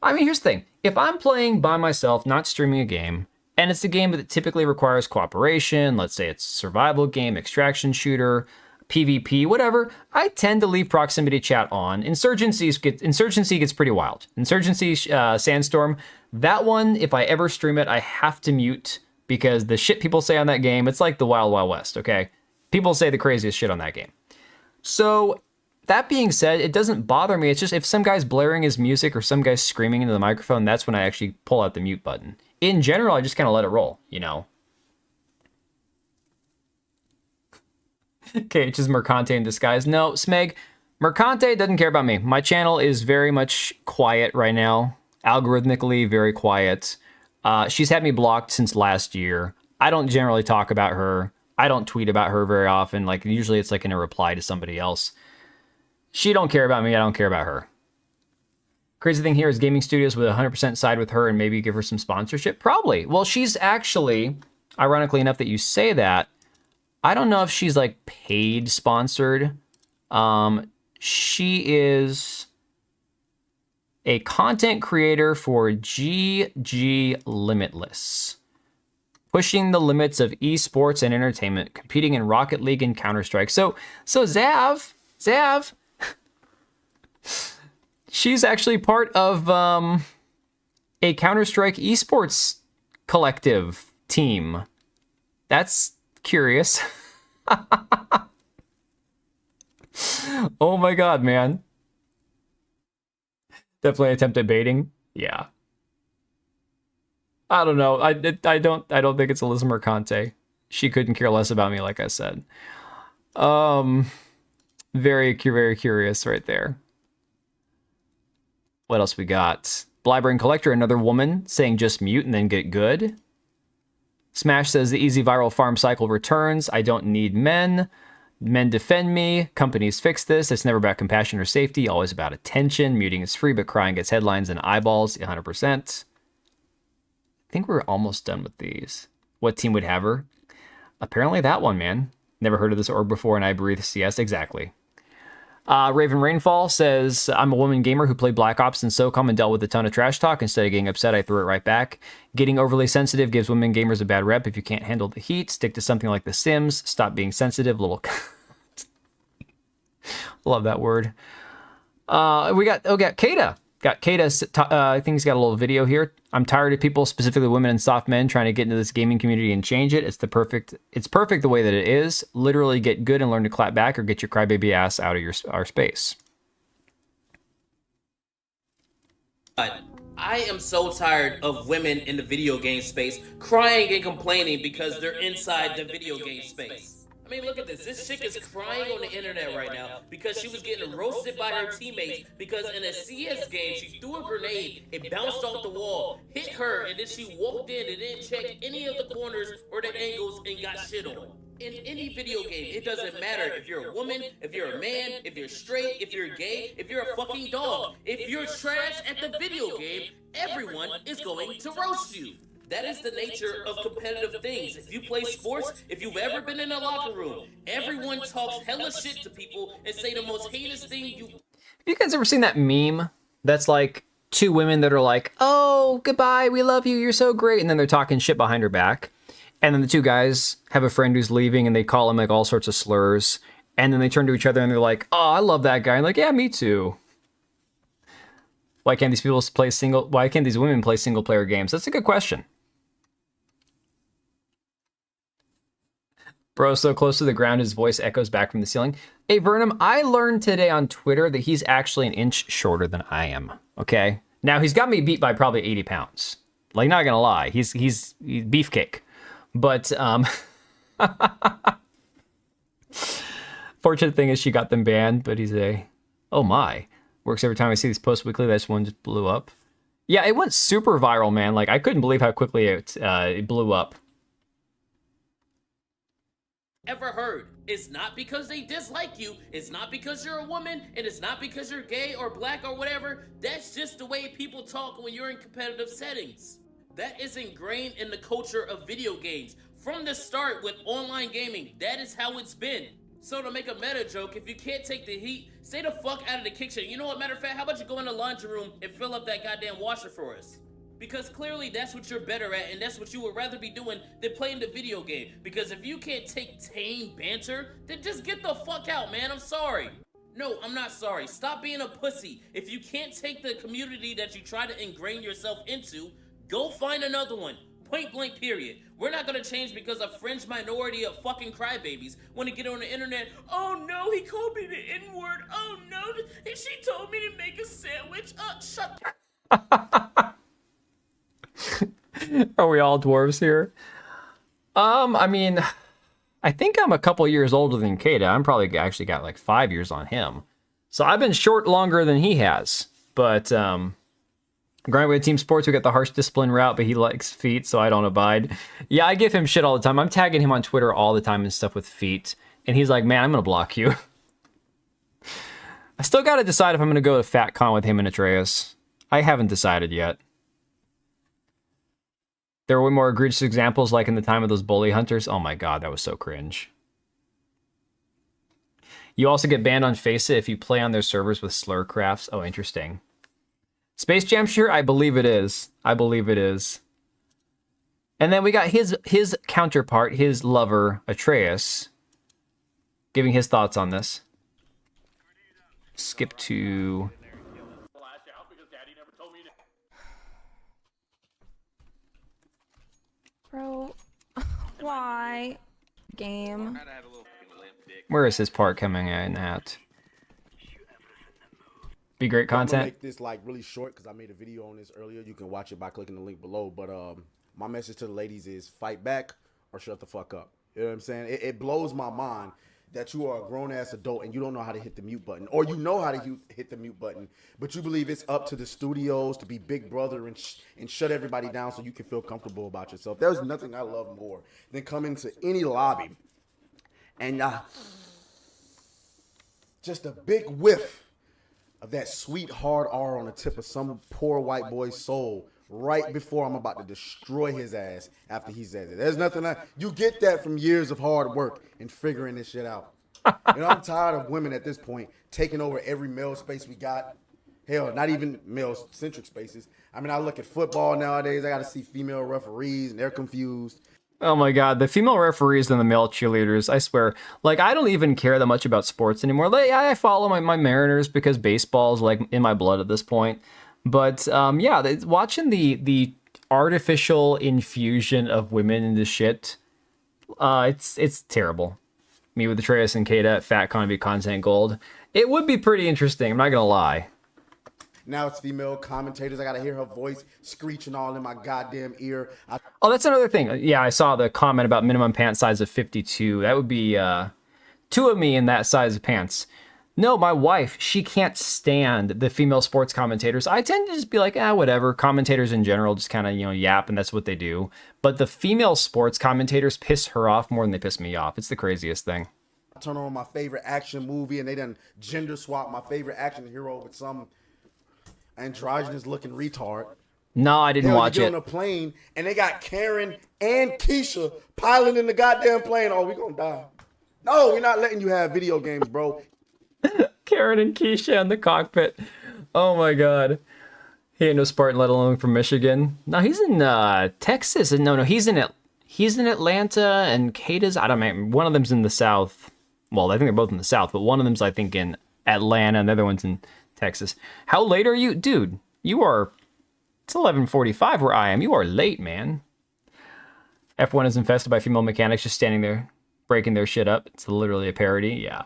S2: I mean, here's the thing. If I'm playing by myself, not streaming a game, and it's a game that typically requires cooperation, let's say it's a survival game, extraction shooter, PvP, whatever, I tend to leave proximity chat on. Insurgency gets pretty wild. Insurgency, Sandstorm, that one, if I ever stream it, I have to mute because the shit people say on that game, it's like the Wild Wild West, okay? People say the craziest shit on that game. So that being said, it doesn't bother me. It's just if some guy's blaring his music or some guy's screaming into the microphone, that's when I actually pull out the mute button. In general, I just kind of let it roll, you know? Okay, it's just Mercante in disguise. No, Smeg, Mercante doesn't care about me. My channel is very much quiet right now. Algorithmically, very quiet. She's had me blocked since last year. I don't generally talk about her. I don't tweet about her very often. Like, usually it's like in a reply to somebody else. She don't care about me. I don't care about her. Crazy thing here is gaming studios would 100% side with her and maybe give her some sponsorship. Probably. Well, she's actually, ironically enough that you say that, I don't know if she's like paid sponsored. She is a content creator for GG Limitless, pushing the limits of esports and entertainment, competing in Rocket League and Counter-Strike. So Zav, she's actually part of a Counter-Strike esports collective team. That's curious. Oh my god, man. Definitely attempted baiting. Yeah. I don't know. I don't think it's Alyssa Mercante. She couldn't care less about me, like I said. Very curious right there. What else we got? Blabbering Collector, another woman saying just mute and then get good. Smash says the easy viral farm cycle returns. I don't need men. Men defend me. Companies fix this. It's never about compassion or safety. Always about attention. Muting is free, but crying gets headlines and eyeballs. 100%. I think we're almost done with these. What team would have her? Apparently that one, man. Never heard of this org before, and I breathe CS. Exactly. Raven Rainfall says, I'm a woman gamer who played Black Ops and SOCOM and dealt with a ton of trash talk. Instead of getting upset, I threw it right back. Getting overly sensitive gives women gamers a bad rep. If you can't handle the heat, stick to something like The Sims. Stop being sensitive. Little. Love that word. We got Kata. Got Kata, I think he's got a little video here. I'm tired of people, specifically women and soft men, trying to get into this gaming community and change it. It's perfect the way that it is. Literally get good and learn to clap back or get your crybaby ass out of our space.
S21: I am so tired of women in the video game space crying and complaining because they're inside the video game space. I mean, look at this. This chick is crying on the internet right now because she was getting roasted by her teammates because in a CS game, she threw a grenade, it bounced off the wall, hit her, and then she walked in and didn't check any of the corners or the angles and got shit on. In any video game, it doesn't matter if you're a woman, if you're a man, if you're straight, if you're gay, if you're a fucking dog. If you're trash at the video game, everyone is going to roast you. That is the nature of competitive things. If you play sports, if you've ever been in a locker room, everyone talks hella shit to people and say the most heinous thing you...
S2: Have you guys ever seen that meme that's like two women that are like, oh, goodbye, we love you, you're so great, and then they're talking shit behind her back, and then the two guys have a friend who's leaving and they call him like all sorts of slurs, and then they turn to each other and they're like, oh, I love that guy, and like, yeah, me too. Why can't these women play single player games? That's a good question. Bro, so close to the ground, his voice echoes back from the ceiling. Hey, Burnham, I learned today on Twitter that he's actually an inch shorter than I am, okay? Now, he's got me beat by probably 80 pounds. Like, not gonna lie, he's beefcake. But, fortunate thing is she got them banned, but he's a, oh my. Works every time I see these posts weekly, this one just blew up. Yeah, it went super viral, man. Like, I couldn't believe how quickly it blew up.
S21: Ever heard. It's not because they dislike you, it's not because you're a woman, and it's not because you're gay or black or whatever. That's just the way people talk when you're in competitive settings. That is ingrained in the culture of video games. From the start with online gaming, that is how it's been. So to make a meta joke, if you can't take the heat, stay the fuck out of the kitchen. You know what, matter of fact, how about you go in the laundry room and fill up that goddamn washer for us? Because clearly that's what you're better at, and that's what you would rather be doing than playing the video game. Because if you can't take tame banter, then just get the fuck out, man. I'm sorry. No, I'm not sorry. Stop being a pussy. If you can't take the community that you try to ingrain yourself into, go find another one. Point blank period. We're not gonna change because a fringe minority of fucking crybabies want to get on the internet. Oh no, he called me the N-word. Oh no, and she told me to make a sandwich. Shut
S2: Are we all dwarves here? I mean, I think I'm a couple years older than Kata. I'm probably actually got like 5 years on him. So I've been short longer than he has. But, granted, with Team Sports, we got the harsh discipline route, but he likes feet, so I don't abide. Yeah, I give him shit all the time. I'm tagging him on Twitter all the time and stuff with feet. And he's like, man, I'm going to block you. I still got to decide if I'm going to go to FatCon with him and Atreus. I haven't decided yet. There were way more egregious examples, like in the time of those bully hunters. Oh my god, that was so cringe. You also get banned on Faceit if you play on their servers with slur crafts. Oh, interesting. Space Jam shirt? I believe it is. I believe it is. And then we got his counterpart, his lover, Atreus, giving his thoughts on this. Skip to...
S19: Bro, why? Game.
S2: Where is his part coming in at? Be great
S1: I'm gonna
S2: content.
S1: make this like really short because I made a video on this earlier. You can watch it by clicking the link below. But my message to the ladies is fight back or shut the fuck up. You know what I'm saying? It blows my mind that you are a grown-ass adult and you don't know how to hit the mute button, or you know how to hit the mute button, but you believe it's up to the studios to be big brother and shut everybody down so you can feel comfortable about yourself. There's nothing I love more than coming to any lobby and just a big whiff of that sweet hard R on the tip of some poor white boy's soul right before I'm about to destroy his ass after he says it. There's nothing you get that from years of hard work and figuring this shit out. You know, I'm tired of women at this point taking over every male space we got. Hell, not even male-centric spaces. I mean, I look at football nowadays. I got to see female referees, and they're confused.
S2: Oh my god, the female referees and the male cheerleaders, I swear. Like, I don't even care that much about sports anymore. Like, I follow my Mariners because baseball's, like, in my blood at this point. But, yeah, watching the artificial infusion of women into shit, it's terrible. Me with Atreus and Kata at FatCon be content gold. It would be pretty interesting, I'm not gonna lie.
S1: Now it's female commentators. I got to hear her voice screeching all in my goddamn ear.
S2: Oh, that's another thing. Yeah, I saw the comment about minimum pant size of 52. That would be two of me in that size of pants. No, my wife, she can't stand the female sports commentators. I tend to just be like, whatever. Commentators in general just kind of, yap, and that's what they do. But the female sports commentators piss her off more than they piss me off. It's the craziest thing.
S1: I turn on my favorite action movie, and they done gender swap my favorite action hero with some androgynous looking retard.
S2: No, I didn't watch
S1: you
S2: it.
S1: Get on a plane, and they got Karen and Keisha piloting the goddamn plane. Oh, we gonna die. No, we're not letting you have video games, bro.
S2: Karen and Keisha in the cockpit. Oh my god. He ain't no Spartan, let alone from Michigan. No, he's in Texas. No, he's in Atlanta, and Kata's, I don't know, one of them's in the South. Well, I think they're both in the South, but one of them's, I think, in Atlanta, and the other one's in Texas. How late are you? Dude, it's 11:45 where I am. You are late, man. F1 is infested by female mechanics just standing there. breaking their shit up. It's literally a parody. Yeah.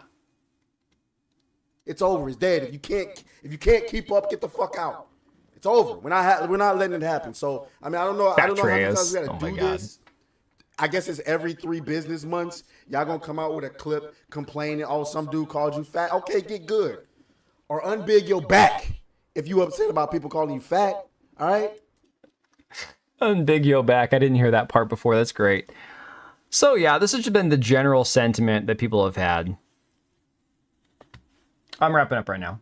S1: It's over. It's dead. If you can't keep up, get the fuck out. It's over. We're not letting it happen. So I mean, I don't know how many times we gotta do this. I guess it's every 3 business months. Y'all gonna come out with a clip complaining, oh, some dude called you fat. Okay, get good. Or unbig your back if you upset about people calling you fat. All right?
S2: Unbig your back. I didn't hear that part before. That's great. So yeah, this has just been the general sentiment that people have had. I'm wrapping up right now.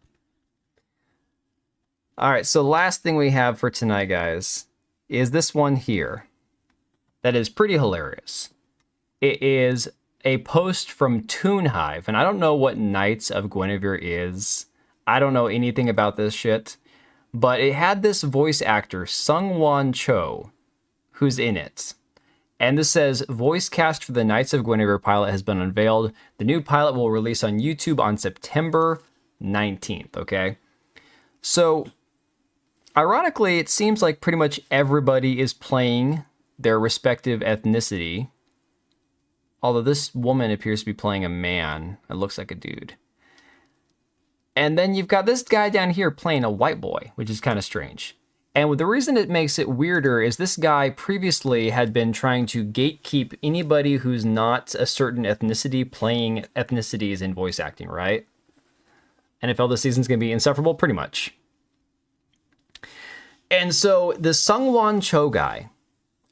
S2: All right, so last thing we have for tonight, guys, is this one here. That is pretty hilarious. It is a post from Toonhive, and I don't know what Knights of Guinevere is. I don't know anything about this shit, but it had this voice actor, Sung-Won Cho, who's in it. And this says, voice cast for the Knights of Guinevere pilot has been unveiled. The new pilot will release on YouTube on September 19th, okay? So, ironically, it seems like pretty much everybody is playing their respective ethnicity. Although this woman appears to be playing a man. It looks like a dude. And then you've got this guy down here playing a white boy, which is kind of strange. And the reason it makes it weirder is this guy previously had been trying to gatekeep anybody who's not a certain ethnicity playing ethnicities in voice acting, right? NFL this season's going to be insufferable, pretty much. And so the Sung-Won Cho guy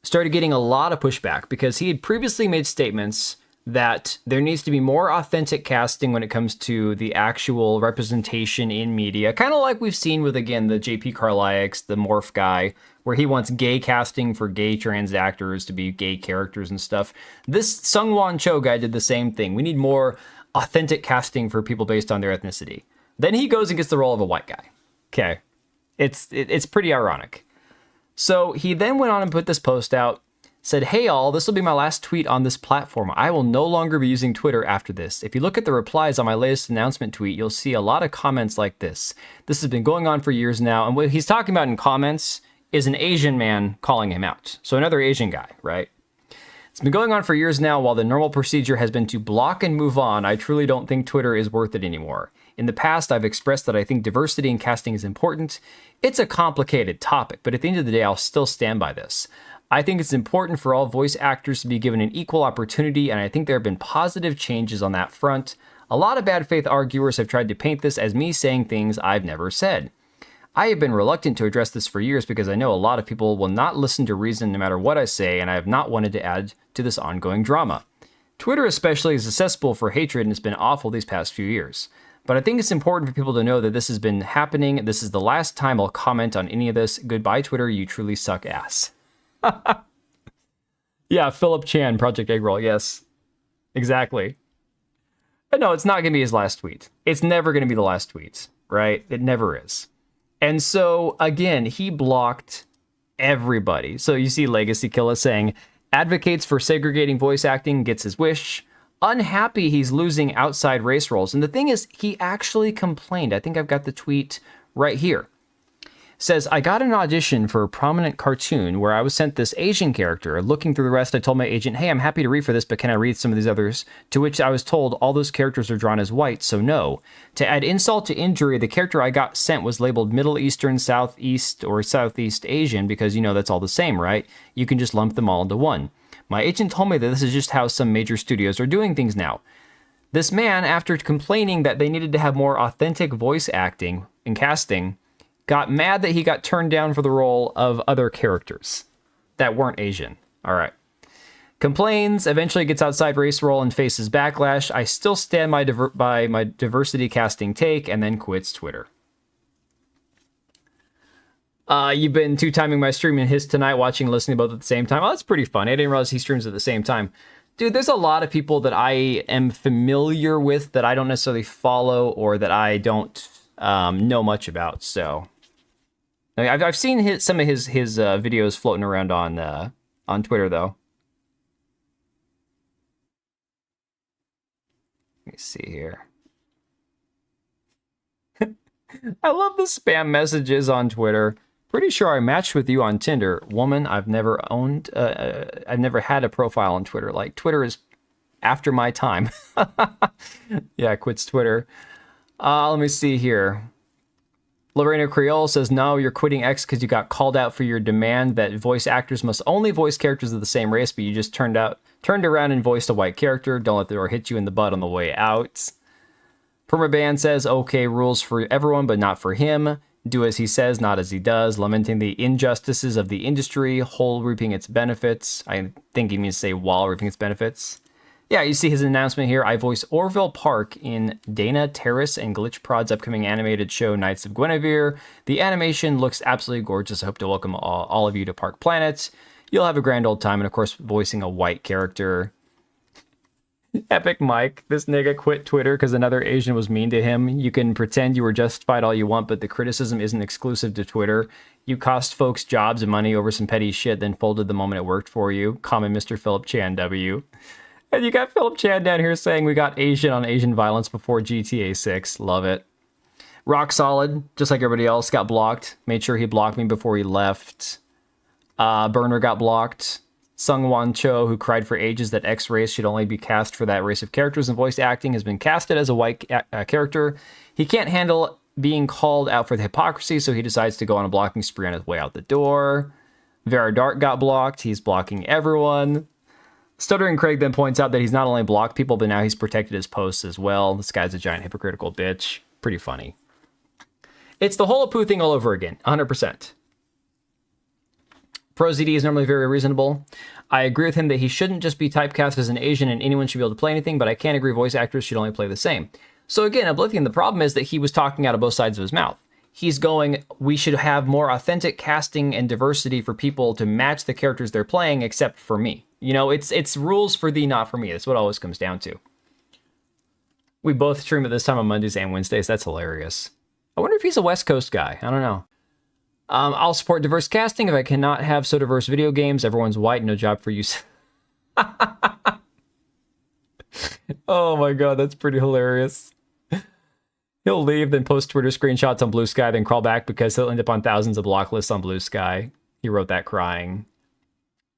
S2: started getting a lot of pushback because he had previously made statements that there needs to be more authentic casting when it comes to the actual representation in media. Kind of like we've seen with, again, the JP Carlyx, the Morph guy, where he wants gay casting for gay trans actors to be gay characters and stuff. This Sung-Won Cho guy did the same thing. We need more authentic casting for people based on their ethnicity. Then he goes and gets the role of a white guy. Okay. It's pretty ironic. So he then went on and put this post out, said, hey all, this will be my last tweet on this platform. I will no longer be using Twitter after this. If you look at the replies on my latest announcement tweet, you'll see a lot of comments like this. This has been going on for years now, and what he's talking about in comments is an Asian man calling him out. So another Asian guy, right? It's been going on for years now. While the normal procedure has been to block and move on, I truly don't think Twitter is worth it anymore. In the past, I've expressed that I think diversity in casting is important. It's a complicated topic, but at the end of the day, I'll still stand by this. I think it's important for all voice actors to be given an equal opportunity, and I think there have been positive changes on that front. A lot of bad faith arguers have tried to paint this as me saying things I've never said. I have been reluctant to address this for years because I know a lot of people will not listen to reason no matter what I say, and I have not wanted to add to this ongoing drama. Twitter especially is a cesspool for hatred, and it's been awful these past few years. But I think it's important for people to know that this has been happening. This is the last time I'll comment on any of this. Goodbye, Twitter. You truly suck ass. Yeah, Philip Chan, Project Eggroll. Yes, exactly. But no, it's not going to be his last tweet. It's never going to be the last tweet, right? It never is. And so, again, he blocked everybody. So you see Legacy Killa saying, advocates for segregating voice acting, gets his wish. Unhappy he's losing outside race roles. And the thing is, he actually complained. I think I've got the tweet right here. Says, I got an audition for a prominent cartoon where I was sent this Asian character. Looking through the rest, I told my agent, hey, I'm happy to read for this, but can I read some of these others? To which I was told all those characters are drawn as white, so no. To add insult to injury, the character I got sent was labeled Middle Eastern, Southeast, or Southeast Asian because, you know, that's all the same, right? You can just lump them all into one. My agent told me that this is just how some major studios are doing things now. This man, after complaining that they needed to have more authentic voice acting and casting, got mad that he got turned down for the role of other characters that weren't Asian. All right. Complains, eventually gets outside race role and faces backlash. I still stand by my diversity casting take, and then quits Twitter. You've been two-timing my stream and his tonight, watching and listening both at the same time. Oh, that's pretty fun. I didn't realize he streams at the same time. Dude, there's a lot of people that I am familiar with that I don't necessarily follow or that I don't know much about, so... I've seen some of his videos floating around on Twitter, though. Let me see here. I love the spam messages on Twitter. Pretty sure I matched with you on Tinder. Woman, I've never had a profile on Twitter. Like, Twitter is after my time. Yeah, quits Twitter. Let me see here. Lorena Creole says, no, you're quitting X because you got called out for your demand that voice actors must only voice characters of the same race, but you just turned around and voiced a white character. Don't let the door hit you in the butt on the way out. Permaban says, okay, rules for everyone, but not for him. Do as he says, not as he does. Lamenting the injustices of the industry, whole reaping its benefits. I think he means to say while reaping its benefits. Yeah, you see his announcement here. I voice Orville Park in Dana Terrace and Glitch Prod's upcoming animated show, Knights of Guinevere. The animation looks absolutely gorgeous. I hope to welcome all of you to Park Planet. You'll have a grand old time, and of course, voicing a white character. Epic Mike, this nigga quit Twitter because another Asian was mean to him. You can pretend you were justified all you want, but the criticism isn't exclusive to Twitter. You cost folks jobs and money over some petty shit, then folded the moment it worked for you. Comment Mr. Philip Chan W. And you got Philip Chan down here saying we got Asian on Asian violence before GTA 6. Love it. Rock solid, just like everybody else, got blocked. Made sure he blocked me before he left. Burner got blocked. Sung Wan Cho, who cried for ages that X race should only be cast for that race of characters in voice acting, has been casted as a white character. He can't handle being called out for the hypocrisy, so he decides to go on a blocking spree on his way out the door. Vera Dark got blocked. He's blocking everyone. Stuttering Craig then points out that he's not only blocked people, but now he's protected his posts as well. This guy's a giant hypocritical bitch. Pretty funny. It's the whole Apu thing all over again, 100%. ProZD is normally very reasonable. I agree with him that he shouldn't just be typecast as an Asian and anyone should be able to play anything, but I can't agree voice actors should only play the same. So again, Oblivion, the problem is that he was talking out of both sides of his mouth. He's going, we should have more authentic casting and diversity for people to match the characters they're playing, except for me. You know, it's rules for thee, not for me. That's what it always comes down to. We both stream at this time on Mondays and Wednesdays. That's hilarious. I wonder if he's a West Coast guy. I don't know. I'll support diverse casting if I cannot have so diverse video games. Everyone's white, no job for you. Oh my god, that's pretty hilarious. He'll leave, then post Twitter screenshots on Blue Sky, then crawl back because he'll end up on thousands of block lists on Blue Sky. He wrote that crying.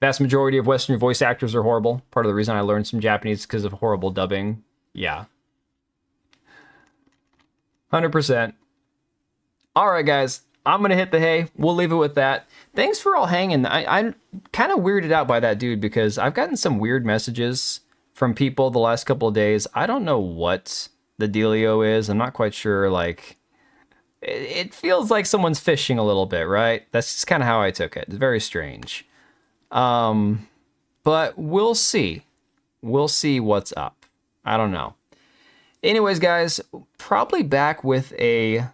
S2: Vast majority of Western voice actors are horrible. Part of the reason I learned some Japanese is because of horrible dubbing. Yeah. 100%. Alright, guys. I'm going to hit the hay. We'll leave it with that. Thanks for all hanging. I'm kind of weirded out by that dude because I've gotten some weird messages from people the last couple of days. I don't know what the dealio is. I'm not quite sure. Like, it feels like someone's fishing a little bit, right? That's just kind of how I took it. It's very strange. But we'll see. We'll see what's up. I don't know. Anyways, guys, probably back with a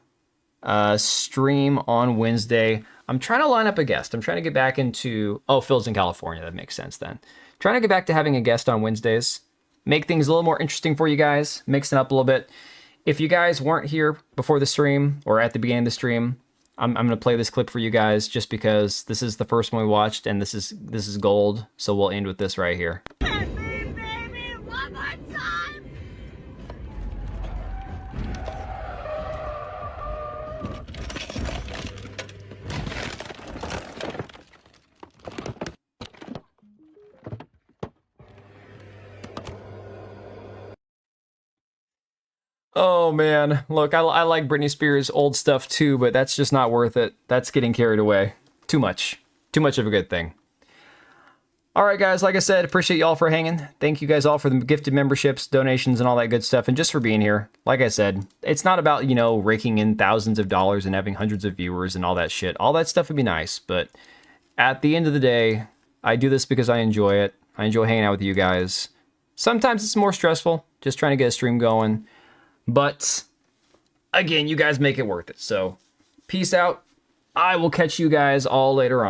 S2: stream on Wednesday. I'm trying to line up a guest. I'm trying to get back into... Oh, Phil's in California. That makes sense then. Trying to get back to having a guest on Wednesdays. Make things a little more interesting for you guys. Mix it up a little bit. If you guys weren't here before the stream or at the beginning of the stream, I'm going to play this clip for you guys just because this is the first one we watched and this is gold. So we'll end with this right here. Oh man, look, I like Britney Spears' old stuff too, but that's just not worth it. That's getting carried away. Too much of a good thing. All right, guys, like I said, appreciate y'all for hanging. Thank you guys all for the gifted memberships, donations, and all that good stuff, and just for being here. Like I said, it's not about, you know, raking in thousands of dollars and having hundreds of viewers and all that shit. All that stuff would be nice, but at the end of the day, I do this because I enjoy it. I enjoy hanging out with you guys. Sometimes it's more stressful, just trying to get a stream going. But, again, you guys make it worth it. So, peace out. I will catch you guys all later on.